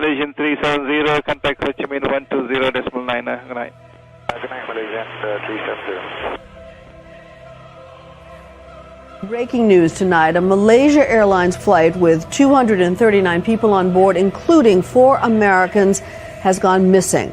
Malaysian 370, contact Ho Chi Minh 120.9. Good night. Good night, Malaysian 370. Breaking news tonight, a Malaysia Airlines flight with 239 people on board, including 4 Americans, has gone missing.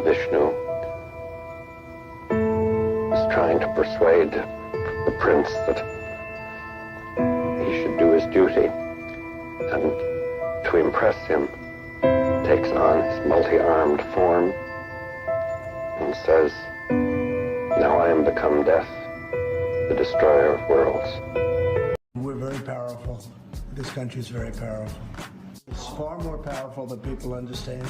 Vishnu is trying to persuade the prince that he should do his duty, and to impress him takes on his multi-armed form and says, "Now I am become death, the destroyer of worlds." We're very powerful. This country is very powerful. It's far more powerful than people understand.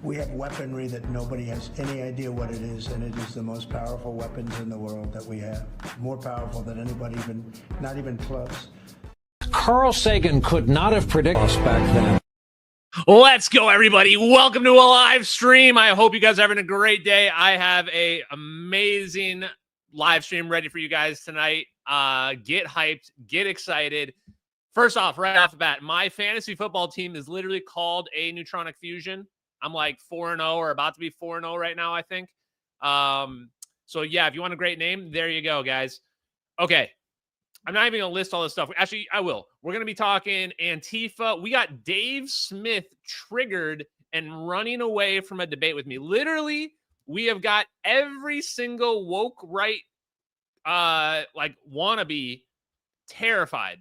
We have weaponry that nobody has any idea what it is, and it is the most powerful weapons in the world that we have. More powerful than anybody, not even close. Carl Sagan could not have predicted us back then. Let's go, everybody. Welcome to a live stream. I hope you guys are having a great day. I have an amazing live stream ready for you guys tonight. Get hyped, get excited. First off, right off the bat, my fantasy football team is literally called a Neutronic Fusion. I'm like 4-0 or about to be 4-0 right now, I think. So, yeah, if you want a great name, there you go, guys. Okay. I'm not even going to list all this stuff. Actually, I will. We're going to be talking Antifa. We got Dave Smith triggered and running away from a debate with me. Literally, we have got every single woke right, like wannabe terrified.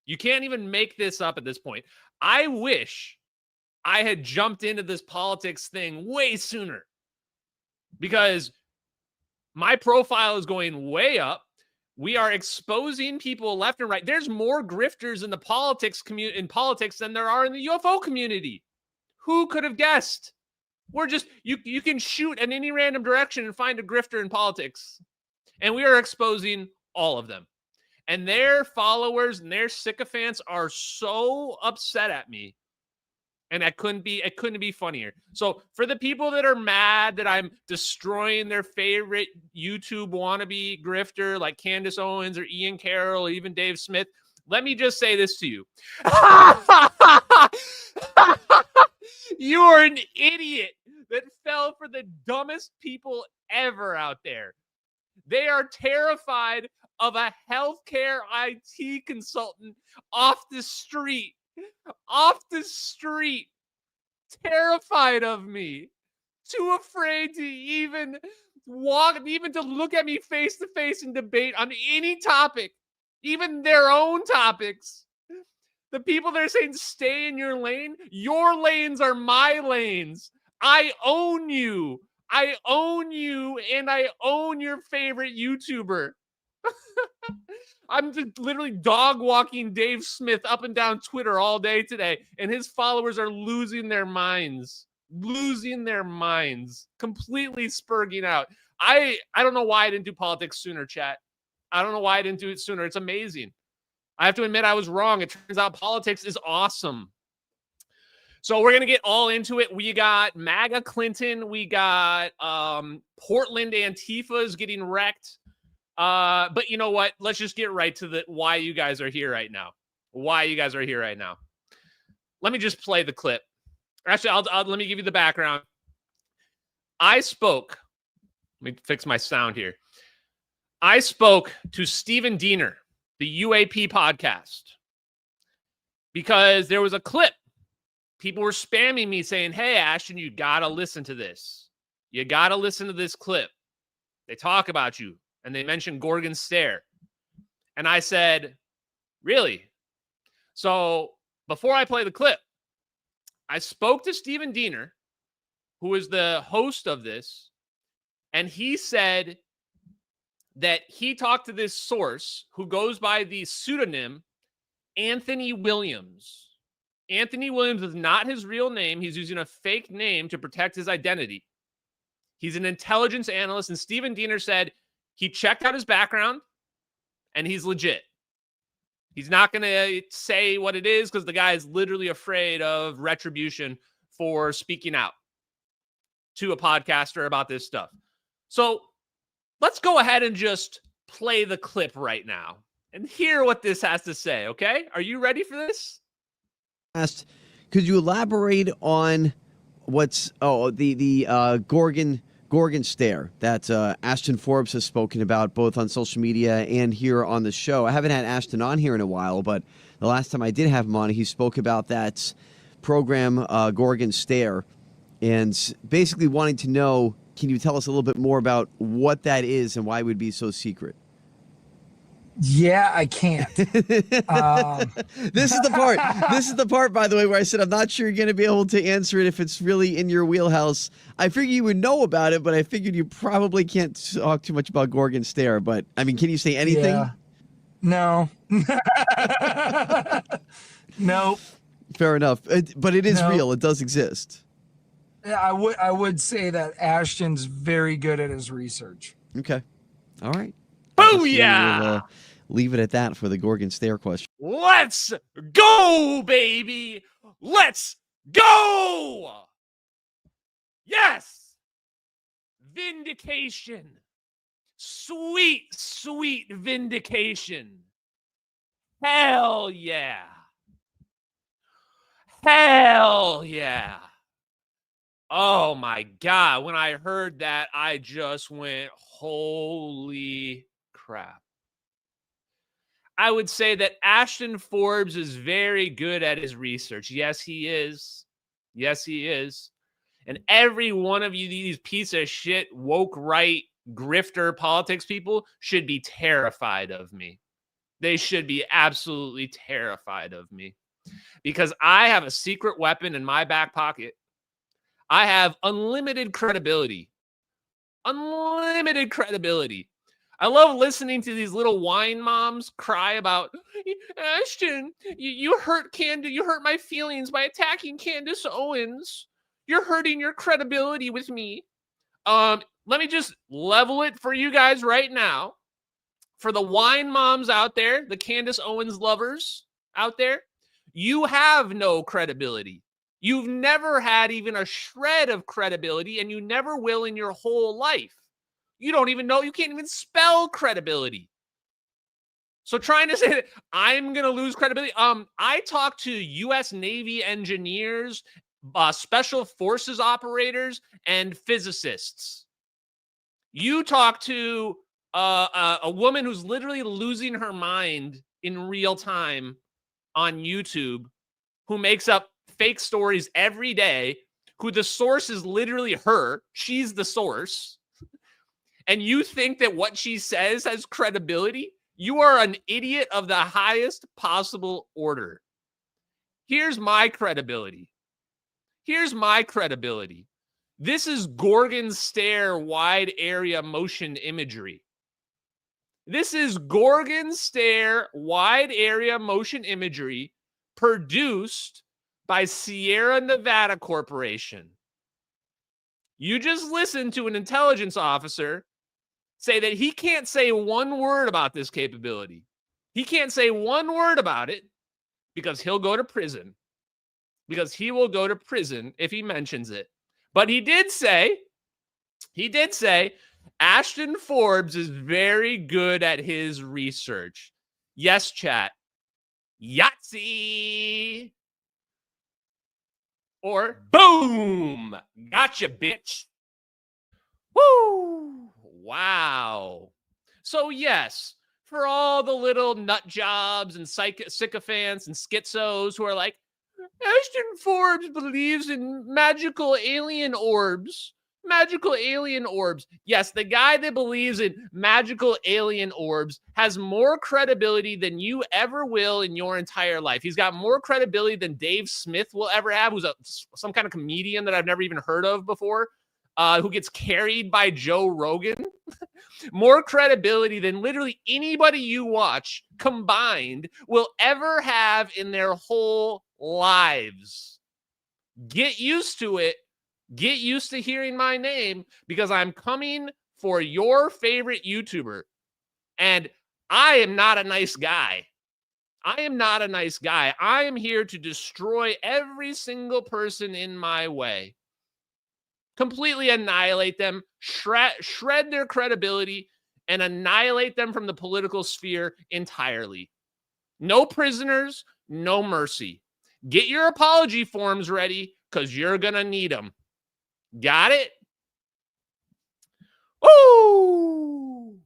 You can't even make this up at this point. I wish I had jumped into this politics thing way sooner, because my profile is going way up. We are exposing people left and right. There's more grifters in the politics than there are in the UFO community. Who could have guessed? We're just, you can shoot in any random direction and find a grifter in politics. And we are exposing all of them. And their followers and their sycophants are so upset at me. And it couldn't be funnier. So for the people that are mad that I'm destroying their favorite YouTube wannabe grifter like Candace Owens or Ian Carroll or even Dave Smith, let me just say this to you. You are an idiot that fell for the dumbest people ever out there. They are terrified of a healthcare IT consultant off the street, terrified of me, too afraid to even to look at me face to face and debate on any topic, even their own topics. The people that are saying stay in your lanes are my lanes. I own you, and I own your favorite YouTuber. I'm just literally dog walking Dave Smith up and down Twitter all day today, and his followers are losing their minds, completely spurging out. I don't know why I didn't do politics sooner, chat. I don't know why I didn't do it sooner. It's amazing. I have to admit I was wrong. It turns out politics is awesome. So we're going to get all into it. We got MAGA Clinton. We got Portland Antifa is getting wrecked. But you know what? Let's just get right to why you guys are here right now. Let me just play the clip. Actually, let me give you the background. Let me fix my sound here. I spoke to Stephen Diener, the UAP podcast, because there was a clip. People were spamming me saying, "Hey, Ashton, you got to listen to this. You got to listen to this clip. They talk about you." And they mentioned Gorgon Stare. And I said, really? So before I play the clip, I spoke to Stephen Diener, who is the host of this, and he said that he talked to this source who goes by the pseudonym Anthony Williams. Anthony Williams is not his real name. He's using a fake name to protect his identity. He's an intelligence analyst, and Stephen Diener said he checked out his background and he's legit. He's not going to say what it is because the guy is literally afraid of retribution for speaking out to a podcaster about this stuff. So let's go ahead and just play the clip right now and hear what this has to say, okay? Are you ready for this? Asked, could you elaborate on what's the Gorgon Stare that Ashton Forbes has spoken about both on social media and here on the show? I haven't had Ashton on here in a while, but the last time I did have him on, he spoke about that program, Gorgon Stare, and basically wanting to know, can you tell us a little bit more about what that is and why it would be so secret? Yeah, I can't. This is the part. This is the part, by the way, where I said I'm not sure you're going to be able to answer it if it's really in your wheelhouse. I figured you would know about it, but I figured you probably can't talk too much about Gorgon Stare. But I mean, can you say anything? Yeah. No. No. Fair enough. But it is real. It does exist. I would say that Ashton's very good at his research. Okay. All right. Booyah! We'll leave it at that for the Gorgon Stare question. Let's go, baby! Let's go! Yes! Vindication. Sweet, sweet vindication. Hell yeah. Hell yeah. Oh my God. When I heard that, I just went, holy crap. I would say that Ashton Forbes is very good at his research. Yes, he is. Yes, he is. And every one of you, these piece of shit, woke right, grifter politics people should be terrified of me. They should be absolutely terrified of me because I have a secret weapon in my back pocket. I have unlimited credibility. Unlimited credibility. I love listening to these little wine moms cry about, Ashton, you hurt Candace, you hurt my feelings by attacking Candace Owens. You're hurting your credibility with me. Let me just level it for you guys right now. For the wine moms out there, the Candace Owens lovers out there, you have no credibility. You've never had even a shred of credibility, and you never will in your whole life. You don't even know, you can't even spell credibility. So trying to say that I'm going to lose credibility. I talked to U.S. Navy engineers, special forces operators, and physicists. You talk to a woman who's literally losing her mind in real time on YouTube, who makes up fake stories every day, who the source is literally her. She's the source. And you think that what she says has credibility? You are an idiot of the highest possible order. Here's my credibility. Here's my credibility. This is Gorgon Stare wide area motion imagery. This is Gorgon Stare wide area motion imagery produced by Sierra Nevada Corporation. You just listened to an intelligence officer say that he can't say one word about this capability. He can't say one word about it because he'll go to prison. Because he will go to prison if he mentions it. But he did say, Ashton Forbes is very good at his research. Yes, chat. Yahtzee. Or boom. Gotcha, bitch. Woo. Wow. So yes, for all the little nut jobs and sycophants and schizos who are like, Ashton Forbes believes in magical alien orbs. Magical alien orbs. Yes, the guy that believes in magical alien orbs has more credibility than you ever will in your entire life. He's got more credibility than Dave Smith will ever have, who's some kind of comedian that I've never even heard of before. who gets carried by Joe Rogan, more credibility than literally anybody you watch combined will ever have in their whole lives. Get used to it. Get used to hearing my name, because I'm coming for your favorite YouTuber. And I am not a nice guy. I am not a nice guy. I am here to destroy every single person in my way. Completely annihilate them, shred their credibility, and annihilate them from the political sphere entirely. No prisoners, no mercy. Get your apology forms ready, because you're going to need them. Got it? Woo!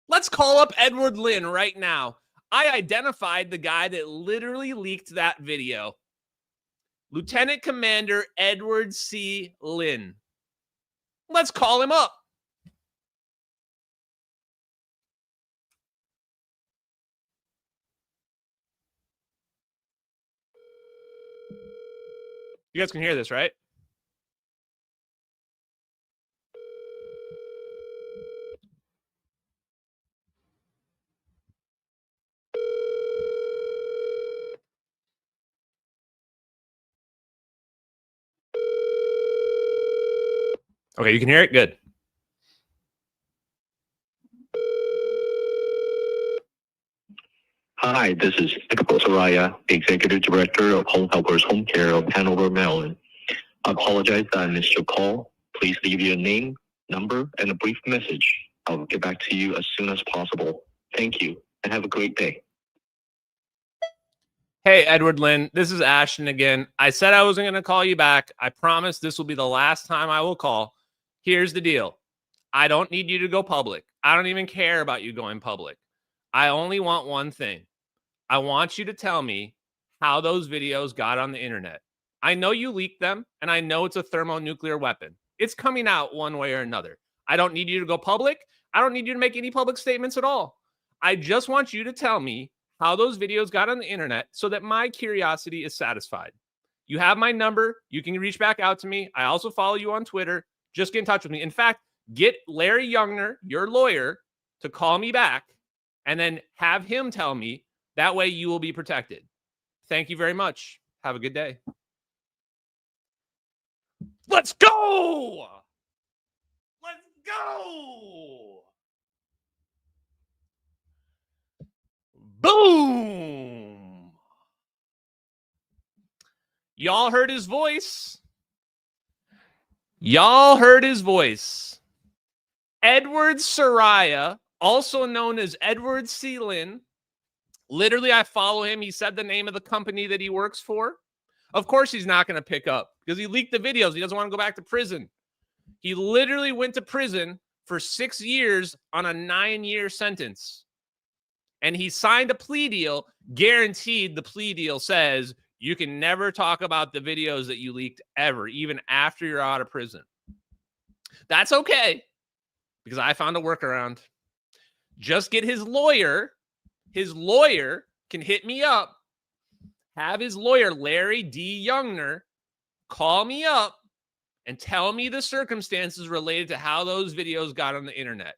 Let's call up Edward Lynn right now. I identified the guy that literally leaked that video. Lieutenant Commander Edward C. Lynn. Let's call him up. You guys can hear this, right? Okay, you can hear it? Good. Hi, this is Soraya, Executive Director of Home Helpers Home Care of Hanover, Maryland. I apologize that I missed your call. Please leave your name, number, and a brief message. I'll get back to you as soon as possible. Thank you, and have a great day. Hey, Edward Lynn, this is Ashton again. I said I wasn't going to call you back. I promise this will be the last time I will call. Here's the deal. I don't need you to go public. I don't even care about you going public. I only want one thing. I want you to tell me how those videos got on the internet. I know you leaked them, and I know it's a thermonuclear weapon. It's coming out one way or another. I don't need you to go public. I don't need you to make any public statements at all. I just want you to tell me how those videos got on the internet so that my curiosity is satisfied. You have my number. You can reach back out to me. I also follow you on Twitter. Just get in touch with me. In fact, get Larry Youngner, your lawyer, to call me back and then have him tell me. That way you will be protected. Thank you very much. Have a good day. Let's go! Let's go! Boom! Y'all heard his voice. Y'all heard his voice. Edward Soraya, also known as Edward C. Lynn. Literally, I follow him. He said the name of the company that he works for. Of course, he's not going to pick up because he leaked the videos. He doesn't want to go back to prison. He literally went to prison for 6 years on a 9-year sentence. And he signed a plea deal, guaranteed the plea deal says you can never talk about the videos that you leaked ever, even after you're out of prison. That's okay, because I found a workaround. Just get his lawyer. His lawyer can hit me up. Have his lawyer, Larry D. Youngner, call me up and tell me the circumstances related to how those videos got on the internet.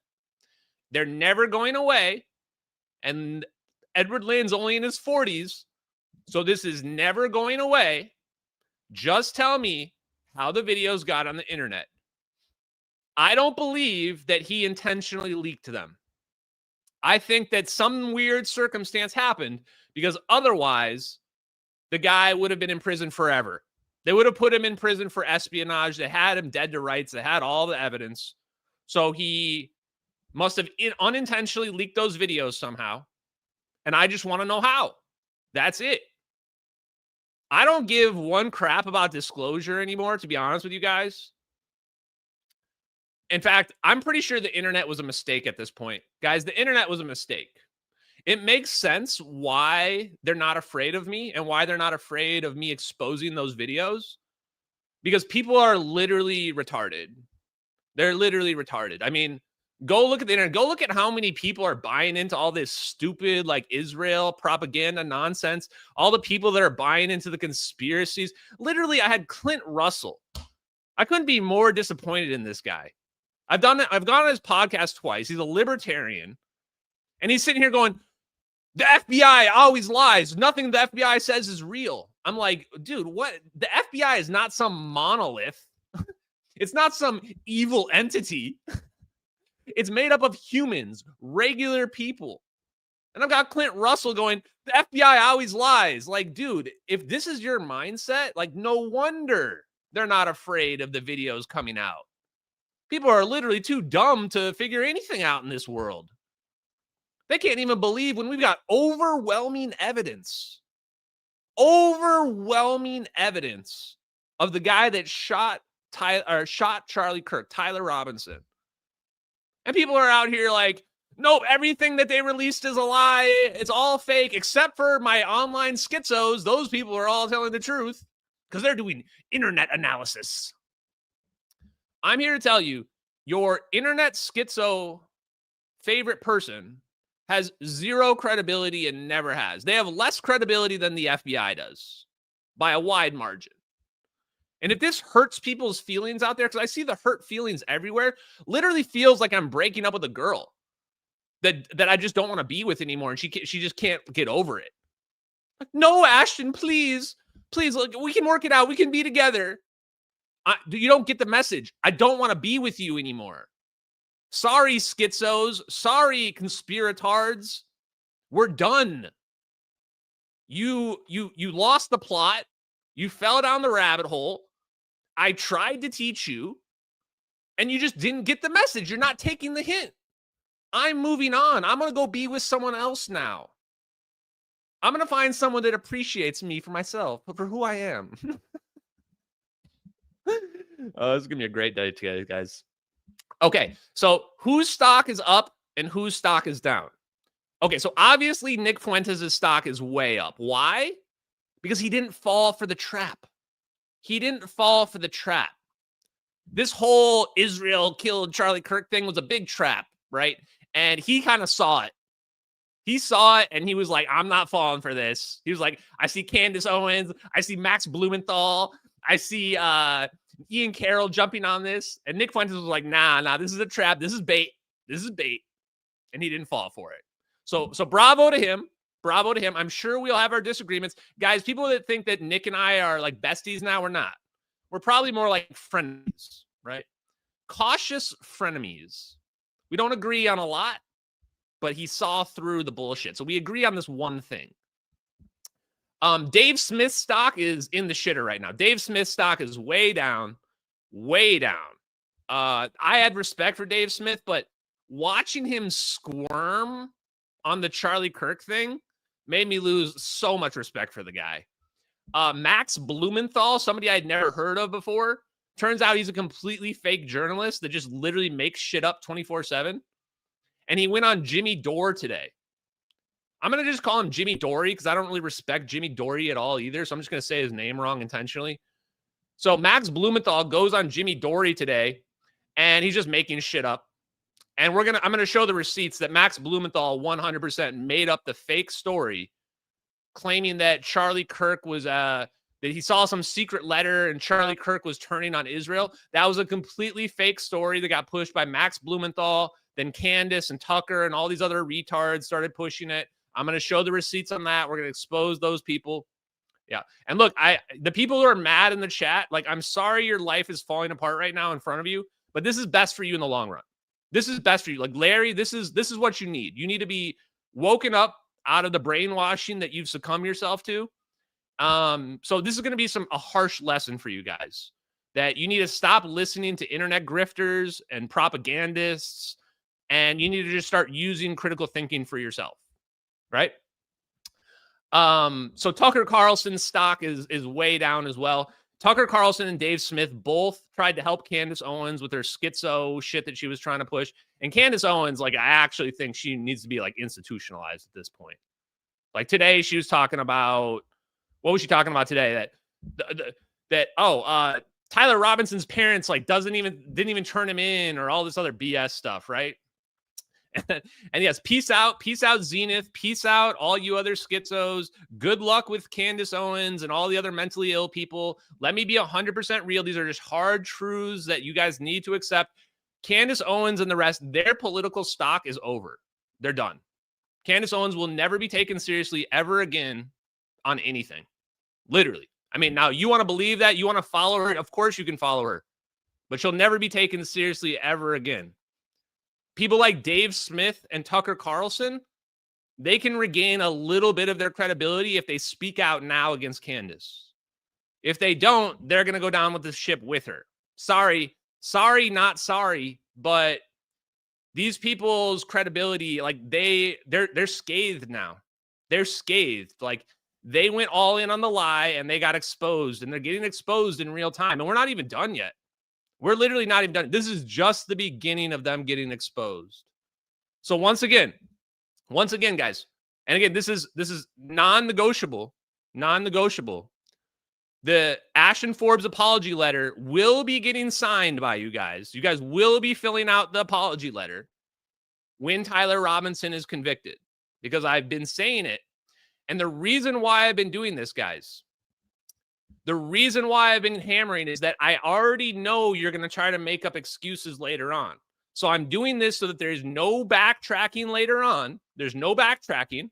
They're never going away. And Edward Lynn's only in his 40s. So this is never going away. Just tell me how the videos got on the internet. I don't believe that he intentionally leaked them. I think that some weird circumstance happened because otherwise the guy would have been in prison forever. They would have put him in prison for espionage. They had him dead to rights. They had all the evidence. So he must have unintentionally leaked those videos somehow. And I just want to know how. That's it. I don't give one crap about disclosure anymore, to be honest with you guys. In fact, I'm pretty sure the internet was a mistake at this point. Guys, the internet was a mistake. It makes sense why they're not afraid of me and why they're not afraid of me exposing those videos. Because people are literally retarded. They're literally retarded. I mean, go look at the internet. Go look at how many people are buying into all this stupid, like, Israel propaganda nonsense. All the people that are buying into the conspiracies. Literally, I had Clint Russell I couldn't be more disappointed in this guy. I've gone on his podcast twice. He's a libertarian. And he's sitting here going, the FBI always lies. Nothing the FBI says is real. I'm like, dude, what? The FBI is not some monolith. It's not some evil entity. It's made up of humans, regular people. And I've got Clint Russell going, the FBI always lies. Like, dude, if this is your mindset, like, no wonder they're not afraid of the videos coming out. People are literally too dumb to figure anything out in this world. They can't even believe when we've got overwhelming evidence of the guy that shot Charlie Kirk, Tyler Robinson. And people are out here like, nope, everything that they released is a lie. It's all fake, except for my online schizos. Those people are all telling the truth because they're doing internet analysis. I'm here to tell you, your internet schizo favorite person has zero credibility and never has. They have less credibility than the FBI does by a wide margin. And if this hurts people's feelings out there, because I see the hurt feelings everywhere, literally feels like I'm breaking up with a girl that I just don't want to be with anymore, and she just can't get over it. Like, no, Ashton, please, look, we can work it out. We can be together. You don't get the message. I don't want to be with you anymore. Sorry, schizos. Sorry, conspiratards. We're done. You lost the plot. You fell down the rabbit hole. I tried to teach you, and you just didn't get the message. You're not taking the hint. I'm moving on. I'm going to go be with someone else now. I'm going to find someone that appreciates me for myself, for who I am. Oh, this is going to be a great day today, guys. Okay, so whose stock is up and whose stock is down? Okay, so obviously Nick Fuentes' stock is way up. Why? Because he didn't fall for the trap. This whole Israel killed Charlie Kirk thing was a big trap, right? And he kind of saw it. He saw it and he was like, I'm not falling for this. He was like, I see Candace Owens. I see Max Blumenthal. I see Ian Carroll jumping on this. And Nick Fuentes was like, nah, this is a trap. This is bait. And he didn't fall for it. So bravo to him. I'm sure we'll have our disagreements. Guys, people that think that Nick and I are like besties now, we're not. We're probably more like frenemies, right? Cautious frenemies. We don't agree on a lot, but he saw through the bullshit. So we agree on this one thing. Dave Smith's stock is in the shitter right now. Dave Smith's stock is way down. I had respect for Dave Smith, but watching him squirm on the Charlie Kirk thing made me lose so much respect for the guy. Max Blumenthal, somebody I'd never heard of before. Turns out he's a completely fake journalist that just literally makes shit up 24/7. And he went on Jimmy Dore today. I'm going to just call him Jimmy Dory because I don't really respect Jimmy Dory at all either. So I'm just going to say his name wrong intentionally. So Max Blumenthal goes on Jimmy Dory today and he's just making shit up. And I'm going to show the receipts that Max Blumenthal 100% made up the fake story claiming that Charlie Kirk was, that he saw some secret letter and Charlie Kirk was turning on Israel. That was a completely fake story that got pushed by Max Blumenthal. Then Candace and Tucker and all these other retards started pushing it. I'm going to show the receipts on that. We're going to expose those people. Yeah. And look, the people who are mad in the chat, like, I'm sorry your life is falling apart right now in front of you, but this is best for you in the long run. This is best for you. Like, Larry, this is what you need. You need to be woken up out of the brainwashing that you've succumbed yourself to. So this is going to be a harsh lesson for you guys, that you need to stop listening to internet grifters and propagandists, and you need to just start using critical thinking for yourself, right? So Tucker Carlson's stock is way down as well. Tucker Carlson and Dave Smith both tried to help Candace Owens with her schizo shit that she was trying to push. And Candace Owens, like, I actually think she needs to be like institutionalized at this point. Like today, she was talking about, what was she talking about today? That Tyler Robinson's parents like didn't even turn him in, or all this other BS stuff, right? And yes, peace out, Zenith, peace out, all you other schizos. Good luck with Candace Owens and all the other mentally ill people. Let me be 100% real. These are just hard truths that you guys need to accept. Candace Owens and the rest, their political stock is over. They're done. Candace Owens will never be taken seriously ever again on anything. Literally. I mean, now you want to believe that? You want to follow her? Of course you can follow her. But she'll never be taken seriously ever again. People like Dave Smith and Tucker Carlson, they can regain a little bit of their credibility if they speak out now against Candace. If they don't, they're going to go down with the ship with her. Sorry, not sorry, but these people's credibility, like they're scathed now. They're scathed. Like they went all in on the lie and they got exposed, and they're getting exposed in real time. And we're not even done yet. We're literally not even done. This is just the beginning of them getting exposed. So once again, guys, and again, this is non-negotiable. The Ashton Forbes apology letter will be getting signed by you guys. You guys will be filling out the apology letter when Tyler Robinson is convicted, because I've been saying it. And the reason why I've been doing this, guys, the reason why I've been hammering is that I already know you're going to try to make up excuses later on. So I'm doing this so that there's no backtracking later on. There's no backtracking.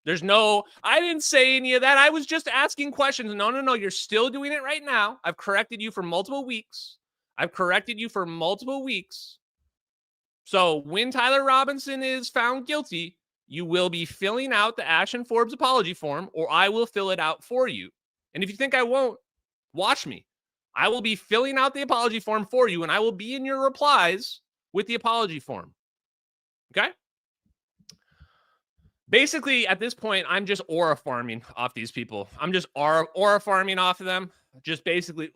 There's no, I didn't say any of that. I was just asking questions. No. You're still doing it right now. I've corrected you for multiple weeks. So when Tyler Robinson is found guilty, you will be filling out the Ashton Forbes apology form, or I will fill it out for you. And if you think I won't, watch me. I will be filling out the apology form for you, and I will be in your replies with the apology form. Okay? Basically, at this point, I'm just aura farming off these people. I'm just aura farming off of them. Just basically,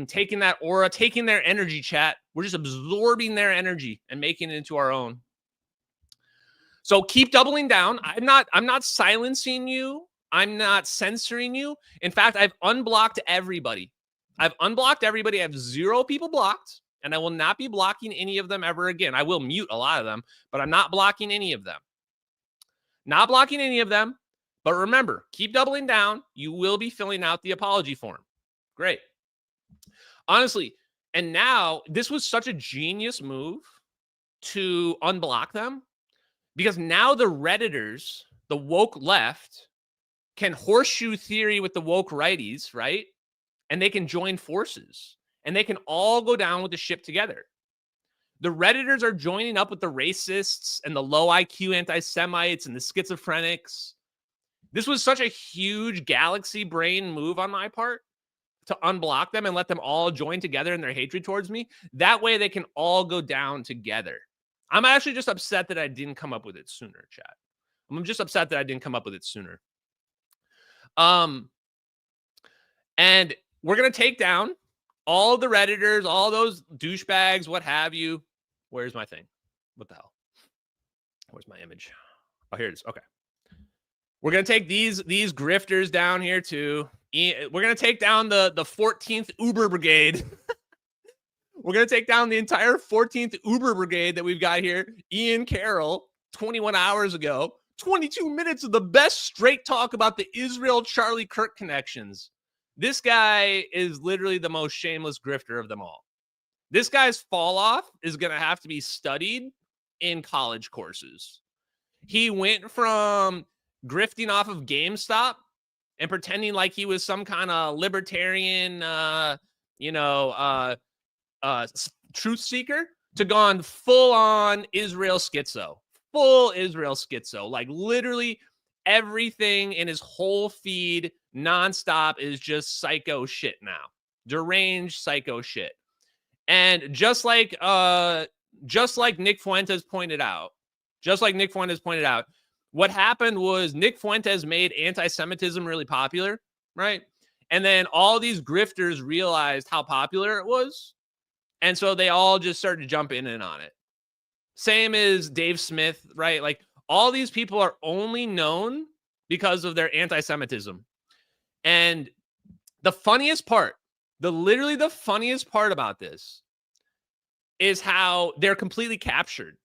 taking that aura, taking their energy, chat. We're just absorbing their energy and making it into our own. So keep doubling down. I'm not silencing you. I'm not censoring you. In fact, I've unblocked everybody. I have 0 people blocked, and I will not be blocking any of them ever again. I will mute a lot of them, but I'm not blocking any of them. But remember, keep doubling down. You will be filling out the apology form. Great. Honestly, and now this was such a genius move to unblock them, because now the Redditors, the woke left, can horseshoe theory with the woke righties, right? And they can join forces, and they can all go down with the ship together. The Redditors are joining up with the racists and the low IQ anti-Semites and the schizophrenics. This was such a huge galaxy brain move on my part to unblock them and let them all join together in their hatred towards me. That way they can all go down together. I'm actually just upset that I didn't come up with it sooner, chat. I'm just upset that I didn't come up with it sooner. And we're going to take down all the Redditors, all those douchebags, what have you. Where's my thing? What the hell? Where's my image? Oh, here it is. Okay. We're going to take these grifters down here too. We're going to take down the 14th Uber Brigade. We're going to take down the entire 14th Uber Brigade that we've got here. Ian Carroll, 21 hours ago. 22 minutes of the best straight talk about the Israel Charlie Kirk connections. This guy is literally the most shameless grifter of them all. This guy's fall off is going to have to be studied in college courses. He went from grifting off of GameStop and pretending like he was some kind of libertarian, truth seeker, to gone full on Israel schizo. Full Israel schizo. Like literally everything in his whole feed nonstop is just psycho shit now. Deranged psycho shit. And just like Nick Fuentes pointed out, what happened was Nick Fuentes made anti-Semitism really popular, right? And then all these grifters realized how popular it was. And so they all just started to jump in and on it. Same as Dave Smith, right? Like all these people are only known because of their anti-Semitism. And the funniest part, literally the funniest part about this is how they're completely captured.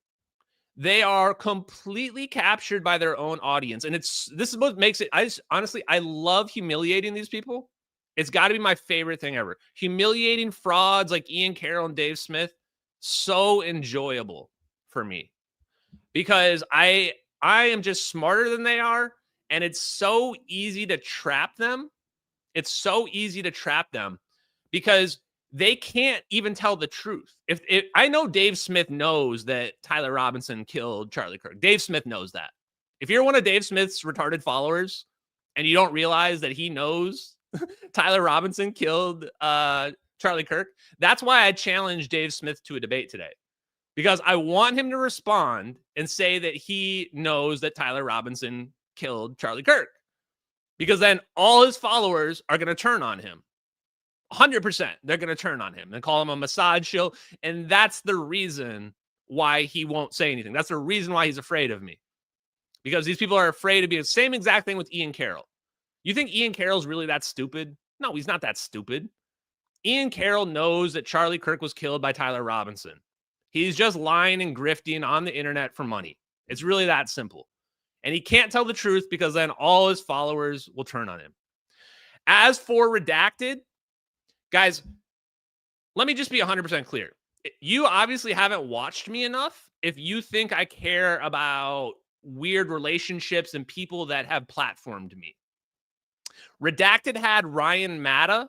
They are completely captured by their own audience. And this is what makes it, honestly, I love humiliating these people. It's got to be my favorite thing ever. Humiliating frauds like Ian Carroll and Dave Smith, so enjoyable for me because I am just smarter than they are, and it's so easy to trap them. It's so easy to trap them because they can't even tell the truth. If I know Dave Smith knows that Tyler Robinson killed Charlie Kirk. Dave Smith knows that. If you're one of Dave Smith's retarded followers and you don't realize that he knows Tyler Robinson killed Charlie Kirk, that's why I challenged Dave Smith to a debate today. Because I want him to respond and say that he knows that Tyler Robinson killed Charlie Kirk. Because then all his followers are going to turn on him. 100%. They're going to turn on him and call him a massage show. And that's the reason why he won't say anything. That's the reason why he's afraid of me. Because these people are afraid to be the same exact thing with Ian Carroll. You think Ian Carroll's really that stupid? No, he's not that stupid. Ian Carroll knows that Charlie Kirk was killed by Tyler Robinson. He's just lying and grifting on the internet for money. It's really that simple. And he can't tell the truth because then all his followers will turn on him. As for Redacted, guys, let me just be 100% clear. You obviously haven't watched me enough if you think I care about weird relationships and people that have platformed me. Redacted had Ryan Matta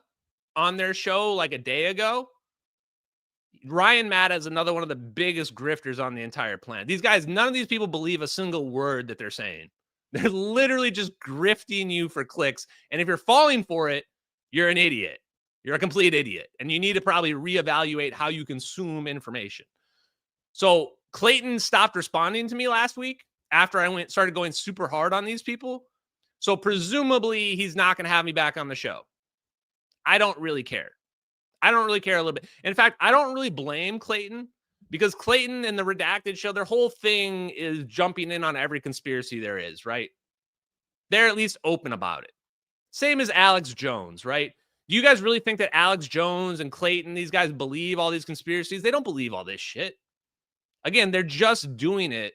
on their show like a day ago. Ryan Matta is another one of the biggest grifters on the entire planet. These guys, none of these people believe a single word that they're saying. They're literally just grifting you for clicks. And if you're falling for it, you're an idiot. You're a complete idiot. And you need to probably reevaluate how you consume information. So Clayton stopped responding to me last week after I started going super hard on these people. So presumably he's not going to have me back on the show. I don't really care. I don't really care a little bit. In fact, I don't really blame Clayton because Clayton and the Redacted show, their whole thing is jumping in on every conspiracy there is, right? They're at least open about it. Same as Alex Jones, right? Do you guys really think that Alex Jones and Clayton, these guys believe all these conspiracies? They don't believe all this shit. Again, they're just doing it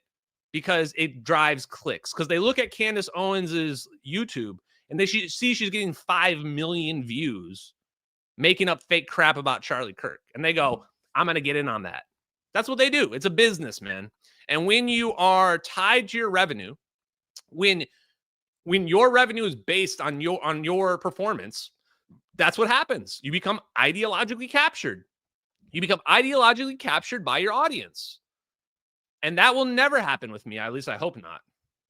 because it drives clicks. Because they look at Candace Owens's YouTube and they see she's getting 5 million views making up fake crap about Charlie Kirk. And they go, I'm going to get in on that. That's what they do. It's a business, man. And when you are tied to your revenue, when your revenue is based on your performance, that's what happens. You become ideologically captured. You become ideologically captured by your audience. And that will never happen with me. At least I hope not.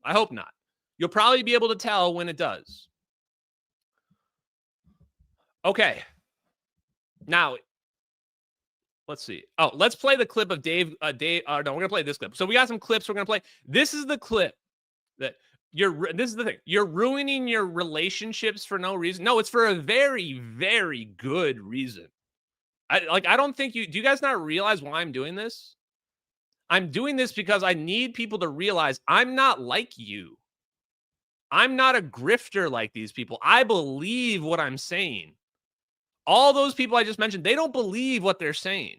I hope not. You'll probably be able to tell when it does. Okay. Now, let's see. Oh, let's play the clip of Dave. No, we're going to play this clip. So we got some clips we're going to play. This is the clip that this is the thing. You're ruining your relationships for no reason. No, it's for a very, very good reason. I don't think do you guys not realize why I'm doing this? I'm doing this because I need people to realize I'm not like you. I'm not a grifter like these people. I believe what I'm saying. All those people I just mentioned, they don't believe what they're saying.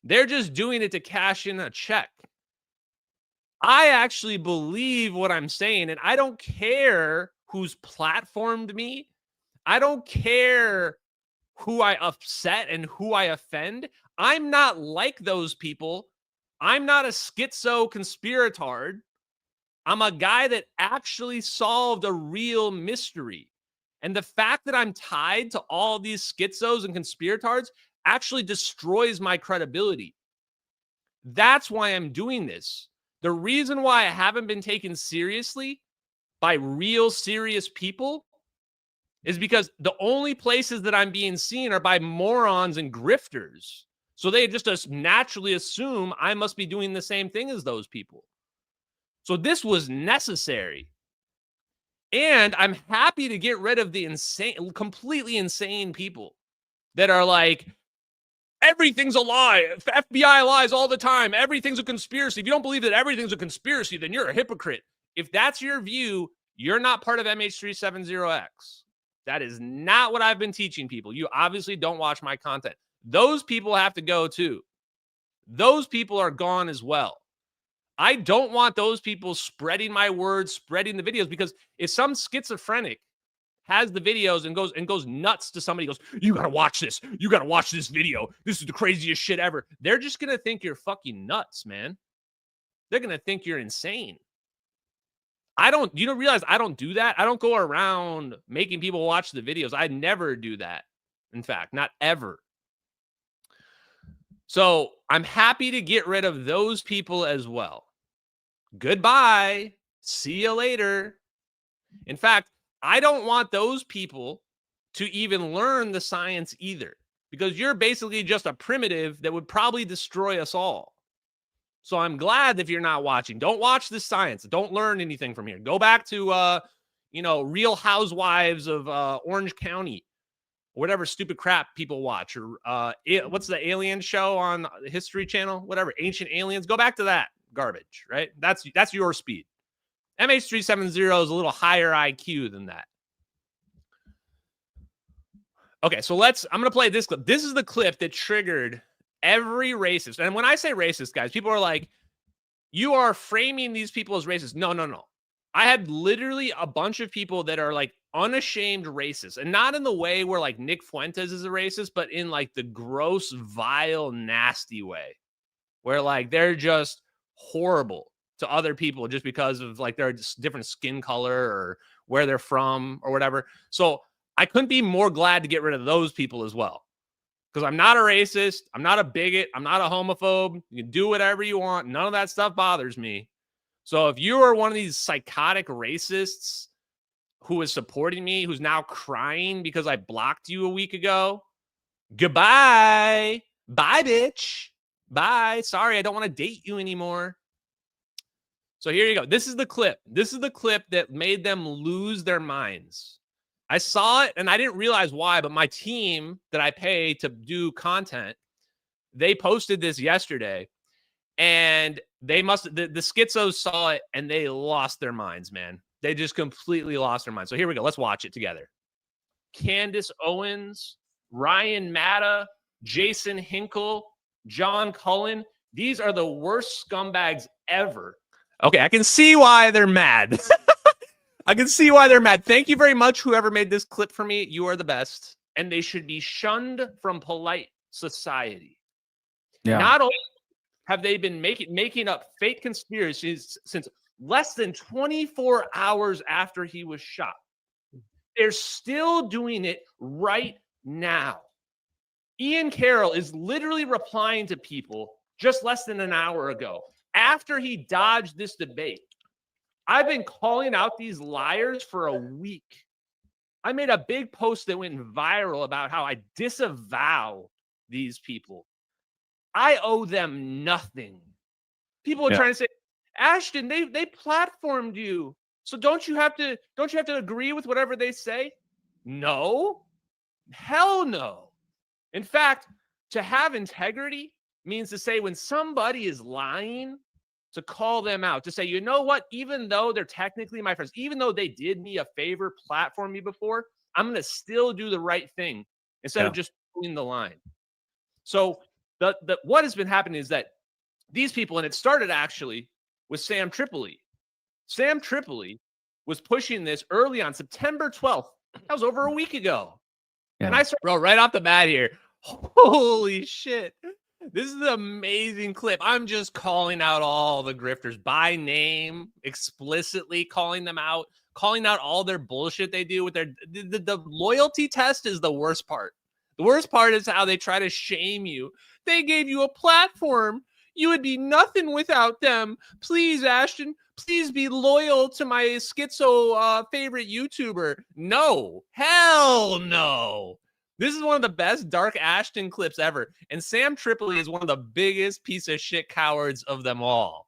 They're just doing it to cash in a check. I actually believe what I'm saying, and I don't care who's platformed me. I don't care who I upset and who I offend. I'm not like those people. I'm not a schizo conspiratard. I'm a guy that actually solved a real mystery. And the fact that I'm tied to all these schizos and conspiratards actually destroys my credibility. That's why I'm doing this. The reason why I haven't been taken seriously by real serious people is because the only places that I'm being seen are by morons and grifters. So they just naturally assume I must be doing the same thing as those people. So this was necessary. And I'm happy to get rid of the completely insane people that are like, everything's a lie. FBI lies all the time. Everything's a conspiracy. If you don't believe that everything's a conspiracy, then you're a hypocrite. If that's your view, you're not part of MH370X. That is not what I've been teaching people. You obviously don't watch my content. Those people have to go too. Those people are gone as well. I don't want those people spreading my words, spreading the videos, because if some schizophrenic has the videos and goes nuts to somebody, goes, you got to watch this. You got to watch this video. This is the craziest shit ever. They're just going to think you're fucking nuts, man. They're going to think you're insane. You don't realize I don't do that. I don't go around making people watch the videos. I never do that. In fact, not ever. So I'm happy to get rid of those people as well. Goodbye. See you later. In fact, I don't want those people to even learn the science either, because you're basically just a primitive that would probably destroy us all. So I'm glad if you're not watching. Don't watch the science. Don't learn anything from here. Go back to, Real Housewives of Orange County, or whatever stupid crap people watch, or what's the alien show on the History Channel? Whatever, Ancient Aliens. Go back to that garbage, right? That's your speed. MH370 is a little higher IQ than that. Okay, so I'm going to play this clip. This is the clip that triggered every racist. And when I say racist, guys, people are like, you are framing these people as racist. No. I had literally a bunch of people that are like unashamed racist, and not in the way where like Nick Fuentes is a racist, but in like the gross, vile, nasty way where like they're just horrible to other people just because of like their different skin color or where they're from or whatever. So I couldn't be more glad to get rid of those people as well, because I'm not a racist. I'm not a bigot. I'm not a homophobe. You can do whatever you want. None of that stuff bothers me. So if you are one of these psychotic racists who is supporting me, who's now crying because I blocked you a week ago, goodbye. Bye, bitch. Bye. Sorry, I don't want to date you anymore. So here you go. This is the clip. This is the clip that made them lose their minds. I saw it and I didn't realize why, but my team that I pay to do content, they posted this yesterday, and the schizos saw it and they lost their minds, man. They just completely lost their minds. So here we go. Let's watch it together. Candace Owens, Ryan Matta, Jason Hinkle, John Cullen. These are the worst scumbags ever. Okay, I can see why they're mad. I can see why they're mad. Thank you very much, whoever made this clip for me. You are the best. And they should be shunned from polite society. Yeah. Not only have they been making up fake conspiracies since less than 24 hours after he was shot, they're still doing it right now. Ian Carroll is literally replying to people just less than an hour ago after he dodged this debate. I've been calling out these liars for a week. I made a big post that went viral about how I disavow these people. I owe them nothing. People are trying to say, Ashton, they platformed you. So don't you have to agree with whatever they say? No. Hell no. In fact, to have integrity means to say when somebody is lying, to call them out, to say, you know what, even though they're technically my friends, even though they did me a favor, platform me before, I'm going to still do the right thing instead of just pulling the line. So what has been happening is that these people, and it started actually with Sam Tripoli. Sam Tripoli was pushing this early on September 12th. That was over a week ago. Yeah. And I started, bro, right off the bat here. Holy shit. This is an amazing clip. I'm just calling out all the grifters by name, explicitly calling them out, calling out all their bullshit they do with the loyalty test is the worst part. The worst part is how they try to shame you. They gave you a platform. You would be nothing without them. Please, Ashton, please be loyal to my schizo favorite YouTuber. No. Hell no. This is one of the best Dark Ashton clips ever. And Sam Tripoli is one of the biggest piece of shit cowards of them all.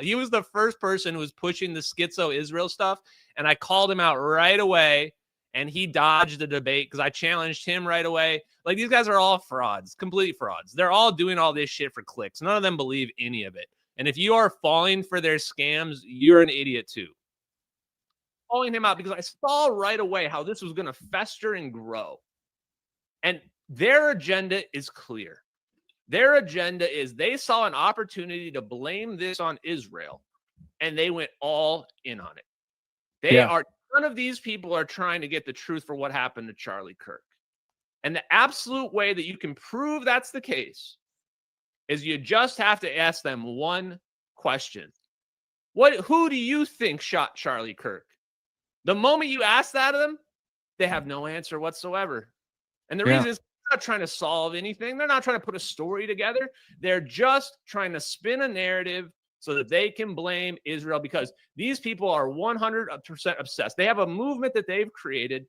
He was the first person who was pushing the schizo Israel stuff. And I called him out right away. And he dodged the debate because I challenged him right away. Like, these guys are all frauds, complete frauds. They're all doing all this shit for clicks. None of them believe any of it. And if you are falling for their scams, you're an idiot too. Calling him out because I saw right away how this was going to fester and grow. And their agenda is clear. Their agenda is they saw an opportunity to blame this on Israel, and they went all in on it. None of these people are trying to get the truth for what happened to Charlie Kirk. And the absolute way that you can prove that's the case is you just have to ask them one question. Who do you think shot Charlie Kirk? The moment you ask that of them, they have no answer whatsoever. And the reason is they're not trying to solve anything. They're not trying to put a story together. They're just trying to spin a narrative so that they can blame Israel, because these people are 100% obsessed. They have a movement that they've created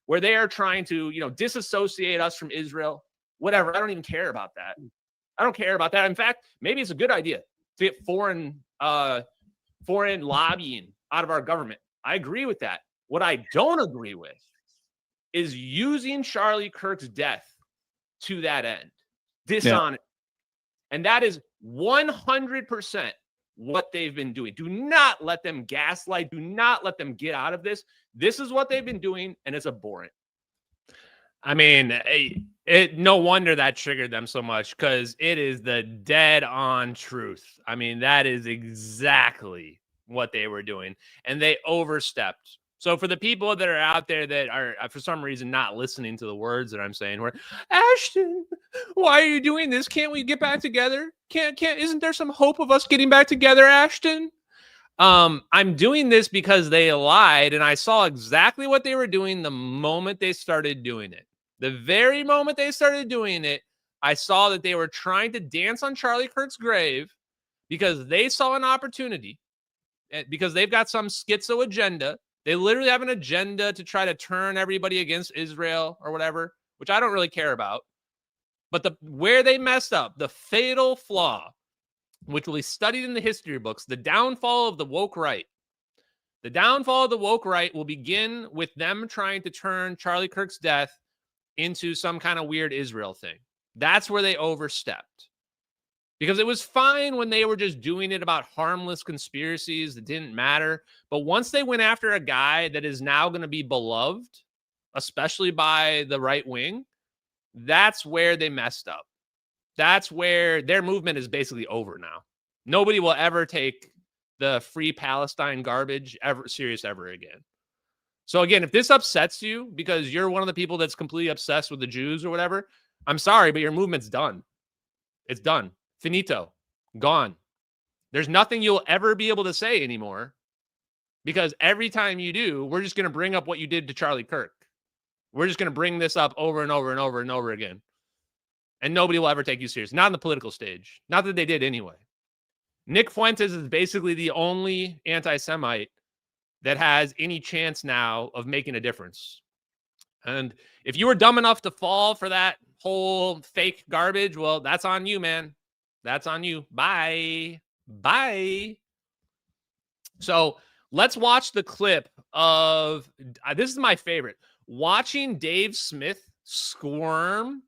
where they are trying to, disassociate us from Israel. Whatever. I don't even care about that. I don't care about that. In fact, maybe it's a good idea to get foreign lobbying out of our government. I agree with that. What I don't agree with is using Charlie Kirk's death to that end. Dishonest. And that is 100% what they've been doing. Do not let them gaslight. Do not let them get out of this. This is what they've been doing, and it's abhorrent. I mean, no wonder that triggered them so much, because it is the dead on truth. I mean, that is exactly what they were doing, and they overstepped. So for the people that are out there that are, for some reason, not listening to the words that I'm saying, where, Ashton, why are you doing this? Can't we get back together? Isn't there some hope of us getting back together, Ashton? I'm doing this because they lied, and I saw exactly what they were doing the moment they started doing it. The very moment they started doing it, I saw that they were trying to dance on Charlie Kirk's grave because they saw an opportunity, because they've got some schizo agenda. They literally have an agenda to try to turn everybody against Israel or whatever, which I don't really care about. But where they messed up, the fatal flaw, which will be studied in the history books, the downfall of the woke right. The downfall of the woke right will begin with them trying to turn Charlie Kirk's death into some kind of weird Israel thing. That's where they overstepped. Because it was fine when they were just doing it about harmless conspiracies that didn't matter. But once they went after a guy that is now going to be beloved, especially by the right wing, that's where they messed up. That's where their movement is basically over now. Nobody will ever take the free Palestine garbage serious ever again. So again, if this upsets you because you're one of the people that's completely obsessed with the Jews or whatever, I'm sorry, but your movement's done. It's done. Finito. Gone. There's nothing you'll ever be able to say anymore, because every time you do, we're just going to bring up what you did to Charlie Kirk. We're just going to bring this up over and over and over and over again. And nobody will ever take you serious. Not on the political stage. Not that they did anyway. Nick Fuentes is basically the only anti-Semite that has any chance now of making a difference. And if you were dumb enough to fall for that whole fake garbage, well, that's on you, man. That's on you. Bye. Bye. So let's watch the clip of, this is my favorite, watching Dave Smith squirm.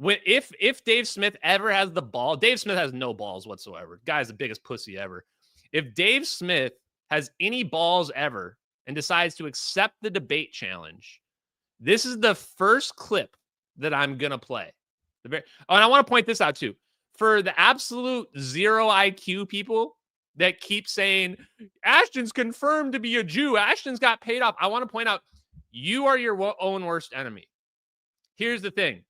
If Dave Smith ever has the ball, Dave Smith has no balls whatsoever. Guy's the biggest pussy ever. If Dave Smith has any balls ever and decides to accept the debate challenge, this is the first clip that I'm going to play. And I want to point this out too. For the absolute zero IQ people that keep saying, Ashton's confirmed to be a Jew, Ashton's got paid off, I want to point out, you are your own worst enemy. Here's the thing.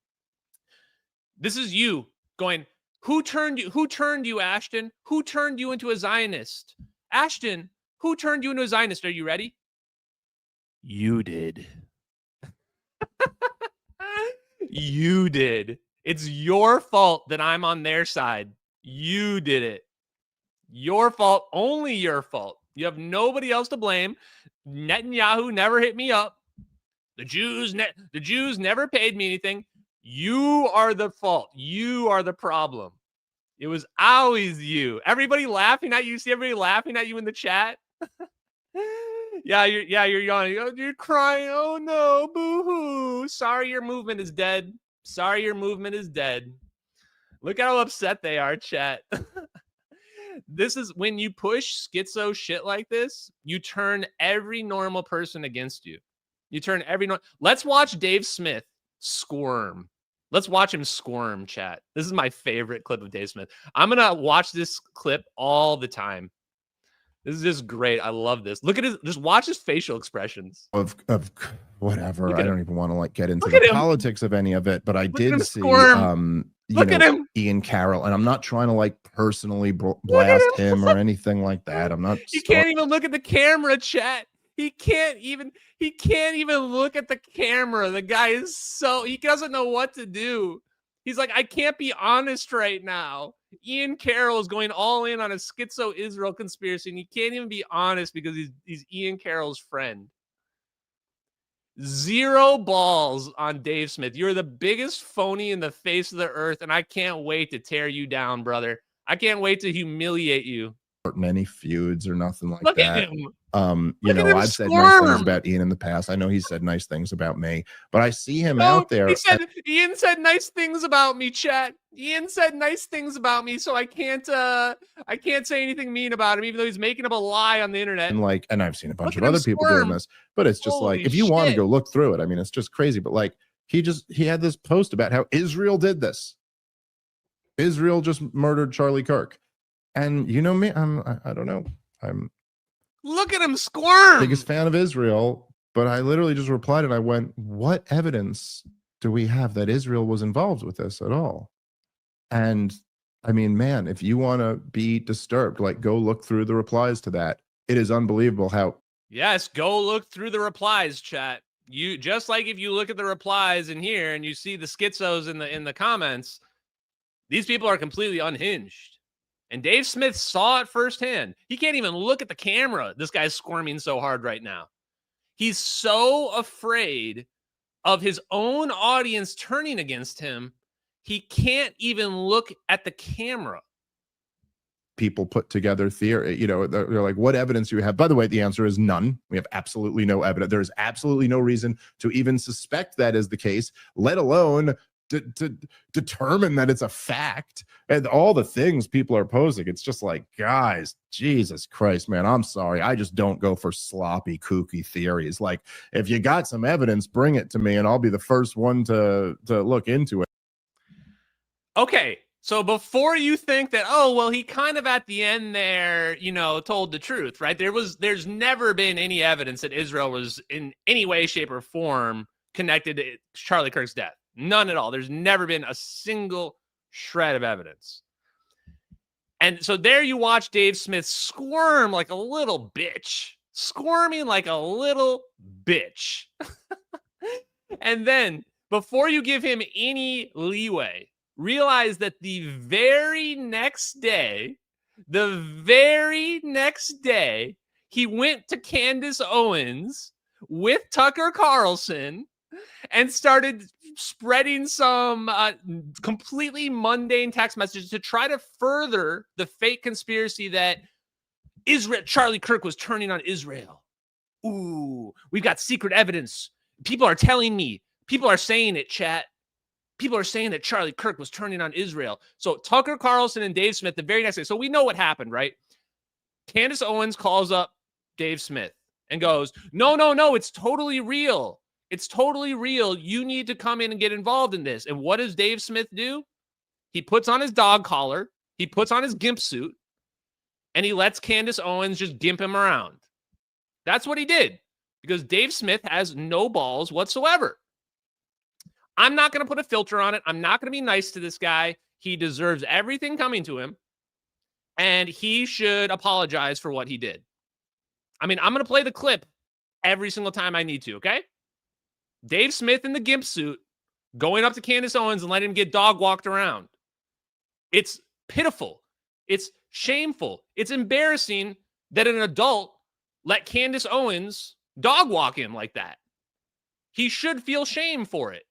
This is you going, who turned you, Ashton? Who turned you into a Zionist? Ashton, who turned you into a Zionist? Are you ready? You did. You did. It's your fault that I'm on their side. You did it. Your fault, only your fault. You have nobody else to blame. Netanyahu never hit me up. The Jews never paid me anything. You are the fault. You are the problem. It was always you. Everybody laughing at you. See everybody laughing at you in the chat? You're yawning. You're crying. Oh no, boo-hoo. Sorry, your movement is dead. Sorry, your movement is dead. Look how upset they are, chat. This is when you push schizo shit like this, you turn every normal person against you. You turn every Let's watch Dave Smith squirm. Let's watch him squirm, chat. This is my favorite clip of Dave Smith. I'm going to watch this clip all the time. This is just great. I love this. Look at his, just watch his facial expressions. Of whatever. I don't even want to like get into the politics of any of it, but I did see Look at him. Ian Carroll, and I'm not trying to like personally blast him or anything like that. I'm not. He can't even look at the camera, chat. He can't even look at the camera. The guy is he doesn't know what to do. He's like, I can't be honest right now. Ian Carroll is going all in on a schizo-Israel conspiracy, and he can't even be honest because he's Ian Carroll's friend. Zero balls on Dave Smith. You're the biggest phony in the face of the earth, and I can't wait to tear you down, brother. I can't wait to humiliate you. Any feuds or nothing like Look that. at him. You know, I've said nice things about Ian in the past. I know he said nice things about me, but I see him out there. Ian said nice things about me, chat. Ian said nice things about me, so I can't say anything mean about him, even though he's making up a lie on the internet. And I've seen a bunch of other people doing this, but it's just like, if you want to go look through it, I mean, it's just crazy. But like, he had this post about how Israel did this. Israel just murdered Charlie Kirk. And you know me, I don't know. I'm look at him squirm. Biggest fan of Israel, but I literally just replied and I went, what evidence do we have that Israel was involved with this at all? And I mean, man, if you want to be disturbed, like go look through the replies to that. It is unbelievable how. Yes, go look through the replies, chat. You just like if you look at the replies in here and you see the schizos in the comments, these people are completely unhinged. And Dave Smith saw it firsthand. He can't even look at the camera. This guy's squirming so hard right now. He's so afraid of his own audience turning against him. He can't even look at the camera. People put together theory, you know, they're like, what evidence do you have? By the way, the answer is none. We have absolutely no evidence. There's absolutely no reason to even suspect that is the case, let alone to determine that it's a fact. And all the things people are posing, it's just like, guys, Jesus Christ, man, I'm sorry. I just don't go for sloppy, kooky theories. Like, if you got some evidence, bring it to me and I'll be the first one to look into it. Okay, so before you think that, oh, well, he kind of at the end there, you know, told the truth, right? There's never been any evidence that Israel was in any way, shape, or form connected to Charlie Kirk's death. None at all. There's never been a single shred of evidence. And so there you watch Dave Smith squirm like a little bitch, squirming like a little bitch. And then before you give him any leeway, realize that the very next day, he went to Candace Owens with Tucker Carlson and started spreading some completely mundane text messages to try to further the fake conspiracy that Charlie Kirk was turning on Israel. Ooh, we've got secret evidence. People are telling me. People are saying it, chat. People are saying that Charlie Kirk was turning on Israel. So Tucker Carlson and Dave Smith the very next day. So we know what happened, right? Candace Owens calls up Dave Smith and goes, no, it's totally real. It's totally real. You need to come in and get involved in this. And what does Dave Smith do? He puts on his dog collar. He puts on his gimp suit. And he lets Candace Owens just gimp him around. That's what he did. Because Dave Smith has no balls whatsoever. I'm not going to put a filter on it. I'm not going to be nice to this guy. He deserves everything coming to him. And he should apologize for what he did. I mean, I'm going to play the clip every single time I need to, okay? Dave Smith in the gimp suit going up to Candace Owens and letting him get dog walked around. It's pitiful. It's shameful. It's embarrassing that an adult let Candace Owens dog walk him like that. He should feel shame for it.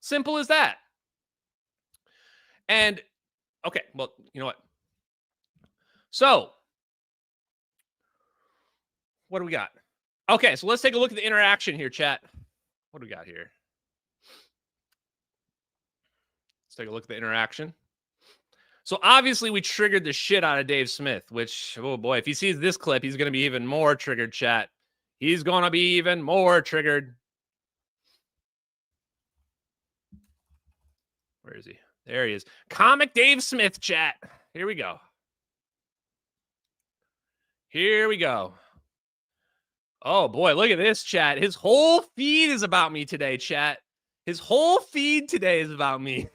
Simple as that. And, okay, well, you know what? So, what do we got? Okay, so let's take a look at the interaction here, chat. What do we got here? Let's take a look at the interaction. So obviously we triggered the shit out of Dave Smith, which, oh boy, if he sees this clip, he's going to be even more triggered, chat. He's going to be even more triggered. Where is he? There he is. Comic Dave Smith chat. Here we go. Here we go. Oh boy, look at this chat. His whole feed is about me today, chat. His whole feed today is about me.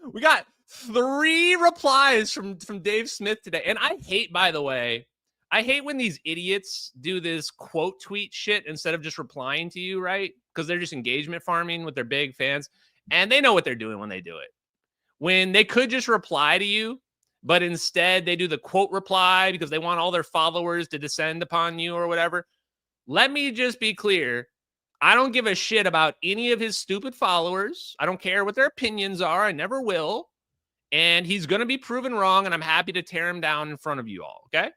We got 3 replies from Dave Smith today. And I hate, by the way, I hate when these idiots do this quote tweet shit instead of just replying to you, right? Because they're just engagement farming with their big fans. And they know what they're doing when they do it. When they could just reply to you, but instead they do the quote reply because they want all their followers to descend upon you or whatever. Let me just be clear. I don't give a shit about any of his stupid followers. I don't care what their opinions are. I never will. And he's going to be proven wrong, and I'm happy to tear him down in front of you all, okay?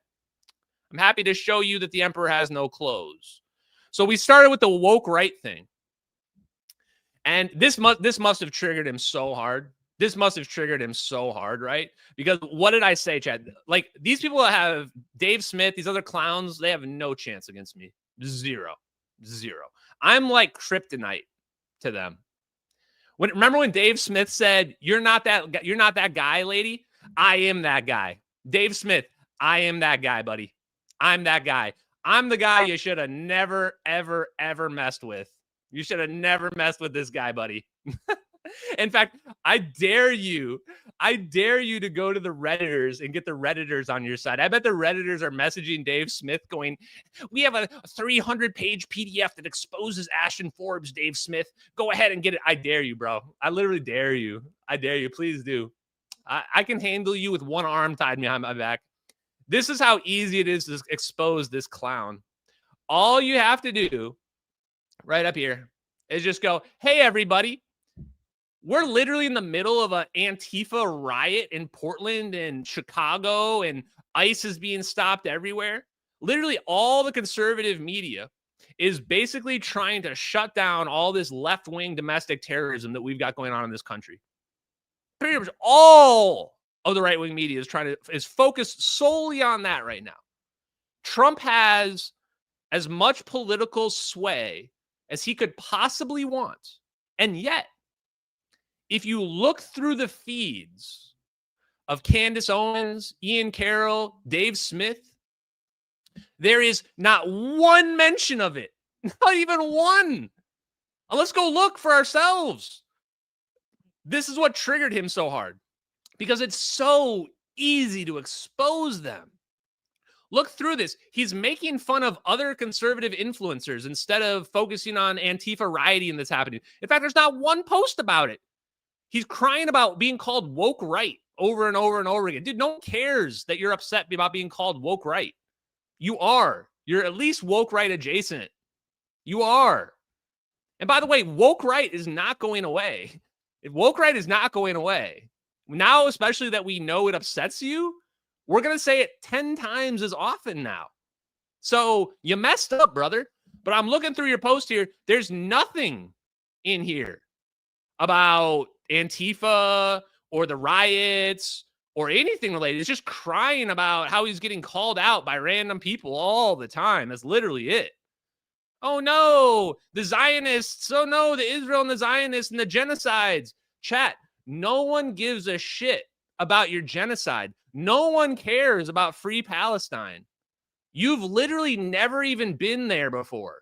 I'm happy to show you that the emperor has no clothes. So we started with the woke right thing. And this must have triggered him so hard. This must have triggered him so hard, right? Because what did I say, Chad? Like, these people have Dave Smith, these other clowns, they have no chance against me. Zero. I'm like kryptonite to them. Remember when Dave Smith said, you're not that guy, lady? I am that guy. Dave Smith, I am that guy, buddy. I'm that guy. I'm the guy you should have never, ever, ever messed with. You should have never messed with this guy, buddy. In fact, I dare you to go to the Redditors and get the Redditors on your side. I bet the Redditors are messaging Dave Smith going, we have a 300-page PDF that exposes Ashton Forbes, Dave Smith. Go ahead and get it. I dare you, bro. I literally dare you. I dare you. Please do. I can handle you with one arm tied behind my back. This is how easy it is to expose this clown. All you have to do right up here is just go, hey, everybody. We're literally in the middle of an Antifa riot in Portland and Chicago, and ICE is being stopped everywhere. Literally all the conservative media is basically trying to shut down all this left-wing domestic terrorism that we've got going on in this country. Pretty much all of the right-wing media is focused solely on that right now. Trump has as much political sway as he could possibly want. And yet, if you look through the feeds of Candace Owens, Ian Carroll, Dave Smith, there is not one mention of it. Not even one. Let's go look for ourselves. This is what triggered him so hard, because it's so easy to expose them. Look through this. He's making fun of other conservative influencers instead of focusing on Antifa rioting that's happening. In fact, there's not one post about it. He's crying about being called woke right over and over and over again. Dude, no one cares that you're upset about being called woke right. You are. You're at least woke right adjacent. You are. And by the way, woke right is not going away. Woke right is not going away. Now, especially that we know it upsets you, we're going to say it 10 times as often now. So you messed up, brother. But I'm looking through your post here. There's nothing in here about Antifa or the riots or anything related. It's just crying about how he's getting called out by random people all the time. That's literally it. Oh no, the Zionists. Oh no, the Israel and the Zionists and the genocides. Chat, no one gives a shit about your genocide. No one cares about free Palestine. You've literally never even been there before.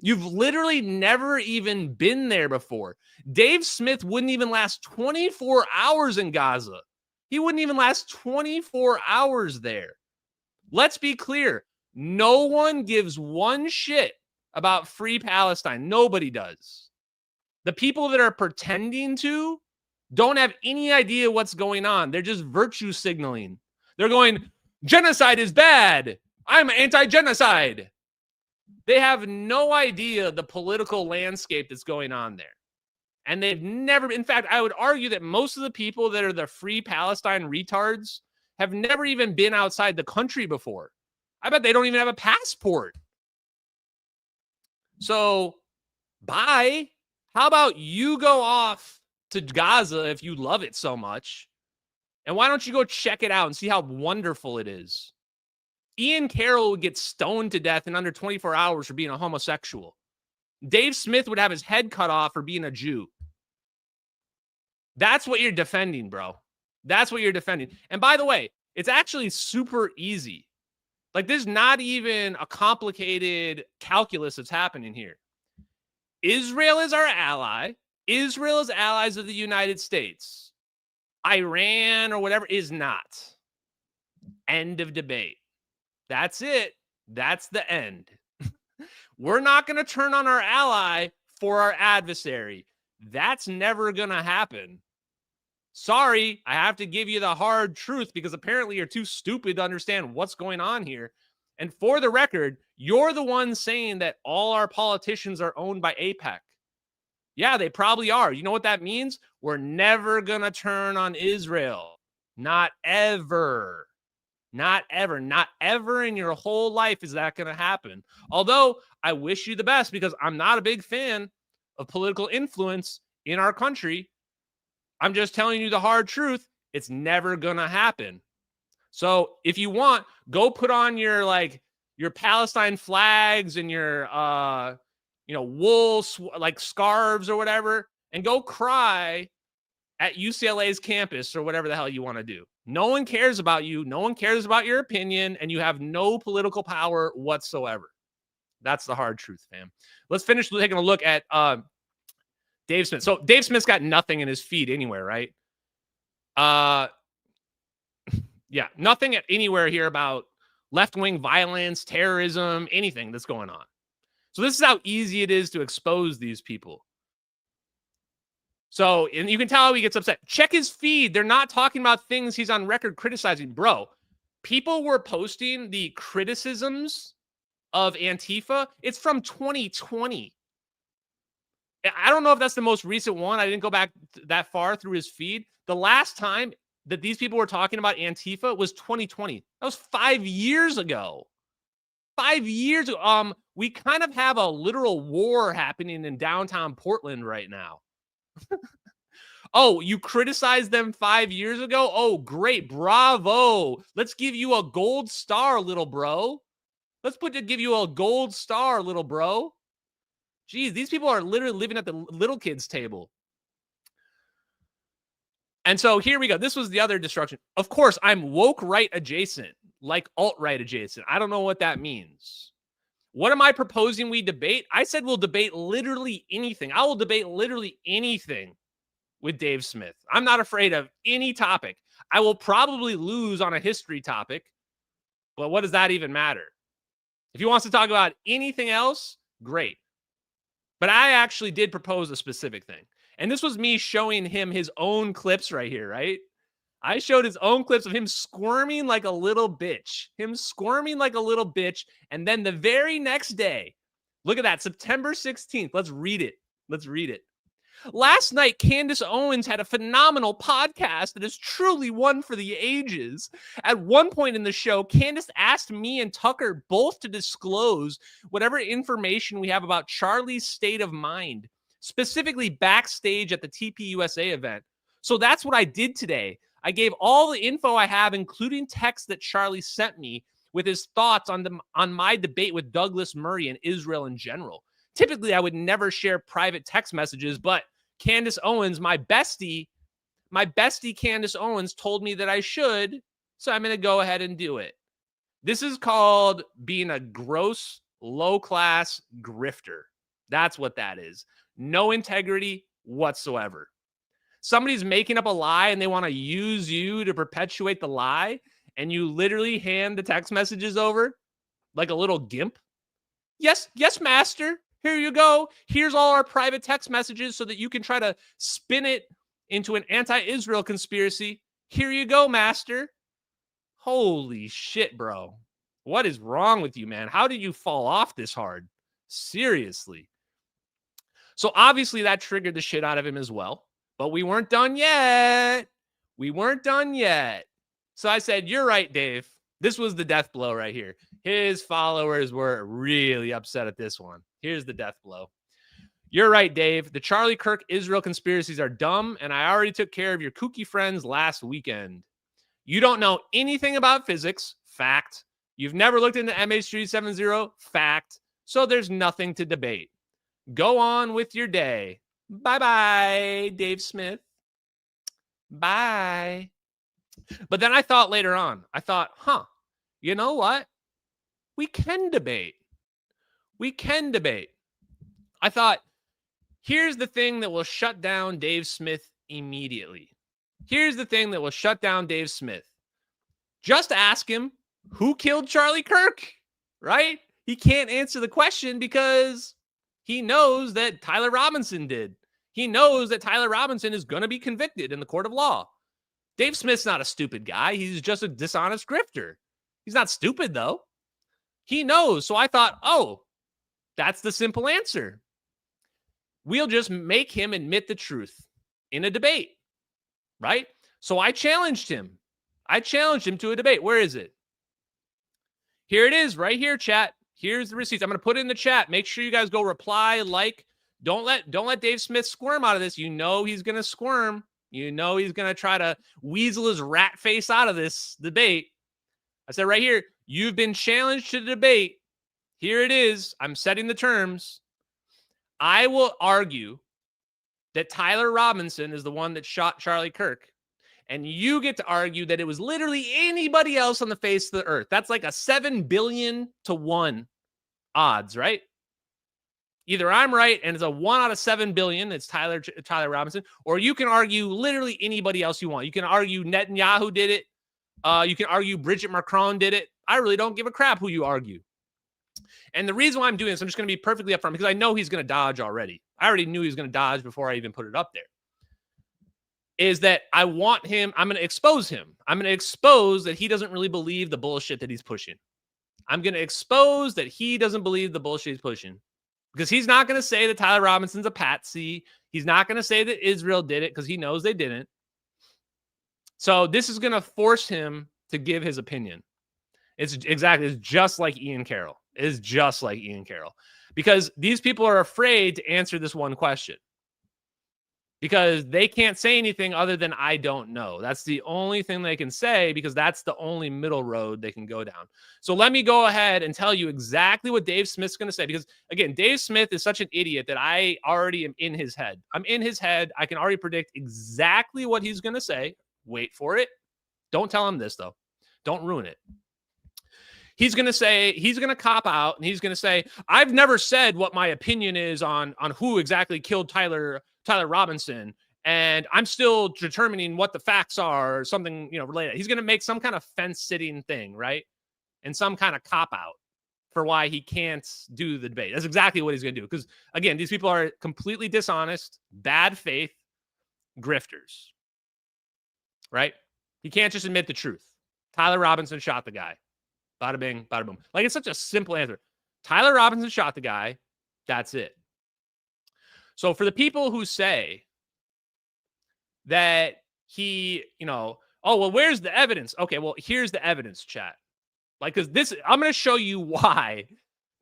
You've literally never even been there before. Dave Smith wouldn't even last 24 hours in Gaza. He wouldn't even last 24 hours there. Let's be clear. No one gives one shit about free Palestine. Nobody does. The people that are pretending to don't have any idea what's going on. They're just virtue signaling. They're going, genocide is bad. I'm anti-genocide. They have no idea the political landscape that's going on there. And they've never, in fact, I would argue that most of the people that are the free Palestine retards have never even been outside the country before. I bet they don't even have a passport. So, bye. How about you go off to Gaza if you love it so much? And why don't you go check it out and see how wonderful it is? Ian Carroll would get stoned to death in under 24 hours for being a homosexual. Dave Smith would have his head cut off for being a Jew. That's what you're defending, bro. That's what you're defending. And by the way, it's actually super easy. Like, there's not even a complicated calculus that's happening here. Israel is our ally. Israel is allies of the United States. Iran or whatever is not. End of debate. That's it. That's the end. We're not going to turn on our ally for our adversary. That's never going to happen. Sorry, I have to give you the hard truth because apparently you're too stupid to understand what's going on here. And for the record, you're the one saying that all our politicians are owned by AIPAC. Yeah, they probably are. You know what that means? We're never going to turn on Israel. Not ever. Not ever. Not ever in your whole life is that going to happen. Although I wish you the best because I'm not a big fan of political influence in our country. I'm just telling you the hard truth. It's never going to happen. So if you want, go put on your Palestine flags and your, wool, scarves or whatever, and go cry at UCLA's campus or whatever the hell you want to do. No one cares about you. No one cares about your opinion, and you have no political power whatsoever. That's the hard truth, fam. Let's finish taking a look at Dave Smith. So Dave Smith's got nothing in his feed anywhere, right? Yeah, nothing anywhere here about left-wing violence, terrorism, anything that's going on. So this is how easy it is to expose these people. So, and you can tell how he gets upset. Check his feed. They're not talking about things he's on record criticizing. Bro, people were posting the criticisms of Antifa. It's from 2020. I don't know if that's the most recent one. I didn't go back that far through his feed. The last time that these people were talking about Antifa was 2020. That was 5 years ago. 5 years ago. We kind of have a literal war happening in downtown Portland right now. Oh, you criticized them 5 years ago? Oh, great. Bravo. Let's give you a gold star, little bro. Let's give you a gold star, little bro. Geez, these people are literally living at the little kids' table. And so here we go. This was the other destruction. Of course, I'm woke right adjacent, like alt-right adjacent. I don't know what that means. What am I proposing we debate? I said we'll debate literally anything. I will debate literally anything with Dave Smith. I'm not afraid of any topic. I will probably lose on a history topic, but what does that even matter? If he wants to talk about anything else, great. But I actually did propose a specific thing. And this was me showing him his own clips right here, right? I showed his own clips of him squirming like a little bitch. And then the very next day, look at that, September 16th. Let's read it. Last night, Candace Owens had a phenomenal podcast that is truly one for the ages. At one point in the show, Candace asked me and Tucker both to disclose whatever information we have about Charlie's state of mind, specifically backstage at the TPUSA event. So that's what I did today. I gave all the info I have, including texts that Charlie sent me with his thoughts on my debate with Douglas Murray and Israel in general. Typically, I would never share private text messages, but Candace Owens, my bestie Candace Owens told me that I should, so I'm going to go ahead and do it. This is called being a gross, low-class grifter. That's what that is. No integrity whatsoever. Somebody's making up a lie and they want to use you to perpetuate the lie, and you literally hand the text messages over like a little gimp. Yes, master. Here you go. Here's all our private text messages so that you can try to spin it into an anti-Israel conspiracy. Here you go, master. Holy shit, bro. What is wrong with you, man? How did you fall off this hard? Seriously. So obviously that triggered the shit out of him as well. But we weren't done yet. So I said, you're right, Dave. This was the death blow right here. His followers were really upset at this one. Here's the death blow. You're right, Dave. The Charlie Kirk Israel conspiracies are dumb, and I already took care of your kooky friends last weekend. You don't know anything about physics. Fact. You've never looked into MH370. Fact. So there's nothing to debate. Go on with your day. Bye-bye, Dave Smith. Bye. But then I thought later on, you know what? We can debate. I thought, here's the thing that will shut down Dave Smith immediately. Just ask him who killed Charlie Kirk, right? He can't answer the question because he knows that Tyler Robinson did. He knows that Tyler Robinson is going to be convicted in the court of law. Dave Smith's not a stupid guy. He's just a dishonest grifter. He's not stupid, though. He knows. So I thought, oh, that's the simple answer. We'll just make him admit the truth in a debate, right? So I challenged him. To a debate. Where is it? Here it is, right here, chat. Here's the receipts. I'm going to put it in the chat. Make sure you guys go reply, like. Don't let Dave Smith squirm out of this. You know he's going to squirm. You know he's going to try to weasel his rat face out of this debate. I said right here, you've been challenged to the debate. Here it is. I'm setting the terms. I will argue that Tyler Robinson is the one that shot Charlie Kirk. And you get to argue that it was literally anybody else on the face of the earth. That's like a 7 billion to 1 odds, right? Either I'm right and it's a 1 out of 7 billion, it's Tyler Robinson, or you can argue literally anybody else you want. You can argue Netanyahu did it. You can argue Bridget Macron did it. I really don't give a crap who you argue. And the reason why I'm doing this, I'm just going to be perfectly upfront because I know he's going to dodge already. I already knew he was going to dodge before I even put it up there. Is that I want him, I'm going to expose him. I'm going to expose that he doesn't really believe the bullshit that he's pushing. I'm going to expose that he doesn't believe the bullshit he's pushing. Because he's not going to say that Tyler Robinson's a patsy. He's not going to say that Israel did it because he knows they didn't. So this is going to force him to give his opinion. It's just like Ian Carroll. Because these people are afraid to answer this one question. Because they can't say anything other than I don't know. That's the only thing they can say because that's the only middle road they can go down. So let me go ahead and tell you exactly what Dave Smith's going to say. Because, again, Dave Smith is such an idiot that I already am in his head. I'm in his head. I can already predict exactly what he's going to say. Wait for it. Don't tell him this, though. Don't ruin it. He's going to cop out, and he's going to say, I've never said what my opinion is on who exactly killed Tyler Robinson, and I'm still determining what the facts are or something, related. He's going to make some kind of fence-sitting thing, right? And some kind of cop-out for why he can't do the debate. That's exactly what he's going to do. Because, again, these people are completely dishonest, bad faith grifters, right? He can't just admit the truth. Tyler Robinson shot the guy. Bada bing, bada boom. Like, it's such a simple answer. Tyler Robinson shot the guy. That's it. So for the people who say that he, oh, well, where's the evidence? Okay, well, here's the evidence, chat. Like, because this, I'm going to show you why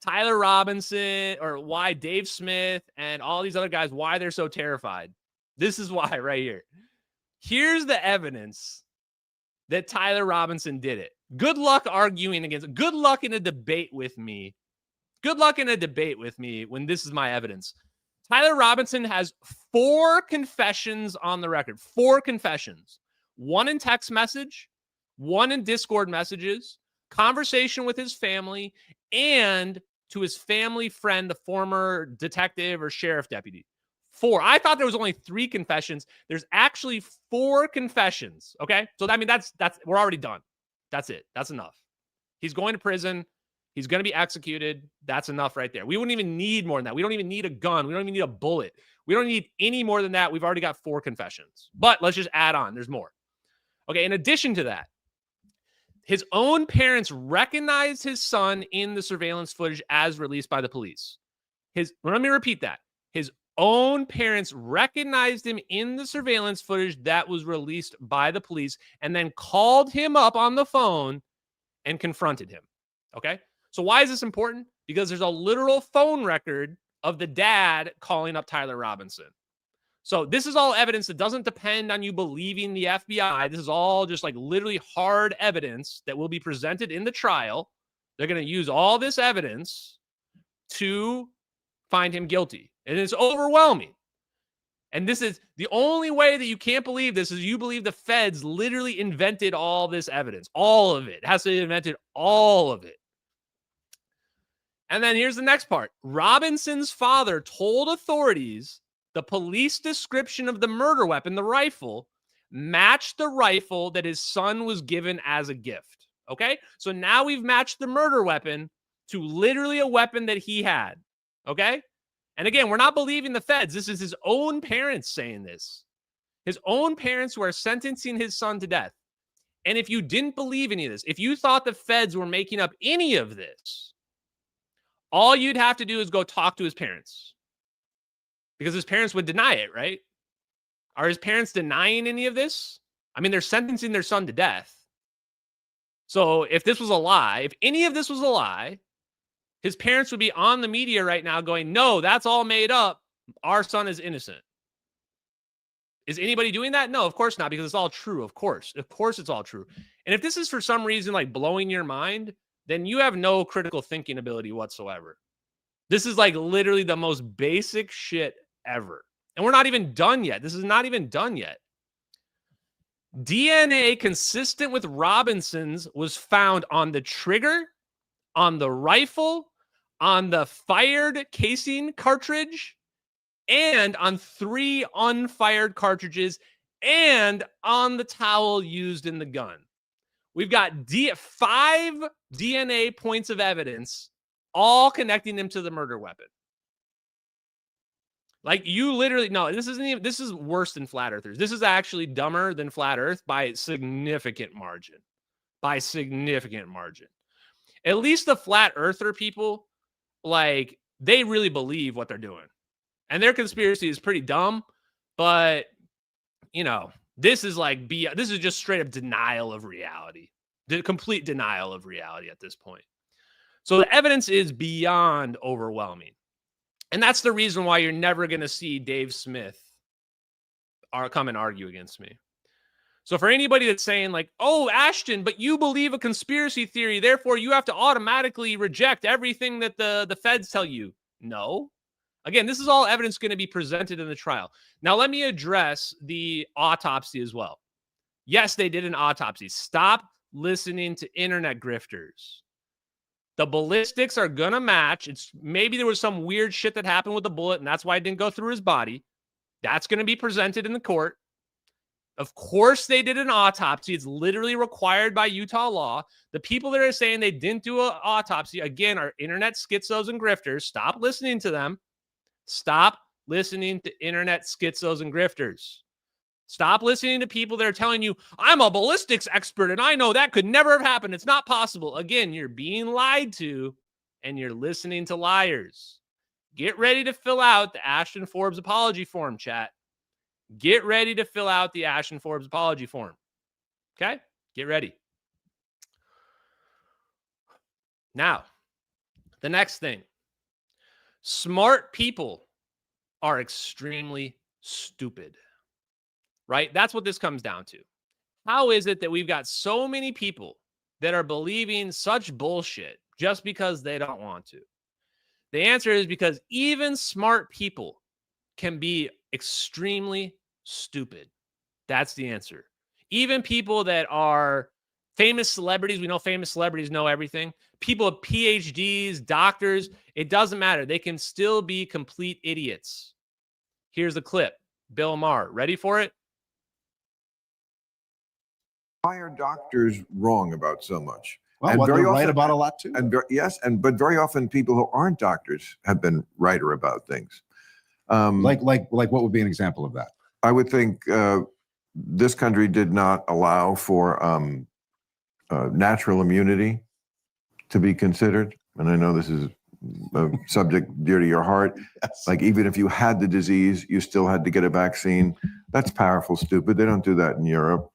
Tyler Robinson or why Dave Smith and all these other guys, why they're so terrified. This is why right here. Here's the evidence that Tyler Robinson did it. Good luck arguing against, good luck in a debate with me. Good luck in a debate with me when this is my evidence. Tyler Robinson has 4 confessions on the record. 4 confessions. 1 in text message, 1 in Discord messages, conversation with his family, and to his family friend, the former detective or sheriff deputy. 4. I thought there was only 3 confessions. There's actually 4 confessions. Okay. So I mean, that's we're already done. That's it. That's enough. He's going to prison. He's going to be executed. That's enough right there. We wouldn't even need more than that. We don't even need a gun. We don't even need a bullet. We don't need any more than that. We've already got 4 confessions. But let's just add on. There's more. Okay. In addition to that, his own parents recognized his son in the surveillance footage as released by the police. Let me repeat that. His own parents recognized him in the surveillance footage that was released by the police and then called him up on the phone and confronted him. Okay. So why is this important? Because there's a literal phone record of the dad calling up Tyler Robinson. So this is all evidence that doesn't depend on you believing the FBI. This is all just like literally hard evidence that will be presented in the trial. They're going to use all this evidence to find him guilty. And it's overwhelming. And this is the only way that you can't believe this is you believe the feds literally invented all this evidence. All of it has to be invented, all of it. And then here's the next part. Robinson's father told authorities the police description of the murder weapon, the rifle, matched the rifle that his son was given as a gift. Okay? So now we've matched the murder weapon to literally a weapon that he had. Okay? And again, we're not believing the feds. This is his own parents saying this. His own parents who are sentencing his son to death. And if you didn't believe any of this, if you thought the feds were making up any of this, all you'd have to do is go talk to his parents. Because his parents would deny it, right? Are his parents denying any of this? I mean, they're sentencing their son to death. So if this was a lie, if any of this was a lie, his parents would be on the media right now going, no, that's all made up. Our son is innocent. Is anybody doing that? No, of course not, because it's all true. Of course it's all true. And if this is for some reason like blowing your mind, then you have no critical thinking ability whatsoever. This is like literally the most basic shit ever. And we're not even done yet. This is not even done yet. DNA consistent with Robinson's was found on the trigger, on the rifle, on the fired casing cartridge, and on 3 unfired cartridges, and on the towel used in the gun. We've got 5 DNA points of evidence, all connecting them to the murder weapon. Like, you literally, no, this isn't even, this is worse than flat earthers. This is actually dumber than flat earth by a significant margin. By significant margin. At least the flat earther people, like, they really believe what they're doing. And their conspiracy is pretty dumb, but, you know, this is like, this is just straight up denial of reality. The complete denial of reality at this point. So the evidence is beyond overwhelming. And that's the reason why you're never going to see Dave Smith come and argue against me. So for anybody that's saying like, oh, Ashton, but you believe a conspiracy theory, therefore you have to automatically reject everything that the feds tell you. No. Again, this is all evidence going to be presented in the trial. Now, let me address the autopsy as well. Yes, they did an autopsy. Stop listening to internet grifters. The ballistics are going to match. It's maybe there was some weird shit that happened with the bullet, and that's why it didn't go through his body. That's going to be presented in the court. Of course, they did an autopsy. It's literally required by Utah law. The people that are saying they didn't do an autopsy, again, are internet schizos and grifters. Stop listening to them. Stop listening to internet schizos and grifters. Stop listening to people that are telling you, I'm a ballistics expert and I know that could never have happened. It's not possible. Again, you're being lied to and you're listening to liars. Get ready to fill out the Ashton Forbes apology form, chat. Get ready to fill out the Ashton Forbes apology form. Okay? Get ready. Now, the next thing. Smart people are extremely stupid. Right? That's what this comes down to. How is it that we've got so many people that are believing such bullshit just because they don't want to? The answer is because even smart people can be extremely stupid. That's the answer. Even people that are famous celebrities, we know famous celebrities know everything. People with PhDs, doctors, it doesn't matter. They can still be complete idiots. Here's the clip. Bill Maher, ready for it? Why are doctors wrong about so much? Well, and they're right about a lot too. And but very often people who aren't doctors have been righter about things. Like what would be an example of that? I would think this country did not allow for natural immunity to be considered. And I know this is a subject dear to your heart. Yes. Like, even if you had the disease, you still had to get a vaccine. That's powerful, stupid. They don't do that in Europe.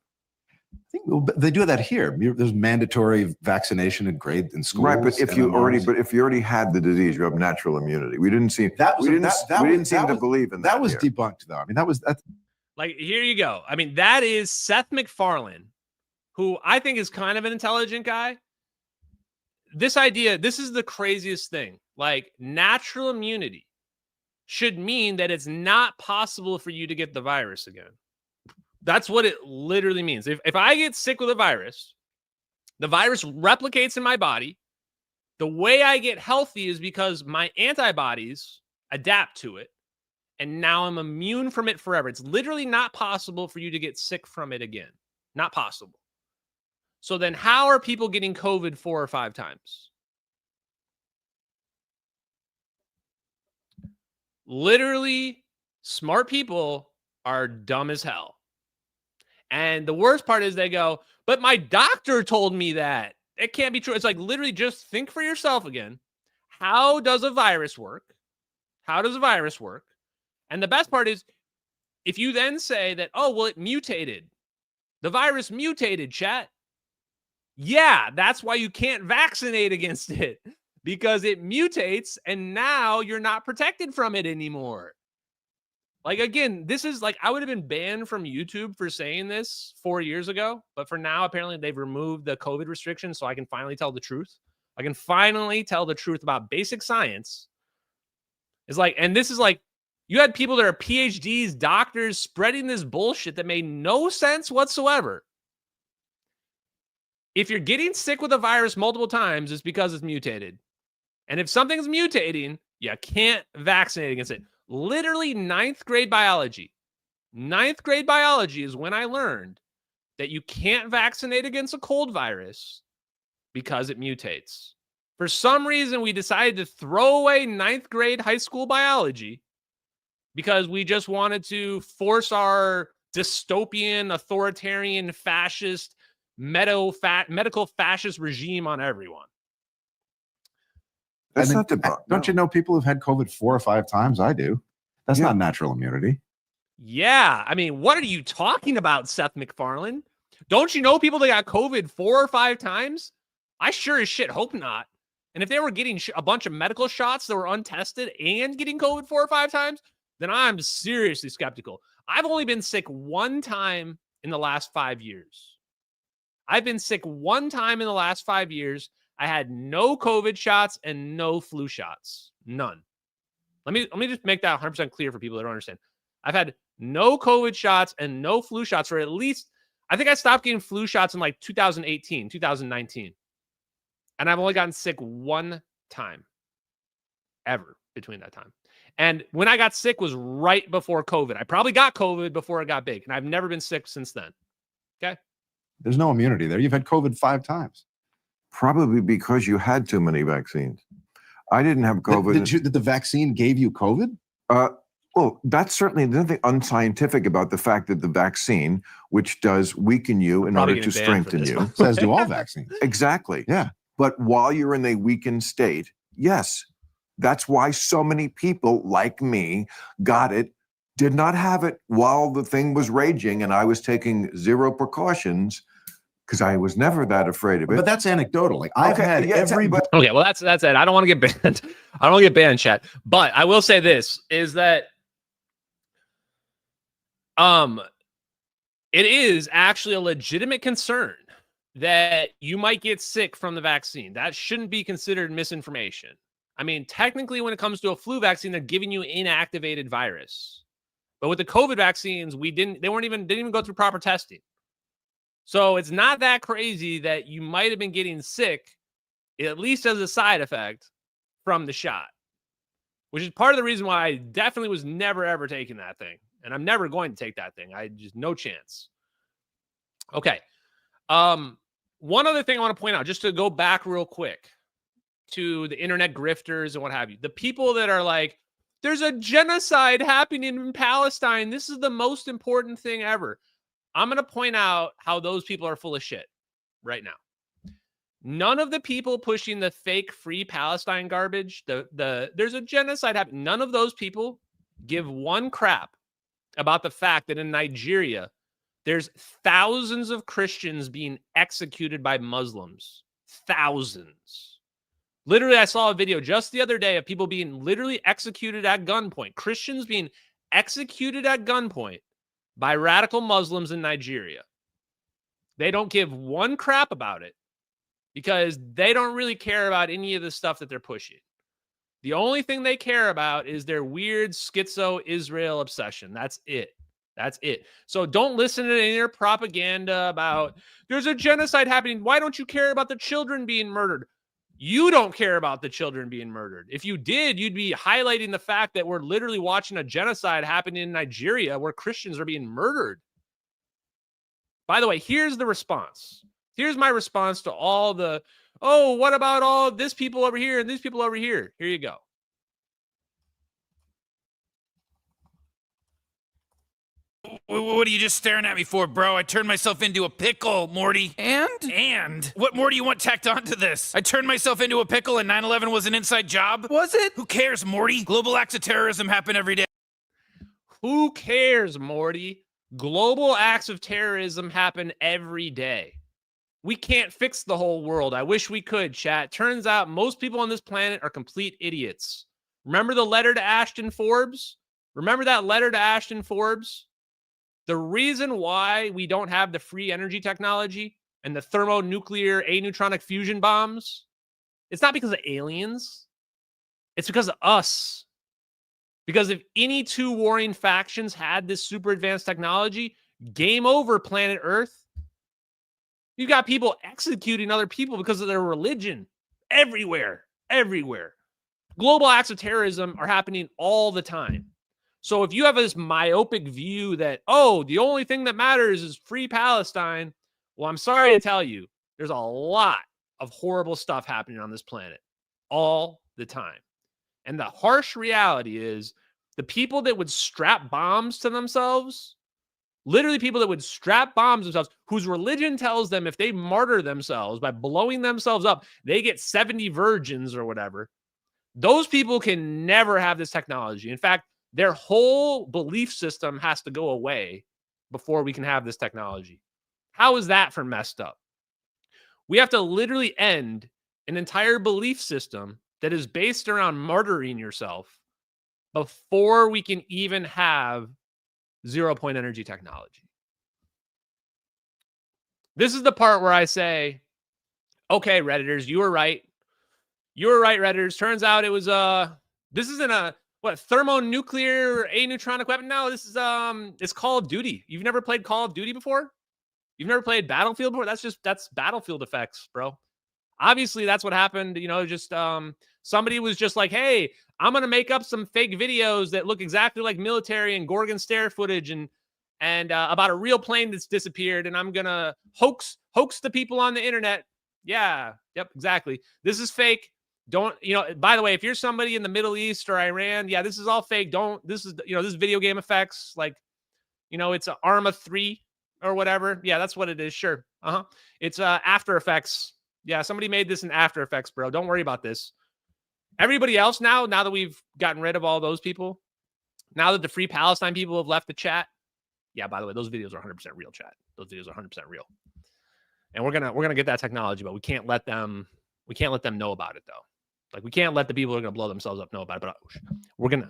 I think they do that here. There's mandatory vaccination in schools. Right, but if you already had the disease, you have natural immunity. We didn't seem to believe in that. That was debunked, though. I mean, that's like, here you go. I mean, that is Seth MacFarlane, who I think is kind of an intelligent guy. This idea, this is the craziest thing. Like, natural immunity should mean that it's not possible for you to get the virus again. That's what it literally means. If I get sick with a virus, the virus replicates in my body. The way I get healthy is because my antibodies adapt to it, and now I'm immune from it forever. It's literally not possible for you to get sick from it again. Not possible. So then how are people getting COVID 4 or 5 times? Literally, smart people are dumb as hell. And the worst part is they go, but my doctor told me that. It can't be true. It's like, literally, just think for yourself again. How does a virus work? How does a virus work? And the best part is, if you then say that, oh, well, it mutated. The virus mutated, chat. Yeah, that's why you can't vaccinate against it. Because it mutates, and now you're not protected from it anymore. Like, again, this is like, I would have been banned from YouTube for saying this 4 years ago. But for now, apparently, they've removed the COVID restrictions, so I can finally tell the truth. I can finally tell the truth about basic science. It's like, and this is like, you had people that are PhDs, doctors, spreading this bullshit that made no sense whatsoever. If you're getting sick with a virus multiple times, it's because it's mutated. And if something's mutating, you can't vaccinate against it. Literally 9th grade biology. 9th grade biology is when I learned that you can't vaccinate against a cold virus because it mutates. For some reason, we decided to throw away 9th grade high school biology because we just wanted to force our dystopian, authoritarian, fascist, medical fascist regime on everyone. That's not the problem. Don't you know people who've had COVID 4 or 5 times? I do. That's not natural immunity. Yeah. I mean, what are you talking about, Seth MacFarlane? Don't you know people that got COVID 4 or 5 times? I sure as shit hope not. And if they were getting a bunch of medical shots that were untested and getting COVID 4 or 5 times, then I'm seriously skeptical. I've only been sick 1 time in the last 5 years. I've been sick 1 time in the last 5 years. I had no COVID shots and no flu shots. None. Let me just make that 100% clear for people that don't understand. I've had no COVID shots and no flu shots for at least, I think I stopped getting flu shots in like 2018, 2019. And I've only gotten sick 1 time ever between that time. And when I got sick was right before COVID. I probably got COVID before it got big. And I've never been sick since then. Okay. There's no immunity there. You've had COVID 5 times. Probably because you had too many vaccines. I didn't have COVID. Did the vaccine gave you COVID? Well, that's certainly nothing unscientific about the fact that the vaccine, which does weaken you in order to strengthen you. So as do all vaccines. Exactly. Yeah. But while you're in a weakened state, yes, that's why so many people like me got it, did not have it while the thing was raging, and I was taking zero precautions because I was never that afraid of it. But that's anecdotal. Like I've had everybody. Okay, well that's it. I don't want to get banned. I don't want to get banned, chat. But I will say this is that it is actually a legitimate concern that you might get sick from the vaccine. That shouldn't be considered misinformation. I mean, technically, when it comes to a flu vaccine, they're giving you inactivated virus. But with the COVID vaccines, they didn't even go through proper testing. So it's not that crazy that you might have been getting sick, at least as a side effect, from the shot, which is part of the reason why I definitely was never, ever taking that thing. And I'm never going to take that thing. I just, no chance. Okay. One other thing I want to point out, just to go back real quick to the internet grifters and what have you. The people that are like, there's a genocide happening in Palestine. This is the most important thing ever. I'm going to point out how those people are full of shit right now. None of the people pushing the fake free Palestine garbage, there's a genocide happening. None of those people give one crap about the fact that in Nigeria, there's thousands of Christians being executed by Muslims. Thousands. Literally, I saw a video just the other day of people being literally executed at gunpoint. Christians being executed at gunpoint by radical Muslims in Nigeria. They don't give one crap about it because they don't really care about any of the stuff that they're pushing. The only thing they care about is their weird schizo Israel obsession. That's it. That's it. So don't listen to any of their propaganda about there's a genocide happening. Why don't you care about the children being murdered? You don't care about the children being murdered. If you did, you'd be highlighting the fact that we're literally watching a genocide happen in Nigeria where Christians are being murdered. By the way, here's the response. Here's my response to all the, oh, what about all this people over here and these people over here? Here you go. What are you just staring at me for, bro? I turned myself into a pickle, Morty. And? What more do you want tacked onto this? I turned myself into a pickle and 9/11 was an inside job? Was it? Who cares, Morty? Global acts of terrorism happen every day. Who cares, Morty? Global acts of terrorism happen every day. We can't fix the whole world. I wish we could, chat. Turns out most people on this planet are complete idiots. Remember the letter to Ashton Forbes? Remember that letter to Ashton Forbes? The reason why we don't have the free energy technology and the thermonuclear aneutronic fusion bombs, it's not because of aliens. It's because of us. Because if any two warring factions had this super advanced technology, game over, planet Earth. You've got people executing other people because of their religion everywhere, everywhere. Global acts of terrorism are happening all the time. So if you have this myopic view that, oh, the only thing that matters is free Palestine, well, I'm sorry to tell you, there's a lot of horrible stuff happening on this planet all the time. And the harsh reality is the people that would strap bombs to themselves, literally people that would strap bombs themselves, whose religion tells them if they martyr themselves by blowing themselves up, they get 70 virgins or whatever. Those people can never have this technology. In fact, their whole belief system has to go away before we can have this technology. How is that for messed up? We have to literally end an entire belief system that is based around martyring yourself before we can even have zero-point energy technology. This is the part where I say, okay, Redditors, you were right. You were right, Redditors. Turns out it was, this isn't a, what, thermonuclear aneutronic weapon? No, this is it's Call of Duty. You've never played Call of Duty before? You've never played Battlefield before? That's Battlefield effects, bro. Obviously, that's what happened. You know, just somebody was just like, hey, I'm gonna make up some fake videos that look exactly like military and Gorgon Stare footage and about a real plane that's disappeared, and I'm gonna hoax the people on the internet. Yeah, yep, exactly. This is fake. Don't, you know, by the way, if you're somebody in the Middle East or Iran, yeah, this is all fake. Don't, this is, you know, this is video game effects. Like, you know, it's Arma 3 or whatever. Yeah, that's what it is. Sure. It's After Effects. Yeah, somebody made this in After Effects, bro. Don't worry about this. Everybody else now that we've gotten rid of all those people, now that the Free Palestine people have left the chat. Yeah, by the way, those videos are 100% real, chat. Those videos are 100% real. And we're gonna get that technology, but we can't let them know about it though. Like, we can't let the people who are going to blow themselves up know about it, but we're going to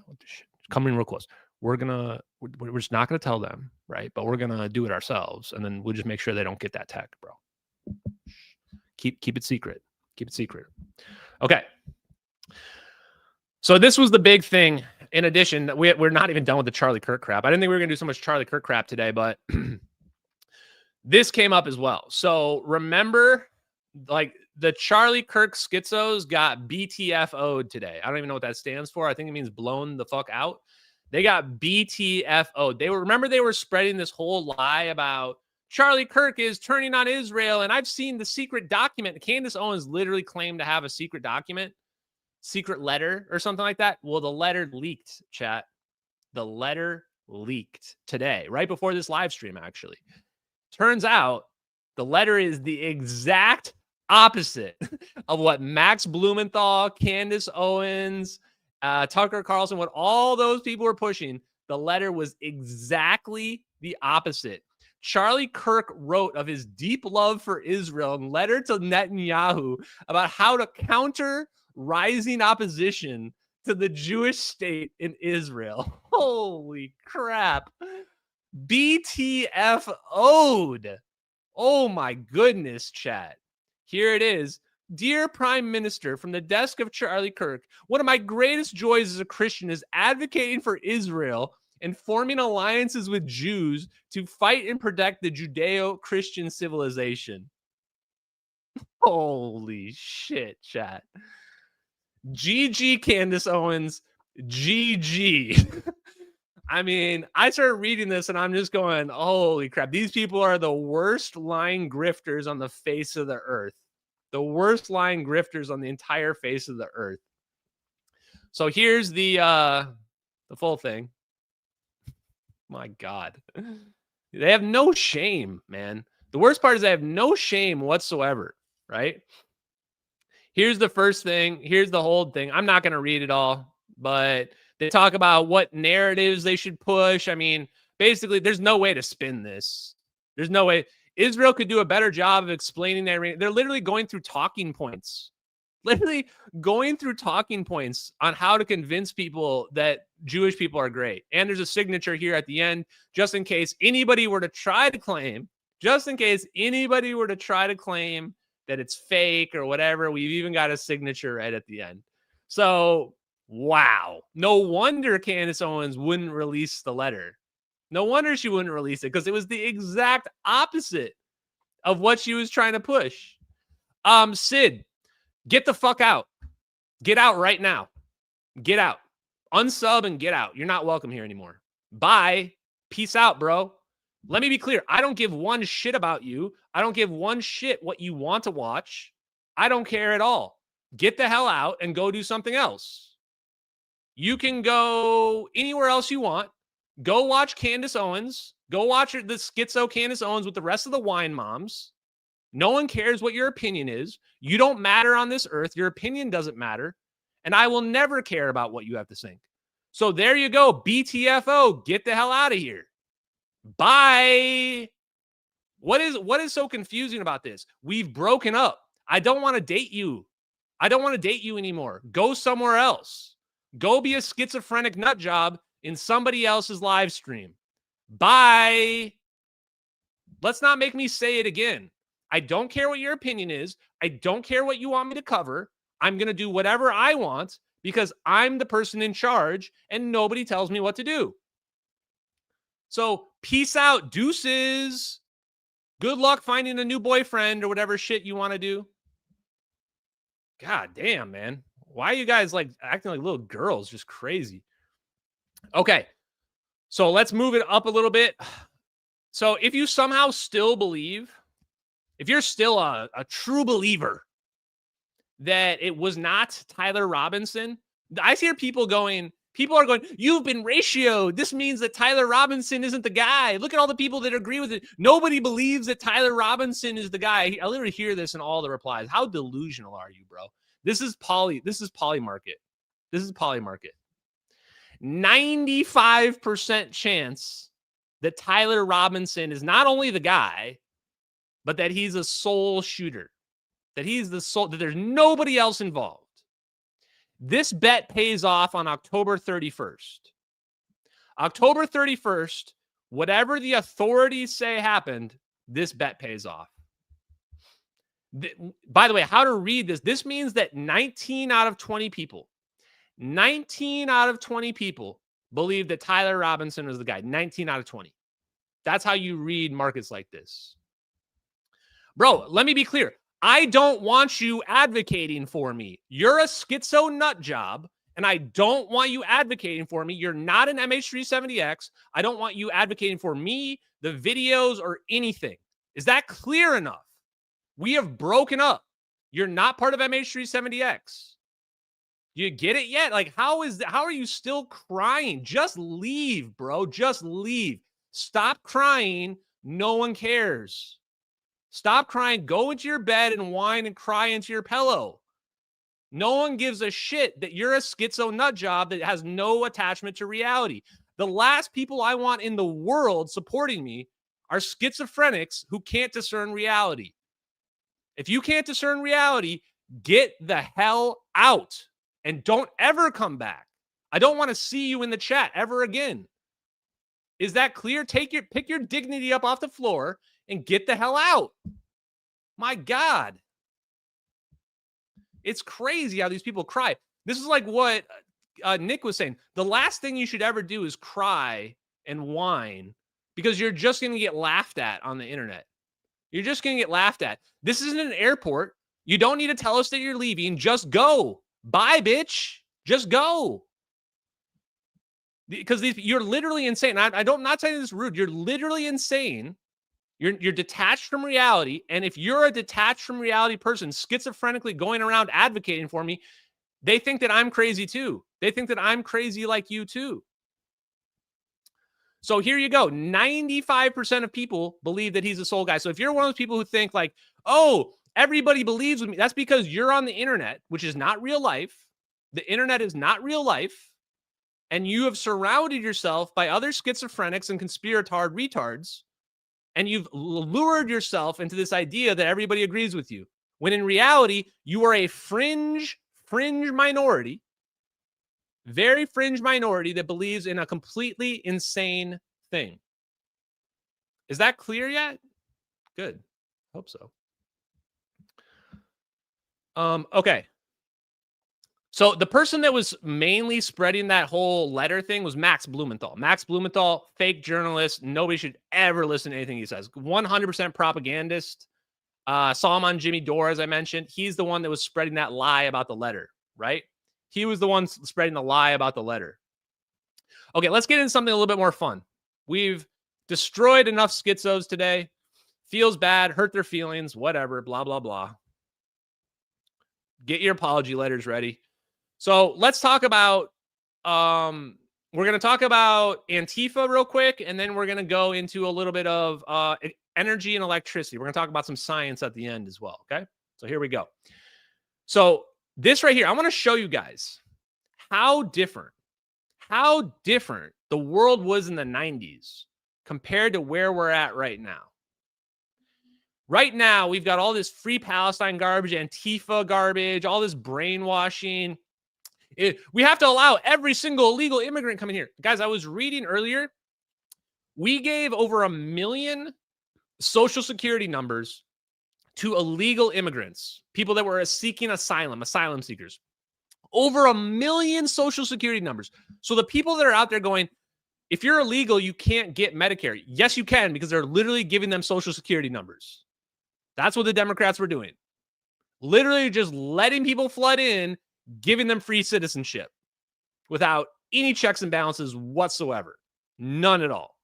come in real close. We're just not going to tell them, right? But we're going to do it ourselves. And then we'll just make sure they don't get that tech, bro. Keep it secret. Keep it secret. Okay. So this was the big thing. In addition, we're not even done with the Charlie Kirk crap. I didn't think we were going to do so much Charlie Kirk crap today, but this came up as well. So remember, like, the Charlie Kirk schizos got BTFO'd today. I don't even know what that stands for. I think it means blown the fuck out. They got BTFO'd. They were spreading this whole lie about Charlie Kirk is turning on Israel. And I've seen the secret document. Candace Owens literally claimed to have a secret document, secret letter or something like that. Well, the letter leaked, chat. The letter leaked today, right before this live stream, actually. Turns out the letter is the exact opposite of what Max Blumenthal, Candace Owens, Tucker Carlson, what all those people were pushing. The letter was exactly the opposite. Charlie Kirk wrote of his deep love for Israel in letter to Netanyahu about how to counter rising opposition to the Jewish state in Israel. Holy crap. BTFO'd. Oh my goodness, chat. Here it is. Dear Prime Minister, from the desk of Charlie Kirk, one of my greatest joys as a Christian is advocating for Israel and forming alliances with Jews to fight and protect the Judeo-Christian civilization. Holy shit, chat. GG, Candace Owens. GG. I mean, I started reading this and I'm just going, holy crap. These people are the worst lying grifters on the face of the earth. The worst lying grifters on the entire face of the earth. So here's the full thing. My God. They have no shame, man. The worst part is they have no shame whatsoever, right? Here's the first thing. Here's the whole thing. I'm not going to read it all, but they talk about what narratives they should push. I mean, basically, there's no way to spin this. There's no way. Israel could do a better job of explaining their. They're literally going through talking points. Literally going through talking points on how to convince people that Jewish people are great. And there's a signature here at the end, just in case anybody were to try to claim, that it's fake or whatever. We've even got a signature right at the end. So, wow. No wonder Candace Owens wouldn't release the letter. No wonder she wouldn't release it, because it was the exact opposite of what she was trying to push. Sid, get the fuck out. Get out right now. Get out. Unsub and get out. You're not welcome here anymore. Bye. Peace out, bro. Let me be clear. I don't give one shit about you. I don't give one shit what you want to watch. I don't care at all. Get the hell out and go do something else. You can go anywhere else you want. Go watch Candace Owens. Go watch the schizo Candace Owens with the rest of the wine moms. No one cares what your opinion is. You don't matter on this earth. Your opinion doesn't matter. And I will never care about what you have to think. So there you go. BTFO. Get the hell out of here. Bye. What is so confusing about this? We've broken up. I don't want to date you. I don't want to date you anymore. Go somewhere else. Go be a schizophrenic nut job in somebody else's live stream. Bye. Let's not make me say it again. I don't care what your opinion is. I don't care what you want me to cover. I'm going to do whatever I want because I'm the person in charge and nobody tells me what to do. So peace out, deuces. Good luck finding a new boyfriend or whatever shit you want to do. God damn, man. Why are you guys like acting like little girls? Just crazy. Okay. So let's move it up a little bit. So if you somehow still believe, if you're still a true believer that it was not Tyler Robinson, I hear people are going, you've been ratioed. This means that Tyler Robinson isn't the guy. Look at all the people that agree with it. Nobody believes that Tyler Robinson is the guy. I literally hear this in all the replies. How delusional are you, bro? This is Polymarket. This is Polymarket. 95% chance that Tyler Robinson is not only the guy, but that he's a sole shooter. That he's the sole, that there's nobody else involved. This bet pays off on October 31st. October 31st, whatever the authorities say happened, this bet pays off. By the way, how to read this? This means that 19 out of 20 people believe that Tyler Robinson is the guy. 19 out of 20. That's how you read markets like this. Bro, let me be clear. I don't want you advocating for me. You're a schizo nut job, and I don't want you advocating for me. You're not an MH370X. I don't want you advocating for me, the videos, or anything. Is that clear enough? We have broken up. You're not part of MH370X. You get it yet? Like, how are you still crying? Just leave, bro. Just leave. Stop crying. No one cares. Stop crying. Go into your bed and whine and cry into your pillow. No one gives a shit that you're a schizo nut job that has no attachment to reality. The last people I want in the world supporting me are schizophrenics who can't discern reality. If you can't discern reality, get the hell out and don't ever come back. I don't want to see you in the chat ever again. Is that clear? Pick your dignity up off the floor and get the hell out. My God. It's crazy how these people cry. This is like what Nick was saying. The last thing you should ever do is cry and whine because you're just going to get laughed at on the internet. You're just going to get laughed at. This isn't an airport. You don't need to tell us that you're leaving. Just go. Bye, bitch. Just go. Because you're literally insane. I'm not saying this rude. You're literally insane. You're detached from reality. And if you're a detached from reality person, schizophrenically going around advocating for me, they think that I'm crazy too. They think that I'm crazy like you too. So here you go. 95% of people believe that he's a soul guy. So if you're one of those people who think like, oh, everybody believes with me, that's because you're on the internet, which is not real life. The internet is not real life. And you have surrounded yourself by other schizophrenics and conspiratard retards. And you've lured yourself into this idea that everybody agrees with you. When in reality, you are a fringe minority, very fringe minority that believes in a completely insane thing. Is that clear yet? Good. Hope so. Okay. So the person that was mainly spreading that whole letter thing was Max Blumenthal. Max Blumenthal, fake journalist. Nobody should ever listen to anything he says. 100% propagandist. Saw him on Jimmy Dore, as I mentioned. He's the one that was spreading that lie about the letter, right? He was the one spreading the lie about the letter. Okay, let's get into something a little bit more fun. We've destroyed enough schizos today. Feels bad, hurt their feelings, whatever, blah, blah, blah. Get your apology letters ready. So let's talk about, we're going to talk about Antifa real quick, and then we're going to go into a little bit of energy and electricity. We're going to talk about some science at the end as well, okay? So here we go. So this right here, I want to show you guys how different the world was in the 90s compared to where we're at right now. Right now, we've got all this free Palestine garbage, Antifa garbage, all this brainwashing. We have to allow every single illegal immigrant coming here. Guys, I was reading earlier, we gave over 1 million social security numbers to illegal immigrants, people that were seeking asylum seekers. Over 1 million social security numbers. So the people that are out there going, if you're illegal, you can't get Medicare. Yes, you can, because they're literally giving them social security numbers. That's what the Democrats were doing. Literally just letting people flood in, giving them free citizenship without any checks and balances whatsoever. None at all.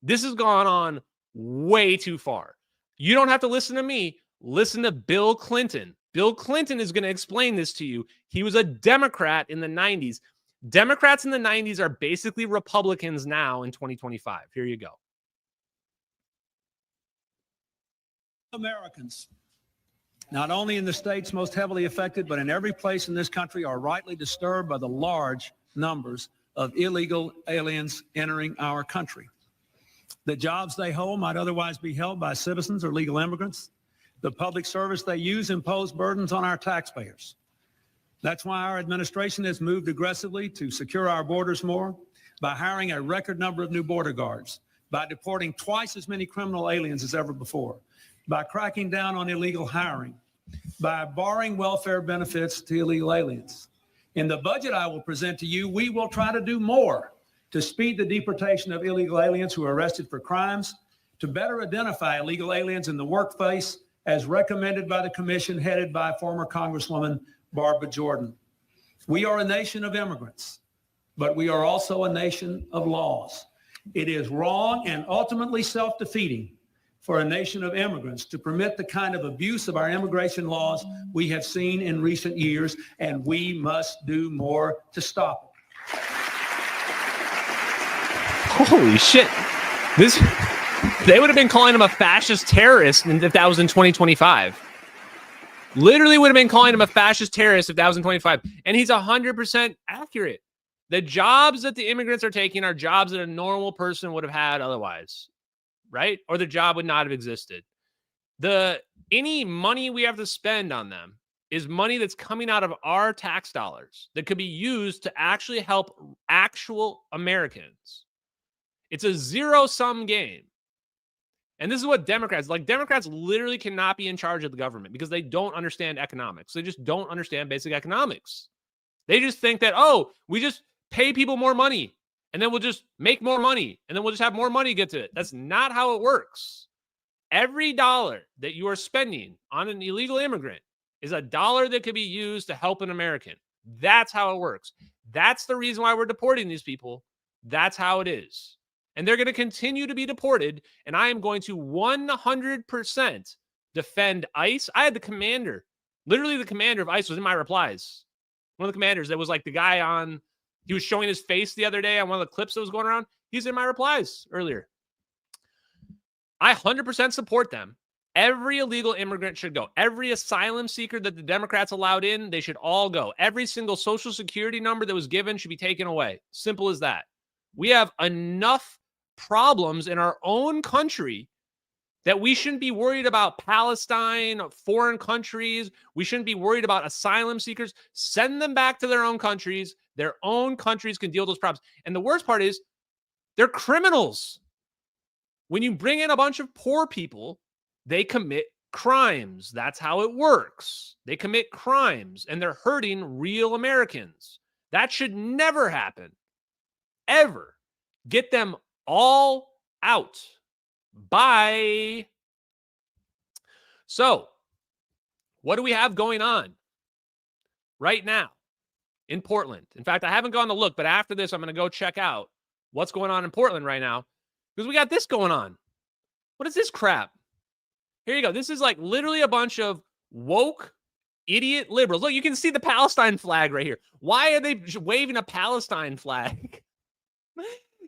This has gone on way too far. You don't have to listen to me. Listen to Bill Clinton. Bill Clinton is going to explain this to you. He was a Democrat in the 90s. Democrats in the 90s are basically Republicans now in 2025. Here you go. Americans, not only in the states most heavily affected, but in every place in this country, are rightly disturbed by the large numbers of illegal aliens entering our country. The jobs they hold might otherwise be held by citizens or legal immigrants. The public service they use impose burdens on our taxpayers. That's why our administration has moved aggressively to secure our borders more by hiring a record number of new border guards, by deporting twice as many criminal aliens as ever before, by cracking down on illegal hiring, by barring welfare benefits to illegal aliens. In the budget I will present to you, we will try to do more to speed the deportation of illegal aliens who are arrested for crimes, to better identify illegal aliens in the workplace as recommended by the commission headed by former Congresswoman Barbara Jordan. We are a nation of immigrants, but we are also a nation of laws. It is wrong and ultimately self-defeating for a nation of immigrants to permit the kind of abuse of our immigration laws we have seen in recent years, and we must do more to stop it. Holy shit. They would have been calling him a fascist terrorist if that was in 2025. Literally would have been calling him a fascist terrorist if that was in 25. And he's 100% accurate. The jobs that the immigrants are taking are jobs that a normal person would have had otherwise, right? Or the job would not have existed. Any money we have to spend on them is money that's coming out of our tax dollars that could be used to actually help actual Americans. It's a zero-sum game. And this is what Democrats literally cannot be in charge of the government because they don't understand economics. They just don't understand basic economics. They just think that, oh, we just pay people more money and then we'll just make more money and then we'll just have more money get to it. That's not how it works. Every dollar that you are spending on an illegal immigrant is a dollar that could be used to help an American. That's how it works. That's the reason why we're deporting these people. That's how it is. And they're going to continue to be deported. And I am going to 100% defend ICE. I had the commander, literally the commander of ICE was in my replies. One of the commanders that was like the guy on, he was showing his face the other day on one of the clips that was going around. He's in my replies earlier. I 100% support them. Every illegal immigrant should go. Every asylum seeker that the Democrats allowed in, they should all go. Every single social security number that was given should be taken away. Simple as that. We have enough problems in our own country that we shouldn't be worried about Palestine, foreign countries. We shouldn't be worried about asylum seekers. Send them back to their own countries. Their own countries can deal with those problems. And the worst part is they're criminals. When you bring in a bunch of poor people, they commit crimes. That's how it works. They commit crimes and they're hurting real Americans. That should never happen. Ever. Get them all out. Bye. So, what do we have going on right now in Portland? In fact, I haven't gone to look, but after this, I'm going to go check out what's going on in Portland right now because we got this going on. What is this crap? Here you go. This is like literally a bunch of woke, idiot liberals. Look, you can see the Palestine flag right here. Why are they waving a Palestine flag?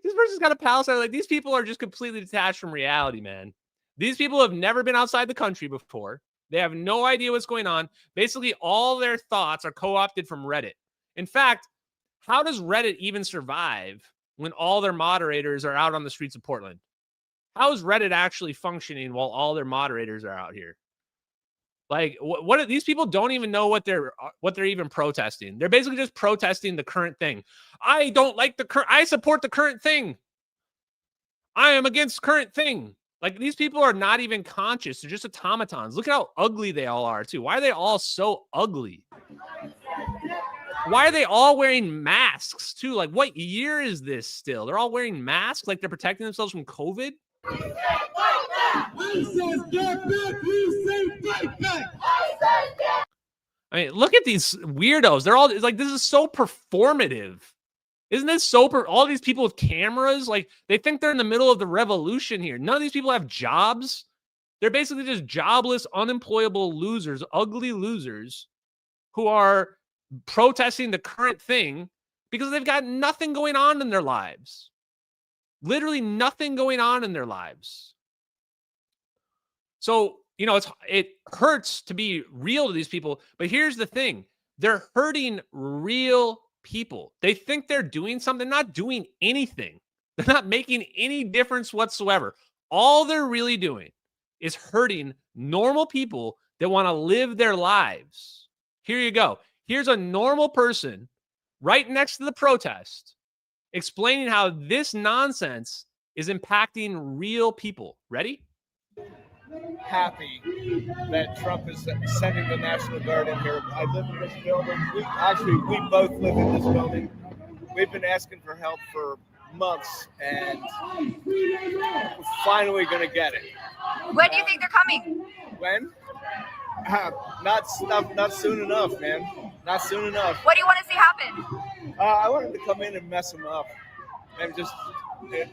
This person's got a Palestine. Like, these people are just completely detached from reality, man. These people have never been outside the country before. They have no idea what's going on. Basically, all their thoughts are co-opted from Reddit. In fact, how does Reddit even survive when all their moderators are out on the streets of Portland? How is Reddit actually functioning while all their moderators are out here? Like, what are these people don't even know what they're even protesting. They're basically just protesting the current thing. I don't like I support the current thing. I am against current thing. Like, these people are not even conscious. They're just automatons. Look at how ugly they all are, too. Why are they all so ugly? Why are they all wearing masks, too? Like, what year is this still? They're all wearing masks like they're protecting themselves from COVID? I mean, look at these weirdos. They're all like, this is so performative. Isn't this so all these people with cameras, like, they think they're in the middle of the revolution here. None of these people have jobs. They're basically just jobless, unemployable losers, ugly losers who are protesting the current thing because they've got nothing going on in their lives. Literally nothing going on in their lives. So, you know, it hurts to be real to these people. But here's the thing. They're hurting real people. They think they're doing something, not doing anything. They're not making any difference whatsoever. All they're really doing is hurting normal people that want to live their lives. Here you go. Here's a normal person right next to the protest explaining how this nonsense is impacting real people. Ready? Happy that Trump is sending the National Guard in here. I live in this building. We both live in this building. We've been asking for help for months, and we're finally going to get it. When do you think they're coming? When? Not soon enough, man. Not soon enough. What do you want to see happen? I want him to come in and mess them up and just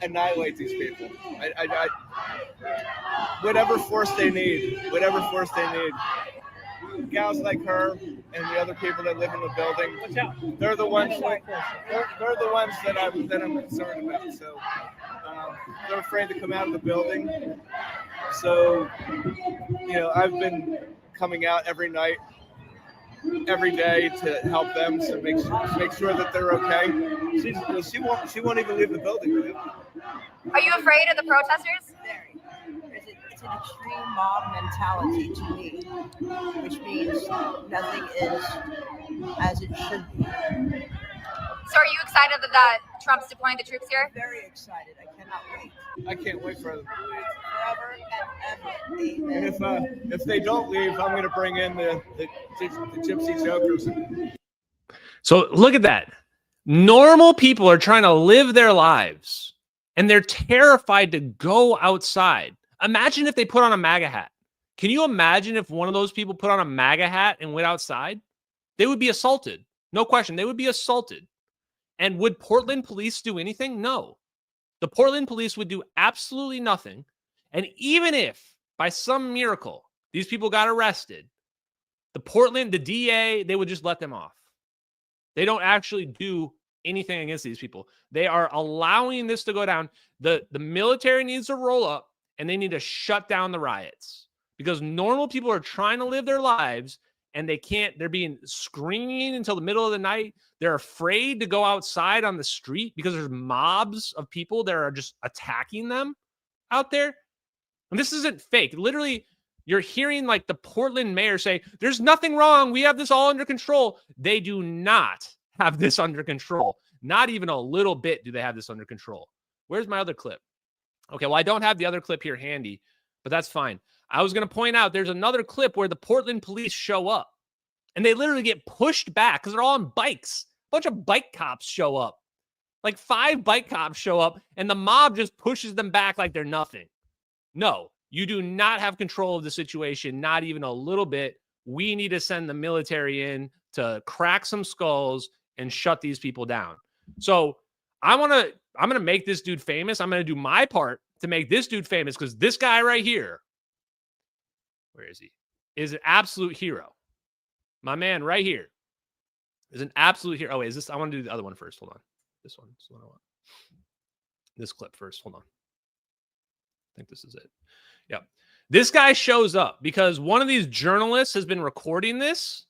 annihilate these people. I whatever force they need. Gals like her and the other people that live in the building, they're the ones that I'm concerned about. So they're afraid to come out of the building. So, you know, I've been coming out every night, every day to help them, to make sure that they're okay. She won't even leave the building. Really. Are you afraid of the protesters? It's an extreme mob mentality to me, which means nothing is as it should be. So are you excited that Trump's deploying the troops here? Very excited. I cannot wait. I can't wait for them to leave. Forever and ever. And if they don't leave, I'm going to bring in the gypsy jokers. So look at that. Normal people are trying to live their lives, and they're terrified to go outside. Imagine if they put on a MAGA hat. Can you imagine if one of those people put on a MAGA hat and went outside? They would be assaulted. No question. They would be assaulted. And would Portland police do anything? No. The Portland police would do absolutely nothing. And even if, by some miracle, these people got arrested, the DA, they would just let them off. They don't actually do anything against these people. They are allowing this to go down. The military needs to roll up, and they need to shut down the riots. Because normal people are trying to live their lives, and they can't. They're being screaming until the middle of the night. They're afraid to go outside on the street because there's mobs of people that are just attacking them out there. And this isn't fake. Literally, you're hearing like the Portland mayor say, there's nothing wrong. We have this all under control. They do not have this under control. Not even a little bit do they have this under control. Where's my other clip? Okay, well, I don't have the other clip here handy, but that's fine. I was going to point out there's another clip where the Portland police show up and they literally get pushed back because they're all on bikes. A bunch of bike cops show up. Like 5 bike cops show up and the mob just pushes them back like they're nothing. No, you do not have control of the situation, not even a little bit. We need to send the military in to crack some skulls and shut these people down. So I'm going to make this dude famous. I'm going to do my part to make this dude famous because this guy right here, where is he? Is an absolute hero. My man right here is an absolute hero. Oh, wait, is this? I want to do the other one first. Hold on. This one. This is what I want. This clip first. Hold on. I think this is it. Yep. This guy shows up because one of these journalists has been recording this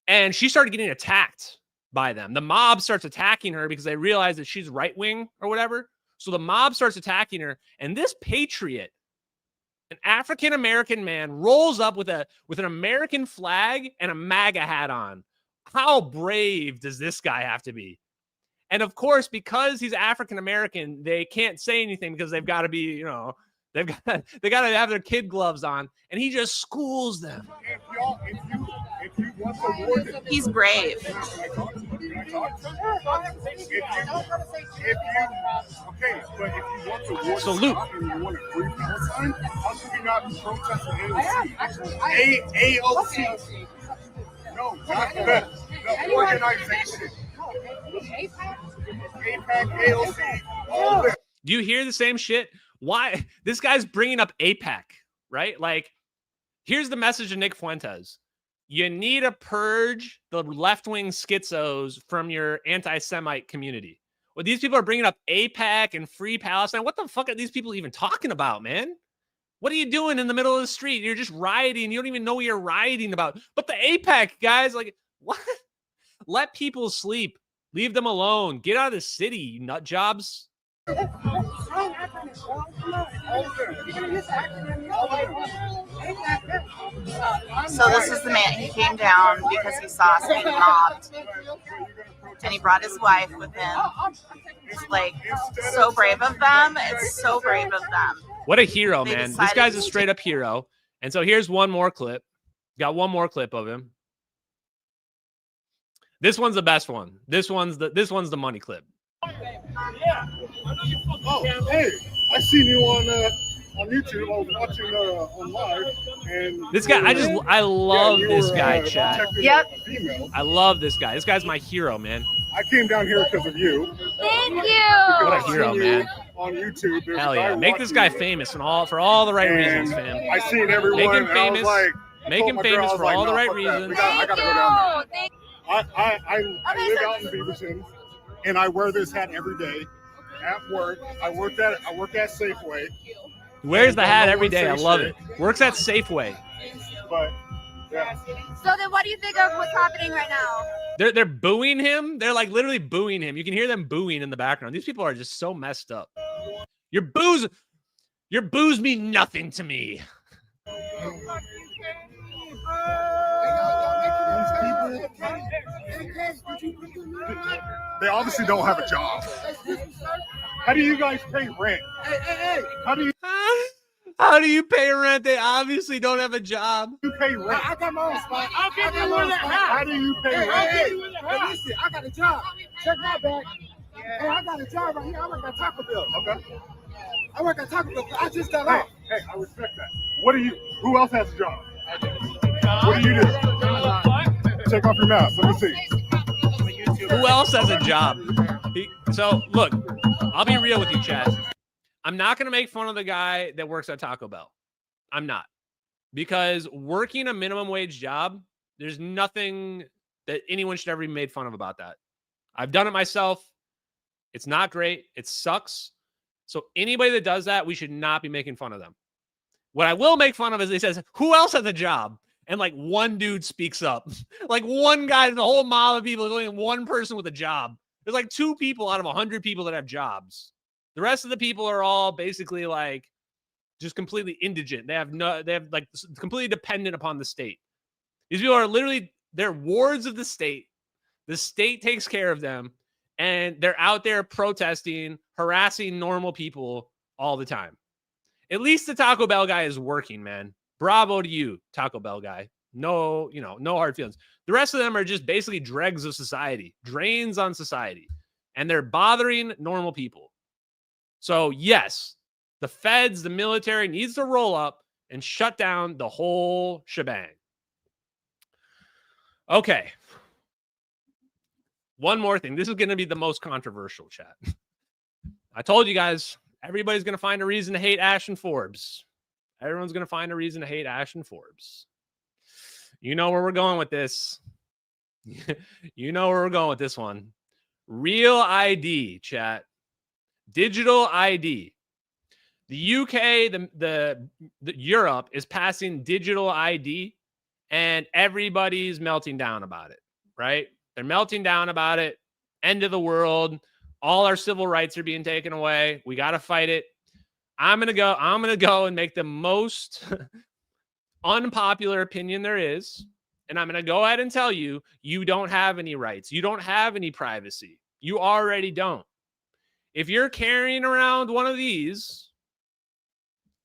and she started getting attacked by them. The mob starts attacking her because they realize that she's right-wing or whatever. So the mob starts attacking her. And this patriot, an African-American man, rolls up with an American flag and a MAGA hat on. How brave does this guy have to be? And of course, because he's African-American, they can't say anything because they've got to be, you know, they got to have their kid gloves on. And he just schools them. He's brave. Salute. AOC. No, not the organization. APAC, AOC, all that. Do you hear the same shit? Why? This guy's bringing up APAC, right? Like, here's the message to Nick Fuentes. You need to purge the left-wing schizos from your anti-Semite community. Well, these people are bringing up APAC and Free Palestine. What the fuck are these people even talking about, man? What are you doing in the middle of the street? You're just rioting. You don't even know what you're rioting about. But the APAC guys, like, what? Let people sleep. Leave them alone. Get out of the city, you nut jobs. So this is the man. He came down because he saw us being mobbed, and he brought his wife with him. It's like so brave of them. It's so brave of them. What a hero, man! This guy's a straight up hero. And so here's one more clip. Got one more clip of him. This one's the best one. This one's the money clip. Yeah. Oh, hey, I seen you on YouTube. I was watching on live, and this guy, I love this guy, chat. Yep. I love this guy. This guy's my hero, man. I came down here because of you. Thank you. What a hero, man. On YouTube. Hell yeah. Make this guy famous for all the right reasons, fam. I seen everyone. Make him famous. Make him famous for all the right reasons. I gotta go down there. I live out in Beaverton, and I wear this hat every day at work. I work at Safeway. Wears the hat every day. I love it. Works at Safeway. But yeah. So then what do you think of what's happening right now? They're booing him. They're like literally booing him. You can hear them booing in the background. These people are just so messed up. Your boos mean nothing to me. these people, they obviously don't have a job. How do you guys pay rent? How do you pay rent? They obviously don't have a job. You pay rent. I got my own spot. I'll give you one. How do you pay rent? Hey, listen, I got a job. Check my bag. Hey, I got a job right here. I work at Taco Bell. Okay. I work at Taco Bell. I just got Hey, off. hey, I respect that. What do you? Who else has a job? What do you do? Take off your mask. Let me see. Who else has a job? So look, I'll be real with you, Chad. I'm not going to make fun of the guy that works at Taco Bell. I'm not. Because working a minimum wage job, there's nothing that anyone should ever be made fun of about that. I've done it myself. It's not great. It sucks. So anybody that does that, we should not be making fun of them. What I will make fun of is he says, who else has a job? And like one dude speaks up. Like one guy, the whole mob of people, there's only one person with a job. There's like 2 people out of 100 people that have jobs. The rest of the people are all basically like just completely indigent. They have like completely dependent upon the state. These people are literally, they're wards of the state. The state takes care of them, and they're out there protesting, harassing normal people all the time. At least the Taco Bell guy is working, man. Bravo to you, Taco Bell guy. No, no hard feelings. The rest of them are just basically dregs of society, drains on society, and they're bothering normal people. So yes, the feds, the military needs to roll up and shut down the whole shebang. Okay. One more thing. This is going to be the most controversial, chat. I told you guys, everybody's going to find a reason to hate Ashton Forbes. Everyone's going to find a reason to hate Ashton Forbes. You know where we're going with this. You know where we're going with this one. Real ID, chat. Digital ID. The UK, the Europe is passing digital ID, and everybody's melting down about it, right? They're melting down about it. End of the world. All our civil rights are being taken away. We got to fight it. I'm going to go and make the most unpopular opinion there is. And I'm going to go ahead and tell you, you don't have any rights. You don't have any privacy. You already don't. If you're carrying around one of these,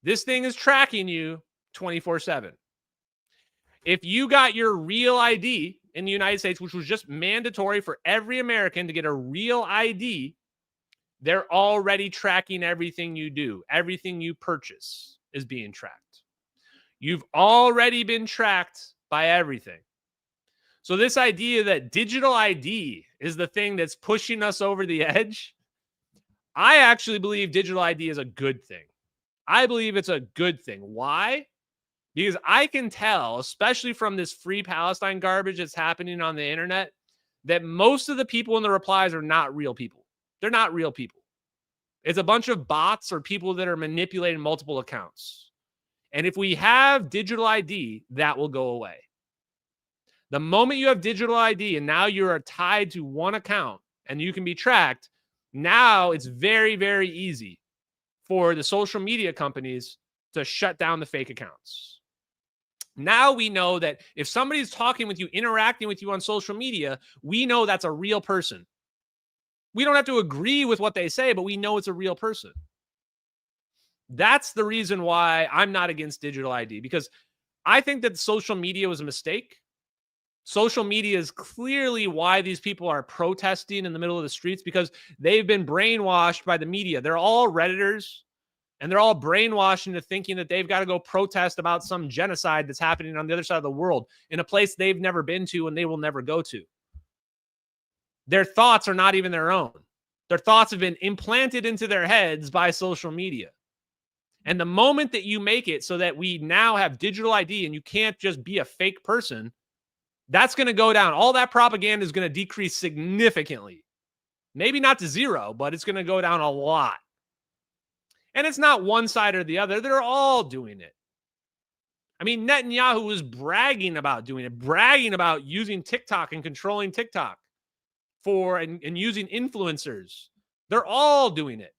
this thing is tracking you 24/7. If you got your real ID in the United States, which was just mandatory for every American to get a real ID, they're already tracking everything you do. Everything you purchase is being tracked. You've already been tracked by everything. So this idea that digital ID is the thing that's pushing us over the edge, I actually believe digital ID is a good thing. I believe it's a good thing. Why? Because I can tell, especially from this Free Palestine garbage that's happening on the internet, that most of the people in the replies are not real people. They're not real people. It's a bunch of bots or people that are manipulating multiple accounts. And if we have digital ID, that will go away. The moment you have digital ID and now you are tied to one account and you can be tracked, now it's very, very easy for the social media companies to shut down the fake accounts. Now we know that if somebody's talking with you, interacting with you on social media, we know that's a real person. We don't have to agree with what they say, but we know it's a real person. That's the reason why I'm not against digital ID, because I think that social media was a mistake. Social media is clearly why these people are protesting in the middle of the streets, because they've been brainwashed by the media. They're all Redditors, and they're all brainwashed into thinking that they've got to go protest about some genocide that's happening on the other side of the world in a place they've never been to and they will never go to. Their thoughts are not even their own. Their thoughts have been implanted into their heads by social media. And the moment that you make it so that we now have digital ID and you can't just be a fake person, that's going to go down. All that propaganda is going to decrease significantly. Maybe not to zero, but it's going to go down a lot. And it's not one side or the other. They're all doing it. I mean, Netanyahu was bragging about doing it, bragging about using TikTok and controlling TikTok and using influencers. They're all doing it.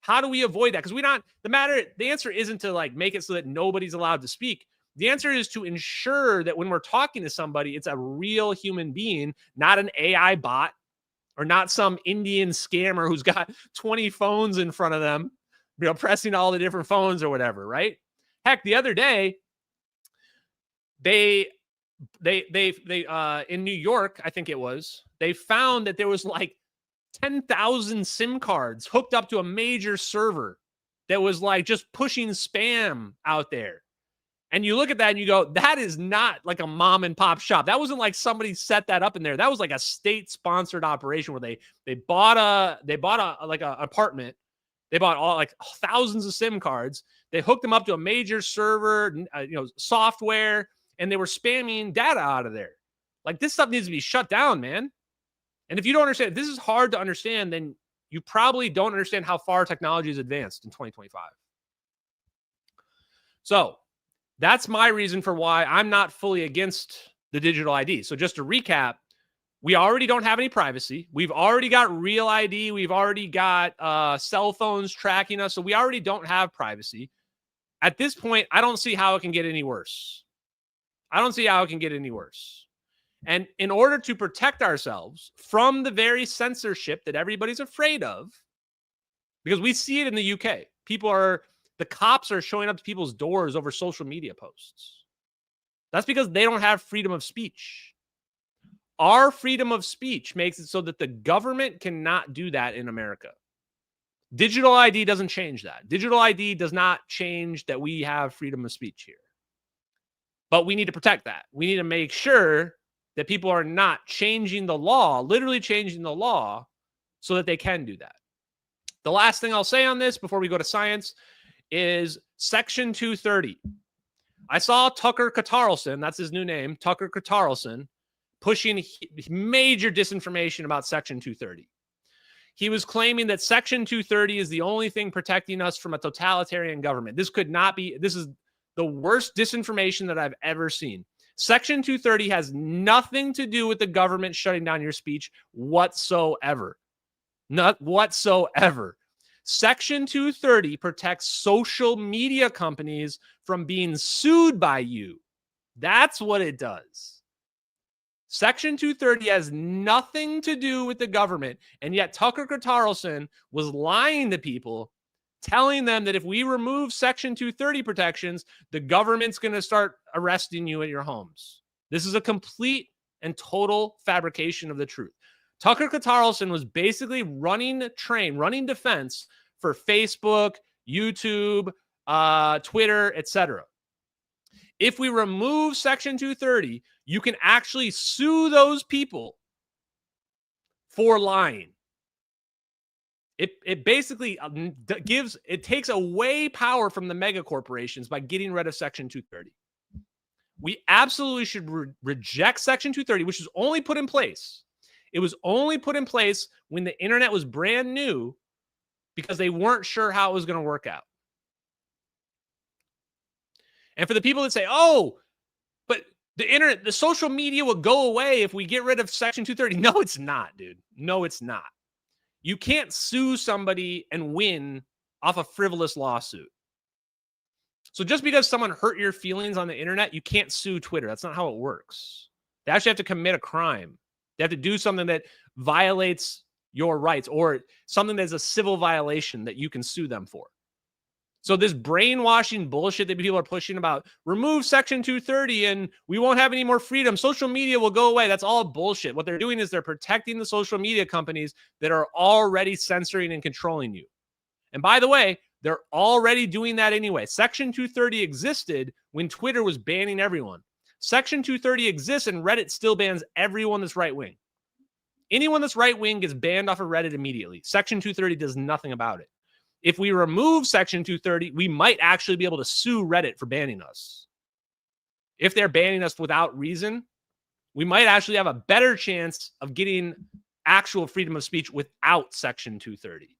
How do we avoid that? Because the answer isn't to like make it so that nobody's allowed to speak. The answer is to ensure that when we're talking to somebody, it's a real human being, not an AI bot or not some Indian scammer who's got 20 phones in front of them, pressing all the different phones or whatever, right? Heck, the other day, they in New York, I think it was, they found that there was like 10,000 SIM cards hooked up to a major server that was like just pushing spam out there. And you look at that and you go, that is not like a mom and pop shop. That wasn't like somebody set that up in there. That was like a state sponsored operation where they bought a like an apartment. They bought all like thousands of SIM cards. They hooked them up to a major server, software, and they were spamming data out of there. Like, this stuff needs to be shut down, man. And if you don't understand, if this is hard to understand, then you probably don't understand how far technology has advanced in 2025. So that's my reason for why I'm not fully against the digital ID. So just to recap, we already don't have any privacy. We've already got real ID. We've already got cell phones tracking us. So we already don't have privacy. At this point, I don't see how it can get any worse. I don't see how it can get any worse. And in order to protect ourselves from the very censorship that everybody's afraid of, because we see it in the UK, the cops are showing up to people's doors over social media posts. That's because they don't have freedom of speech. Our freedom of speech makes it so that the government cannot do that in America. Digital ID doesn't change that. Digital ID does not change that we have freedom of speech here. But we need to protect that. We need to make sure that people are not changing the law, literally changing the law, so that they can do that. The last thing I'll say on this before we go to science is Section 230. I saw Tucker Carlson, that's his new name, Tucker Carlson, pushing major disinformation about Section 230. He was claiming that Section 230 is the only thing protecting us from a totalitarian government. This could not be. This is the worst disinformation that I've ever seen. Section 230 has nothing to do with the government shutting down your speech whatsoever. Not whatsoever. Section 230 protects social media companies from being sued by you. That's what it does. Section 230 has nothing to do with the government, and yet Tucker Carlson was lying to people, telling them that if we remove Section 230 protections, the government's going to start arresting you at your homes. This is a complete and total fabrication of the truth. Tucker Carlson was basically running defense for Facebook, YouTube, Twitter, etc. If we remove Section 230, you can actually sue those people for lying. It basically takes away power from the mega corporations by getting rid of Section 230. We absolutely should reject Section 230, which was only put in place. It was only put in place when the internet was brand new because they weren't sure how it was going to work out. And for the people that say, oh, but the internet, the social media will go away if we get rid of Section 230. No, it's not, dude. No, it's not. You can't sue somebody and win off a frivolous lawsuit. So just because someone hurt your feelings on the internet, you can't sue Twitter. That's not how it works. They actually have to commit a crime. They have to do something that violates your rights or something that's a civil violation that you can sue them for. So this brainwashing bullshit that people are pushing about remove Section 230 and we won't have any more freedom. Social media will go away. That's all bullshit. What they're doing is they're protecting the social media companies that are already censoring and controlling you. And by the way, they're already doing that anyway. Section 230 existed when Twitter was banning everyone. Section 230 exists and Reddit still bans everyone that's right-wing. Anyone that's right-wing gets banned off of Reddit immediately. Section 230 does nothing about it. If we remove Section 230, we might actually be able to sue Reddit for banning us. If they're banning us without reason, we might actually have a better chance of getting actual freedom of speech without Section 230.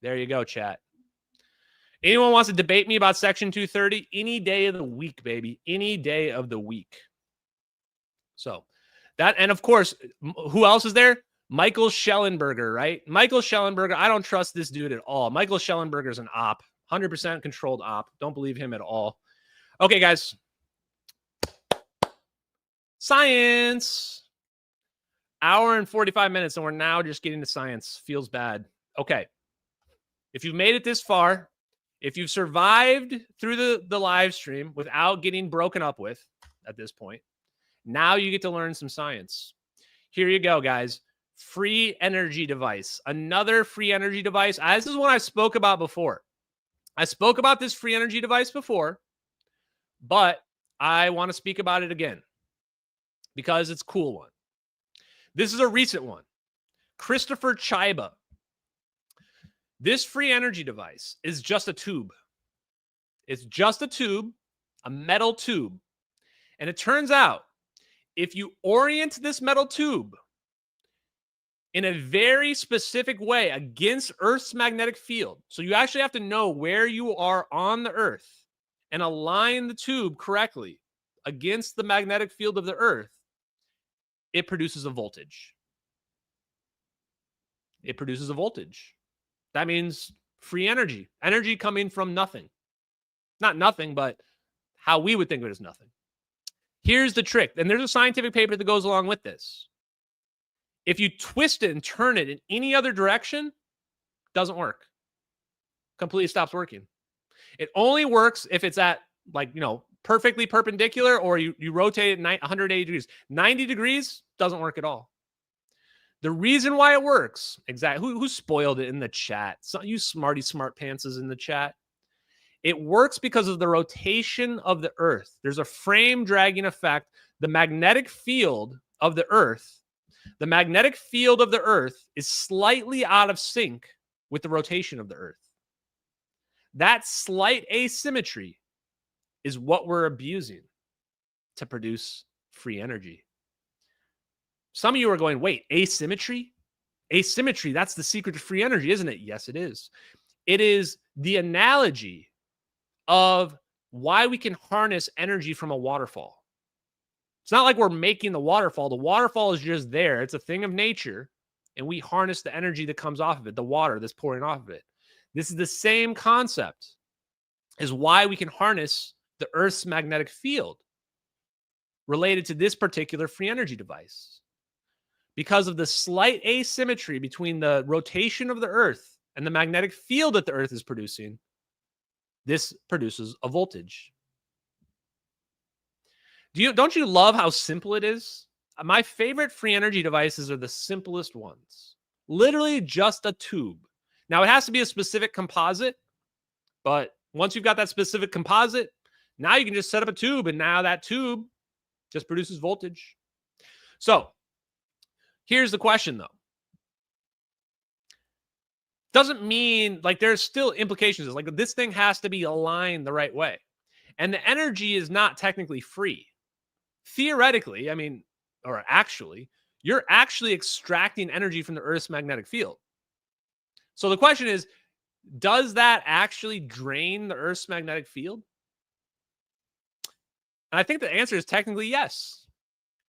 There you go, chat. Anyone wants to debate me about Section 230? Any day of the week, baby. Any day of the week. So that, and of course, who else is there? Michael Schellenberger, right? Michael Schellenberger, I don't trust this dude at all. Michael Schellenberger's an op, 100% controlled op. Don't believe him at all. Okay, guys. Science. Hour and 45 minutes, and we're now just getting to science. Feels bad. Okay. If you've made it this far, if you've survived through the live stream without getting broken up with at this point, now you get to learn some science. Here you go, guys. Free energy device. Another free energy device. This is one I spoke about before. I spoke about this free energy device before, but I want to speak about it again because it's a cool one. This is a recent one. Christopher Chiba. This free energy device is just a tube. It's just a tube, a metal tube. And it turns out, if you orient this metal tube in a very specific way against Earth's magnetic field, so you actually have to know where you are on the Earth and align the tube correctly against the magnetic field of the Earth, it produces a voltage. It produces a voltage. That means free energy. Energy coming from nothing. Not nothing, but how we would think of it as nothing. Here's the trick. And there's a scientific paper that goes along with this. If you twist it and turn it in any other direction, it doesn't work. Completely stops working. It only works if it's at, like, perfectly perpendicular, or you rotate it 180 degrees. 90 degrees doesn't work at all. The reason why it works, exactly, who spoiled it in the chat? You smarty smart pantses in the chat. It works because of the rotation of the Earth. There's a frame dragging effect. The magnetic field of the Earth is slightly out of sync with the rotation of the Earth. That slight asymmetry is what we're abusing to produce free energy. Some of you are going, wait, asymmetry? Asymmetry, that's the secret to free energy, isn't it? Yes, it is. It is the analogy of why we can harness energy from a waterfall. It's not like we're making the waterfall. The waterfall is just there. It's a thing of nature, and we harness the energy that comes off of it, the water that's pouring off of it. This is the same concept as why we can harness the Earth's magnetic field related to this particular free energy device. Because of the slight asymmetry between the rotation of the Earth and the magnetic field that the Earth is producing, this produces a voltage. Don't you love how simple it is? My favorite free energy devices are the simplest ones. Literally just a tube. Now, it has to be a specific composite, but once you've got that specific composite, now you can just set up a tube, and now that tube just produces voltage. So, here's the question, though. Doesn't mean, like, there's still implications. Like, this thing has to be aligned the right way. And the energy is not technically free. Theoretically, you're actually extracting energy from the Earth's magnetic field. So the question is, does that actually drain the Earth's magnetic field? And I think the answer is technically yes.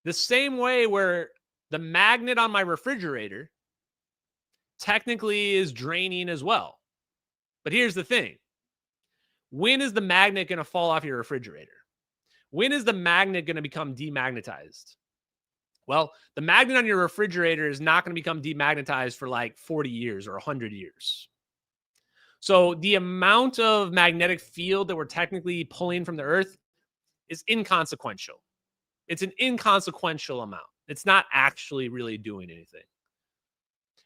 The same way where the magnet on my refrigerator technically is draining as well. But here's the thing. When is the magnet going to fall off your refrigerator? When is the magnet going to become demagnetized? Well, the magnet on your refrigerator is not going to become demagnetized for like 40 years or 100 years. So the amount of magnetic field that we're technically pulling from the Earth is inconsequential. It's an inconsequential amount. It's not actually really doing anything.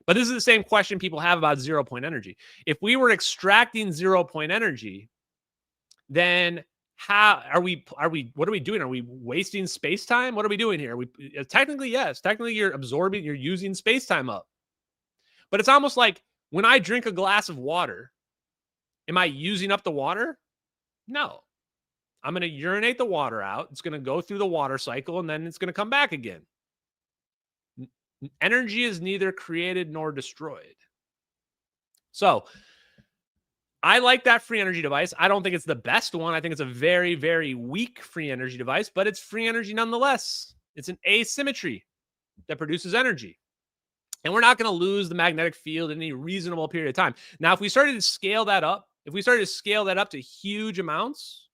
But this is the same question people have about 0-point energy. If we were extracting 0-point energy, then how are we what are we doing? Are we wasting space-time? What are we doing here? Technically, yes. Technically, you're using space-time up. But it's almost like when I drink a glass of water, am I using up the water? No. I'm going to urinate the water out. It's going to go through the water cycle, and then it's going to come back again. Energy is neither created nor destroyed. So I like that free energy device. I don't think it's the best one. I think it's a very, very weak free energy device, but it's free energy nonetheless. It's an asymmetry that produces energy. And we're not going to lose the magnetic field in any reasonable period of time. Now, if we started to scale that up, to huge amounts,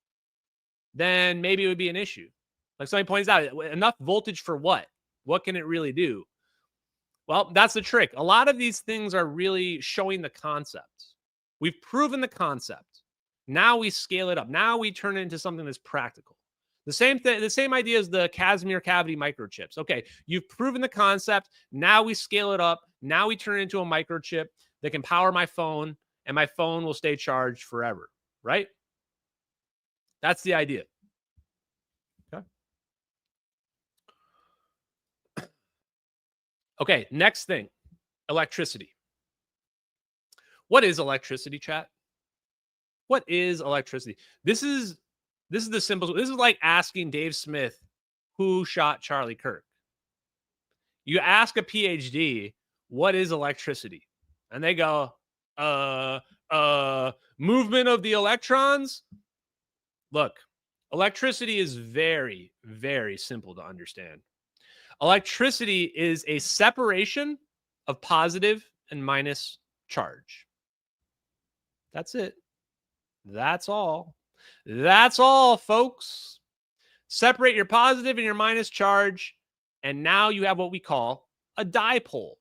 then maybe it would be an issue. Like somebody points out, enough voltage for what? What can it really do? Well, that's the trick. A lot of these things are really showing the concept. We've proven the concept. Now we scale it up. Now we turn it into something that's practical. The same thing, the same idea as the Casimir cavity microchips. Okay, you've proven the concept. Now we scale it up. Now we turn it into a microchip that can power my phone, and my phone will stay charged forever, right? That's the idea. Okay. Okay, next thing, electricity. What is electricity, chat? What is electricity? This is the simple. This is like asking Dave Smith who shot Charlie Kirk. You ask a PhD, what is electricity? And they go, movement of the electrons. Look, electricity is very, very simple to understand. Electricity is a separation of positive and minus charge. That's it. That's all. That's all, folks. Separate your positive and your minus charge, and now you have what we call a dipole.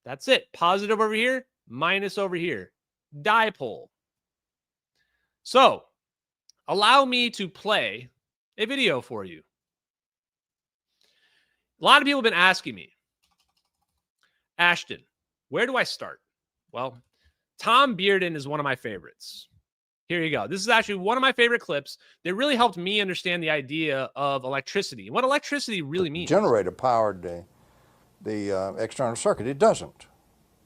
That's it. Positive over here, minus over here. Dipole. So, allow me to play a video for you. A lot of people have been asking me, Ashton, where do I start? Well, Tom Bearden is one of my favorites. Here you go. This is actually one of my favorite clips that really helped me understand the idea of electricity and what electricity really means. Generator powered the external circuit. It doesn't.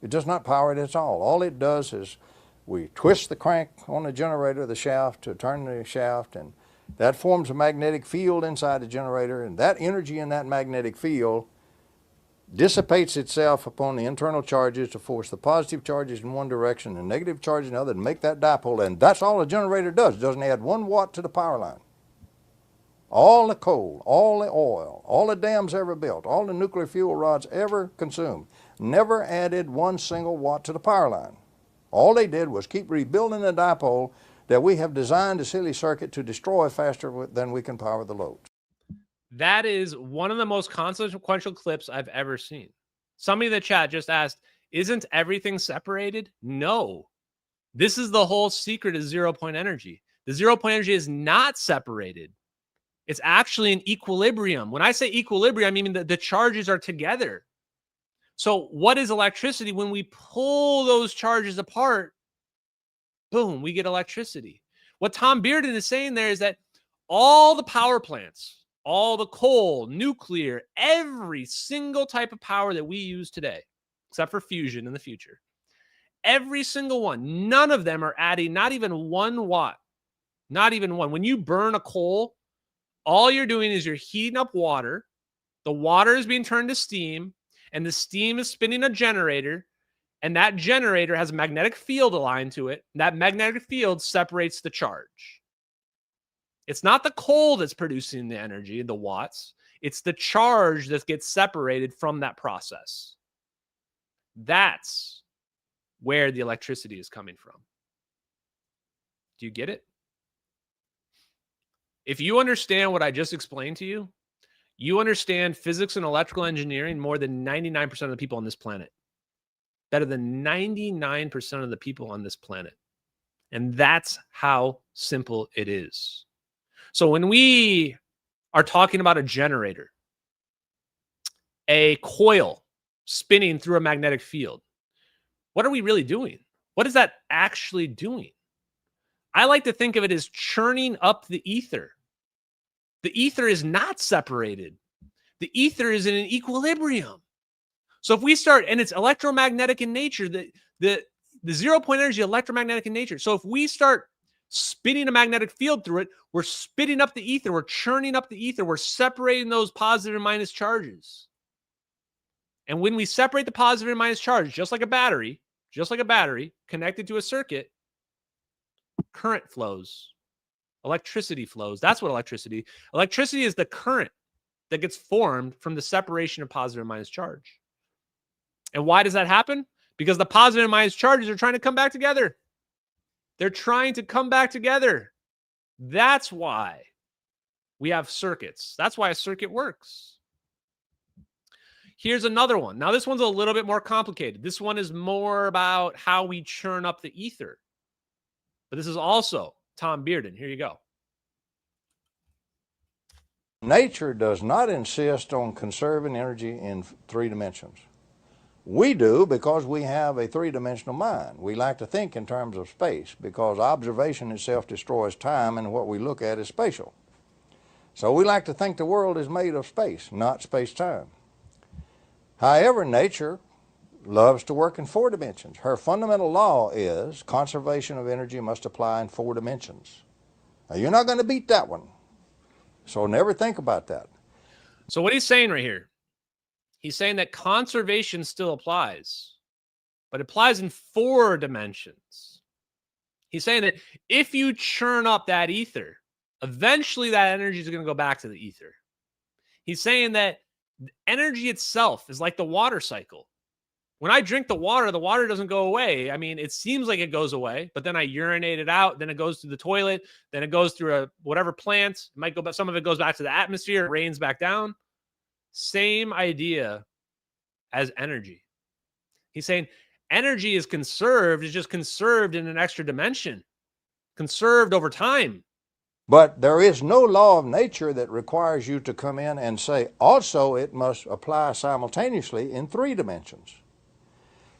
It does not power it at all. All it does is we twist the crank on the generator, the shaft, to turn the shaft, and that forms a magnetic field inside the generator, and that energy in that magnetic field dissipates itself upon the internal charges to force the positive charges in one direction and negative charges in the other and make that dipole, and that's all a generator does. It doesn't add 1 watt to the power line. All the coal, all the oil, all the dams ever built, all the nuclear fuel rods ever consumed, never added 1 single watt to the power line. All they did was keep rebuilding the dipole that we have designed a silly circuit to destroy faster than we can power the loads. That is one of the most consequential clips I've ever seen. Somebody in the chat just asked, isn't everything separated? No. This is the whole secret of zero-point energy. The zero-point energy is not separated. It's actually in equilibrium. When I say equilibrium, I mean that the charges are together. So what is electricity? When we pull those charges apart, boom, we get electricity. What Tom Bearden is saying there is that all the power plants, all the coal, nuclear, every single type of power that we use today, except for fusion in the future, every single one, none of them are adding not even 1 watt, not even one. When you burn a coal, all you're doing is you're heating up water. The water is being turned to steam, and the steam is spinning a generator, and that generator has a magnetic field aligned to it. That magnetic field separates the charge. It's not the coal that's producing the energy, the watts. It's the charge that gets separated from that process. That's where the electricity is coming from. Do you get it? If you understand what I just explained to you, you understand physics and electrical engineering more than 99% of the people on this planet. Better than 99% of the people on this planet. And that's how simple it is. So when we are talking about a generator, a coil spinning through a magnetic field, what are we really doing? What is that actually doing? I like to think of it as churning up the ether. The ether is not separated. The ether is in an equilibrium. So if we start, and it's electromagnetic in nature, the zero-point energy electromagnetic in nature. So if we start spinning a magnetic field through it, we're spitting up the ether, we're churning up the ether, we're separating those positive and minus charges. And when we separate the positive and minus charge, just like a battery connected to a circuit, current flows, electricity flows. That's what electricity is, the current that gets formed from the separation of positive and minus charge. And why does that happen? Because the positive and minus charges are trying to come back together. They're trying to come back together. That's why we have circuits. That's why a circuit works. Here's another one. Now, this one's a little bit more complicated. This one is more about how we churn up the ether. But this is also Tom Bearden. Here you go. Nature does not insist on conserving energy in 3 dimensions. We do because we have a 3-dimensional mind. We like to think in terms of space because observation itself destroys time and what we look at is spatial. So we like to think the world is made of space, not space-time. However, nature loves to work in 4 dimensions. Her fundamental law is conservation of energy must apply in 4 dimensions. Now, you're not going to beat that one. So never think about that. So what he's saying right here, he's saying that conservation still applies, but it applies in 4 dimensions. He's saying that if you churn up that ether, eventually that energy is going to go back to the ether. He's saying that energy itself is like the water cycle. When I drink the water doesn't go away. I mean, it seems like it goes away, but then I urinate it out. Then it goes through the toilet. Then it goes through whatever plant. It might go back. Some of it goes back to the atmosphere. It rains back down. Same idea as energy. He's saying energy is conserved. It's just conserved in an extra dimension. Conserved over time. But there is no law of nature that requires you to come in and say, also it must apply simultaneously in 3 dimensions.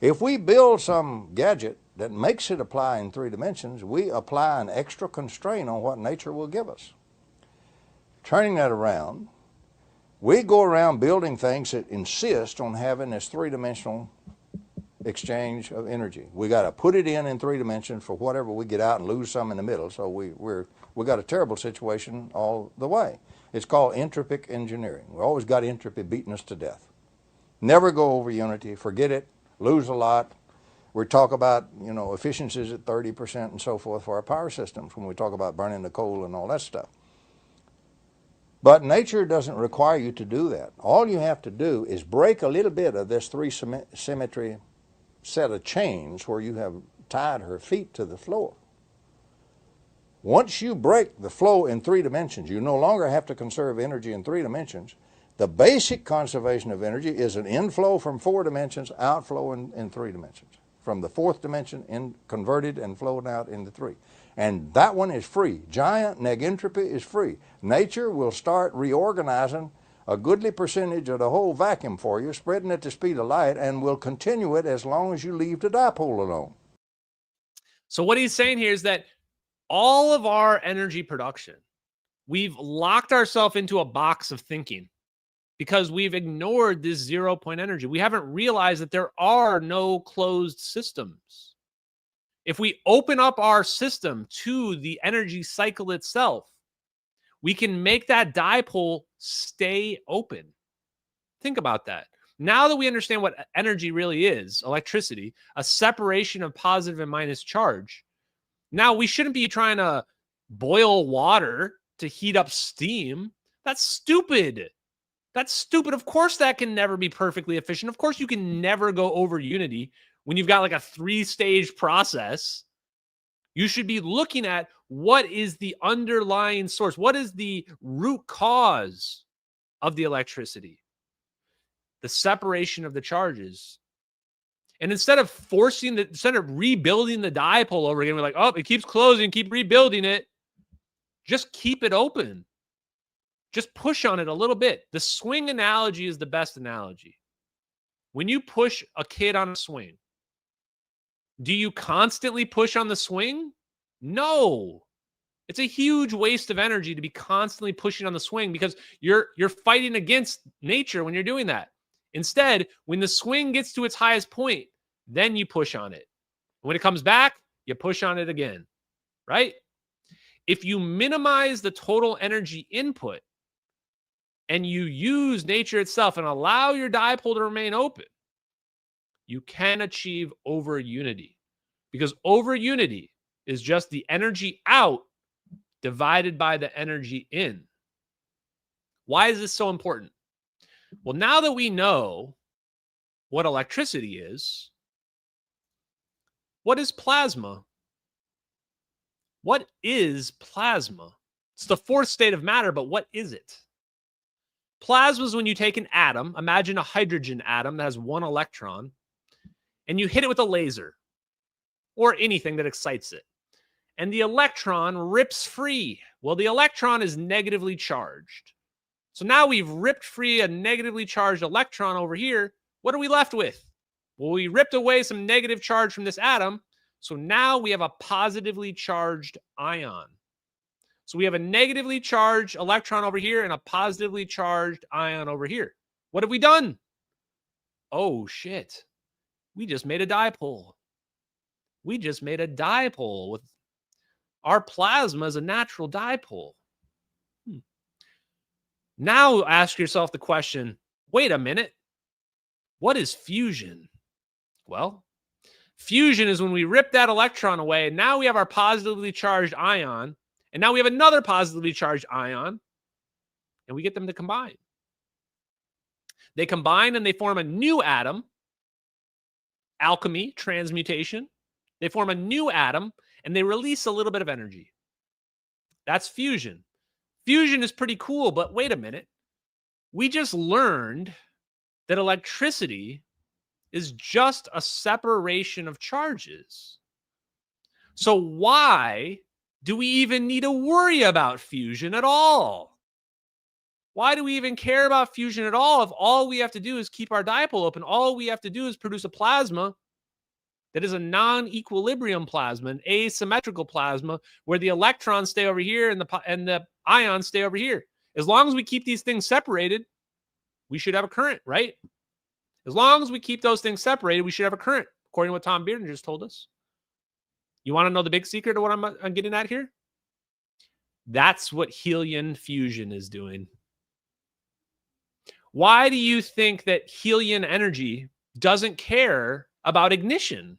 If we build some gadget that makes it apply in 3 dimensions, we apply an extra constraint on what nature will give us. Turning that around, we go around building things that insist on having this 3-dimensional exchange of energy. We got to put it in 3 dimensions for whatever we get out and lose some in the middle. So we got a terrible situation all the way. It's called entropic engineering. We always got entropy beating us to death. Never go over unity. Forget it. Lose a lot. We talk about, efficiencies at 30% and so forth for our power systems when we talk about burning the coal and all that stuff. But nature doesn't require you to do that. All you have to do is break a little bit of this 3-symmetry set of chains where you have tied her feet to the floor. Once you break the flow in 3 dimensions, you no longer have to conserve energy in 3 dimensions. The basic conservation of energy is an inflow from 4 dimensions, outflow in 3 dimensions. From the 4th dimension, converted and flowed out into 3. And that one is free. Giant negentropy is free. Nature will start reorganizing a goodly percentage of the whole vacuum for you, spreading at the speed of light, and will continue it as long as you leave the dipole alone. So what he's saying here is that all of our energy production, we've locked ourselves into a box of thinking because we've ignored this 0-point energy. We haven't realized that there are no closed systems. If we open up our system to the energy cycle itself, we can make that dipole stay open. Think about that. Now that we understand what energy really is, electricity, a separation of positive and minus charge, now we shouldn't be trying to boil water to heat up steam. That's stupid. That's stupid. Of course, that can never be perfectly efficient. Of course, you can never go over unity when you've got like a 3-stage process. You should be looking at what is the underlying source. What is the root cause of the electricity? The separation of the charges. And instead of rebuilding the dipole over again, we're like, oh, it keeps closing, keep rebuilding it. Just keep it open. Just push on it a little bit. The swing analogy is the best analogy. When you push a kid on a swing, do you constantly push on the swing? No. It's a huge waste of energy to be constantly pushing on the swing because you're fighting against nature when you're doing that. Instead, when the swing gets to its highest point, then you push on it. When it comes back, you push on it again, right? If you minimize the total energy input and you use nature itself and allow your dipole to remain open, you can achieve over unity, because over unity is just the energy out divided by the energy in. Why is this so important? Well, now that we know what electricity is, what is plasma? What is plasma? It's the fourth state of matter, but what is it? Plasma is when you take an atom, imagine a hydrogen atom that has one electron, and you hit it with a laser or anything that excites it. And the electron rips free. Well, the electron is negatively charged. So now we've ripped free a negatively charged electron over here. What are we left with? Well, we ripped away some negative charge from this atom. So now we have a positively charged ion. So we have a negatively charged electron over here and a positively charged ion over here. What have we done? Oh, shit. We just made a dipole. We just made a dipole. With our plasma is a natural dipole. Now ask yourself the question, wait a minute. What is fusion? Well, fusion is when we rip that electron away, and now we have our positively charged ion, and now we have another positively charged ion, and we get them to combine. They combine and they form a new atom. Alchemy, transmutation. They form a new atom, and they release a little bit of energy. That's fusion. Fusion is pretty cool, but wait a minute. We just learned that electricity is just a separation of charges. So why do we even need to worry about fusion at all? Why do we even care about fusion at all if all we have to do is keep our dipole open? All we have to do is produce a plasma that is a non-equilibrium plasma, an asymmetrical plasma, where the electrons stay over here and the ions stay over here. As long as we keep these things separated, we should have a current, right? As long as we keep those things separated, we should have a current, according to what Tom Bearden just told us. You want to know the big secret of what I'm getting at here? That's what helium fusion is doing. Why do you think that helium energy doesn't care about ignition?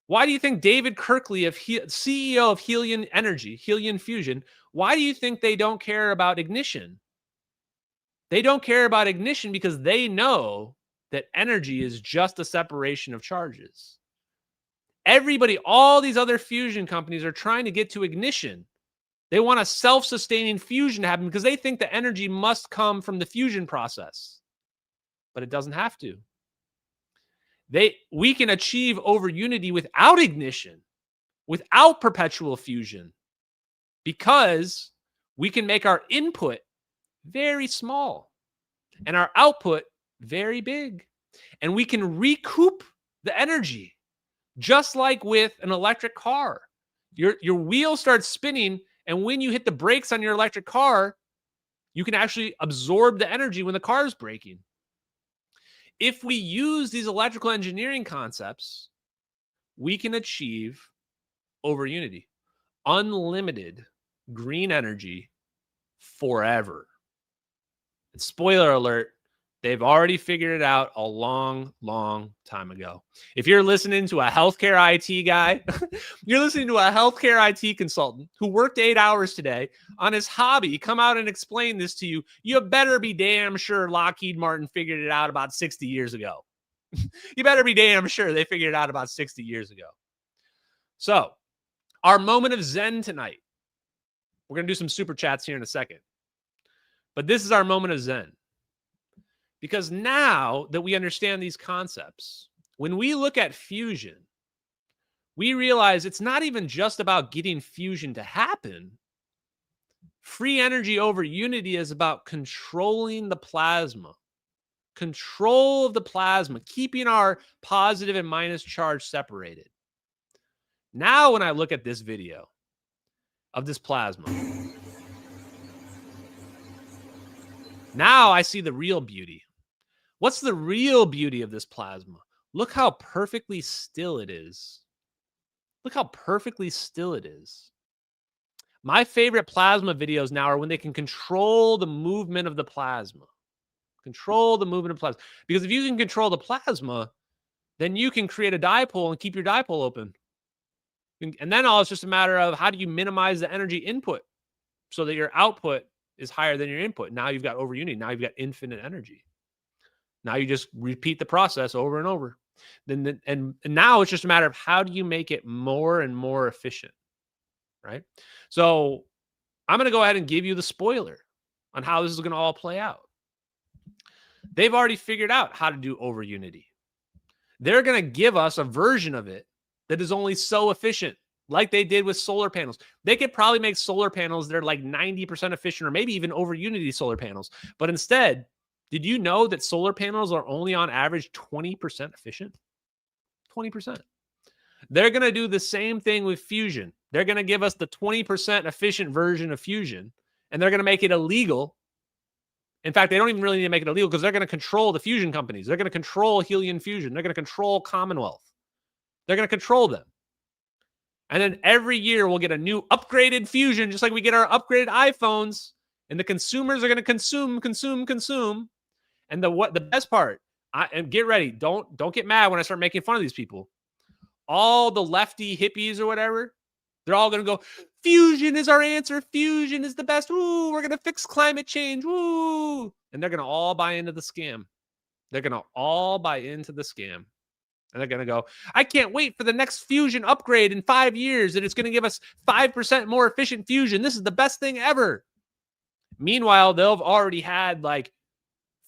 Why do you think David Kirkley, CEO of Helium Energy, Helium Fusion, why do you think they don't care about ignition? They don't care about ignition because they know that energy is just a separation of charges. Everybody, all these other fusion companies are trying to get to ignition. They want a self-sustaining fusion to happen because they think the energy must come from the fusion process. But it doesn't have to. We can achieve overunity without ignition, without perpetual fusion, because we can make our input very small and our output very big. And we can recoup the energy, just like with an electric car. Your wheel starts spinning, and when you hit the brakes on your electric car, you can actually absorb the energy when the car is braking. If we use these electrical engineering concepts, we can achieve overunity, unlimited green energy forever. And spoiler alert, they've already figured it out a long, long time ago. If you're listening to a healthcare IT guy, you're listening to a healthcare IT consultant who worked 8 hours today on his hobby, come out and explain this to you, you better be damn sure Lockheed Martin figured it out about 60 years ago. You better be damn sure they figured it out about 60 years ago. So, our moment of Zen tonight. We're going to do some super chats here in a second. But this is our moment of Zen. Because now that we understand these concepts, when we look at fusion, we realize it's not even just about getting fusion to happen. Free energy over unity is about controlling the plasma. Control of the plasma, keeping our positive and minus charge separated. Now, when I look at this video of this plasma, now I see the real beauty. What's the real beauty of this plasma? Look how perfectly still it is. Look how perfectly still it is. My favorite plasma videos now are when they can control the movement of the plasma. Control the movement of plasma. Because if you can control the plasma, then you can create a dipole and keep your dipole open. And then all it's just a matter of how do you minimize the energy input so that your output is higher than your input. Now you've got overunity. Now you've got infinite energy. Now you just repeat the process over and over. And now it's just a matter of how do you make it more and more efficient, right? So I'm going to go ahead and give you the spoiler on how this is going to all play out. They've already figured out how to do Overunity. They're going to give us a version of it that is only so efficient, like they did with solar panels. They could probably make solar panels that are like 90% efficient, or maybe even Overunity solar panels. But instead, did you know that solar panels are only on average 20% efficient? 20%. They're going to do the same thing with fusion. They're going to give us the 20% efficient version of fusion, and they're going to make it illegal. In fact, they don't even really need to make it illegal because they're going to control the fusion companies. They're going to control helium fusion. They're going to control Commonwealth. They're going to control them. And then every year we'll get a new upgraded fusion, just like we get our upgraded iPhones, and the consumers are going to consume. And the best part, and get ready, don't get mad when I start making fun of these people. All the lefty hippies or whatever, they're all going to go, fusion is our answer. Fusion is the best. Ooh, we're going to fix climate change. Ooh. And they're going to all buy into the scam. They're going to all buy into the scam. And they're going to go, I can't wait for the next fusion upgrade in 5 years. And it's going to give us 5% more efficient fusion. This is the best thing ever. Meanwhile, they'll have already had like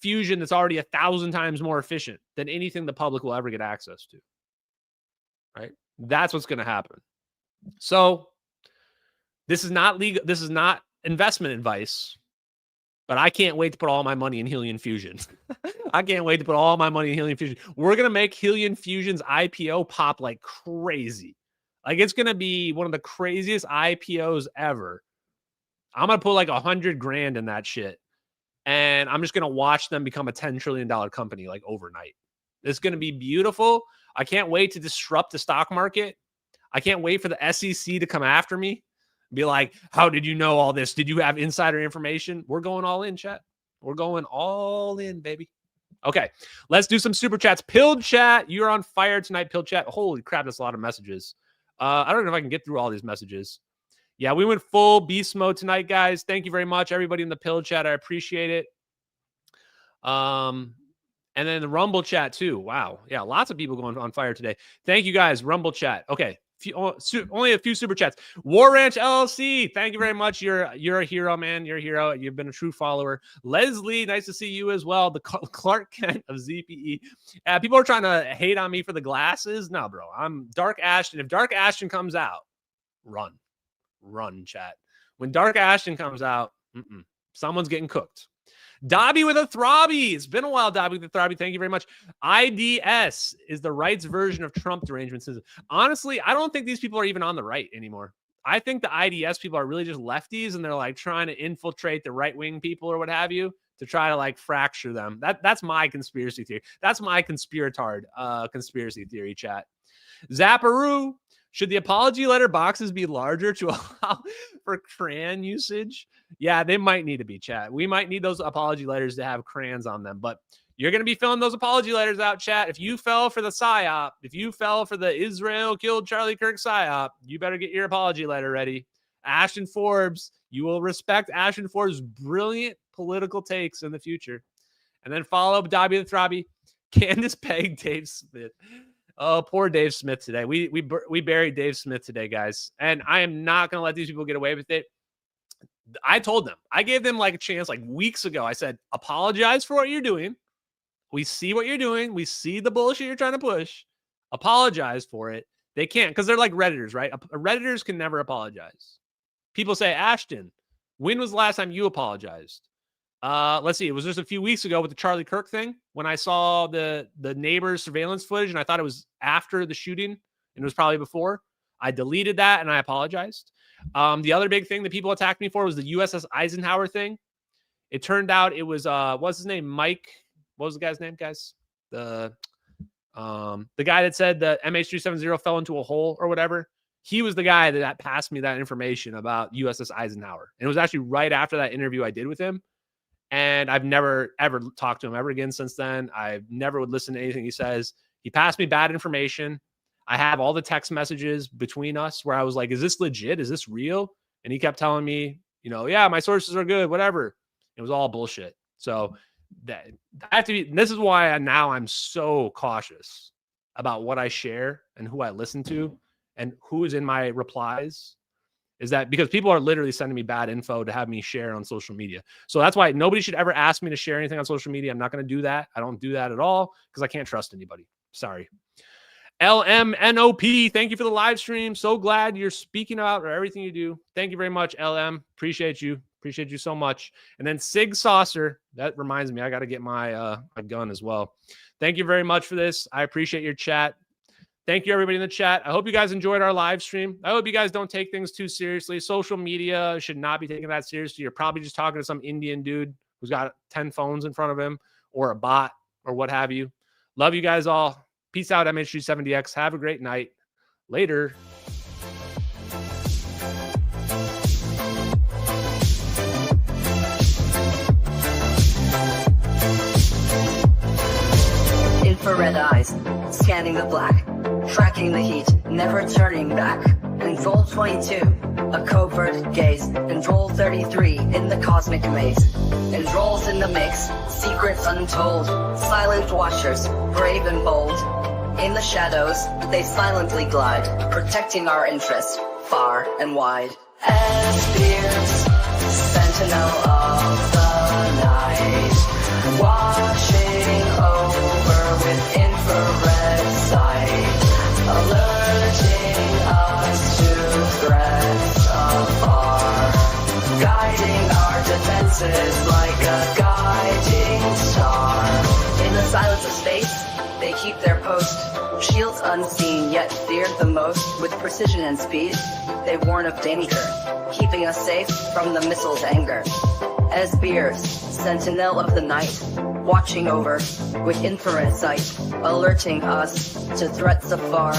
fusion that's already 1,000 times more efficient than anything the public will ever get access to. Right? That's what's going to happen. So this is not legal. This is not investment advice, but I can't wait to put all my money in helium fusion. I can't wait to put all my money in helium fusion. We're going to make helium fusion's IPO pop like crazy. Like it's going to be one of the craziest IPOs ever. I'm going to put like $100,000 in that shit. And I'm just going to watch them become a $10 trillion company like overnight. It's going to be beautiful. I can't wait to disrupt the stock market. I can't wait for the SEC to come after me. Be like, how did you know all this? Did you have insider information? We're going all in, chat. We're going all in, baby. Okay, let's do some super chats. Pilled chat, you're on fire tonight, Pilled chat. Holy crap, that's a lot of messages. I don't know if I can get through all these messages. Yeah, we went full beast mode tonight, guys. Thank you very much, everybody in the Pilled chat. I appreciate it. And then the Rumble chat too. Wow. Yeah, lots of people going on fire today. Thank you, guys. Rumble chat. Okay. Only a few super chats. War Ranch LLC, thank you very much. You're a hero, man. You're a hero. You've been a true follower. Leslie, nice to see you as well. The Clark Kent of ZPE. People are trying to hate on me for the glasses. No, bro. I'm Dark Ashton. If Dark Ashton comes out, run, chat. When Dark Ashton comes out, someone's getting cooked. Dobby with a Throbby. It's been a while, Dobby with a Throbby. Thank you very much. IDS is the right's version of Trump derangement. Honestly, I don't think these people are even on the right anymore. I think the IDS people are really just lefties, and they're like trying to infiltrate the right-wing people or what have you to try to like fracture them. That's my conspiracy theory. That's my conspiratard conspiracy theory, chat. Zapparoo. Should the apology letter boxes be larger to allow for crayon usage? Yeah, they might need to be, chat. We might need those apology letters to have crayons on them, but you're going to be filling those apology letters out, chat. If you fell for the PSYOP, if you fell for the Israel killed Charlie Kirk PSYOP, you better get your apology letter ready. Ashton Forbes, you will respect Ashton Forbes' brilliant political takes in the future. And then follow up Dobby the Throbby, Candace Peg, Dave Smith. Oh, poor Dave Smith today. We buried Dave Smith today, guys. And I am not going to let these people get away with it. I told them. I gave them like a chance like weeks ago. I said, apologize for what you're doing. We see what you're doing. We see the bullshit you're trying to push. Apologize for it. They can't because they're like Redditors, right? Redditors can never apologize. People say, Ashton, when was the last time you apologized? Let's see. It was just a few weeks ago with the Charlie Kirk thing when I saw the neighbor's surveillance footage and I thought it was after the shooting and it was probably before. I deleted that and I apologized. The other big thing that people attacked me for was the USS Eisenhower thing. It turned out it was, what's his name? Mike. What was the guy's name, guys? The guy that said the MH370 fell into a hole or whatever. He was the guy that passed me that information about USS Eisenhower. And it was actually right after that interview I did with him. And I've never, ever talked to him ever again since then. I never would listen to anything he says. He passed me bad information. I have all the text messages between us where I was like, is this legit? Is this real? And he kept telling me, you know, yeah, my sources are good, whatever. It was all bullshit. So that I have to be, this is why now I'm so cautious about what I share and who I listen to and who is in my replies is that because people are literally sending me bad info to have me share on social media. So that's why nobody should ever ask me to share anything on social media. I'm not going to do that. I don't do that at all because I can't trust anybody. Sorry. LMNOP, thank you for the live stream. So glad you're speaking out or everything you do. Thank you very much, LM. Appreciate you. Appreciate you so much. And then Sig Saucer, that reminds me, I got to get my gun as well. Thank you very much for this. I appreciate your chat. Thank you, everybody in the chat. I hope you guys enjoyed our live stream. I hope you guys don't take things too seriously. Social media should not be taken that seriously. You're probably just talking to some Indian dude who's got 10 phones in front of him or a bot or what have you. Love you guys all. Peace out, MH370X. Have a great night. Later. Infrared eyes, scanning the black, tracking the heat, never turning back. Control 22, a covert gaze. Control 33, in the cosmic maze. Controls in the mix, secrets untold. Silent watchers, brave and bold. In the shadows, they silently glide, protecting our interests, far and wide. As beers, sentinel of the night, watching over with infrared sight, alerting us to threats afar, guiding our defenses like a guiding star. In the silence of space, they keep their post, shields unseen yet feared the most. With precision and speed, they warn of danger, keeping us safe from the missile's anger. As beers, sentinel of the night, watching over with infrared sight, alerting us to threats afar,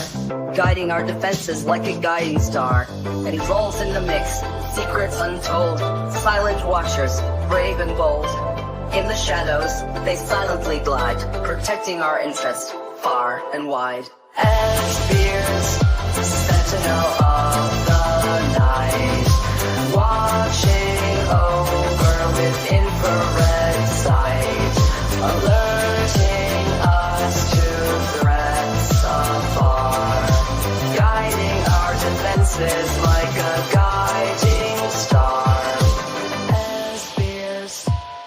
guiding our defenses like a guiding star. Controls in the mix, secrets untold, silent watchers, brave and bold. In the shadows, they silently glide, protecting our interests, far and wide. As beers, sentinel of the night, watching over with infrared sight, alerting us to threats afar, guiding our defenses like a guiding star.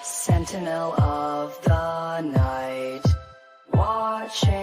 Sentinel of the night, watching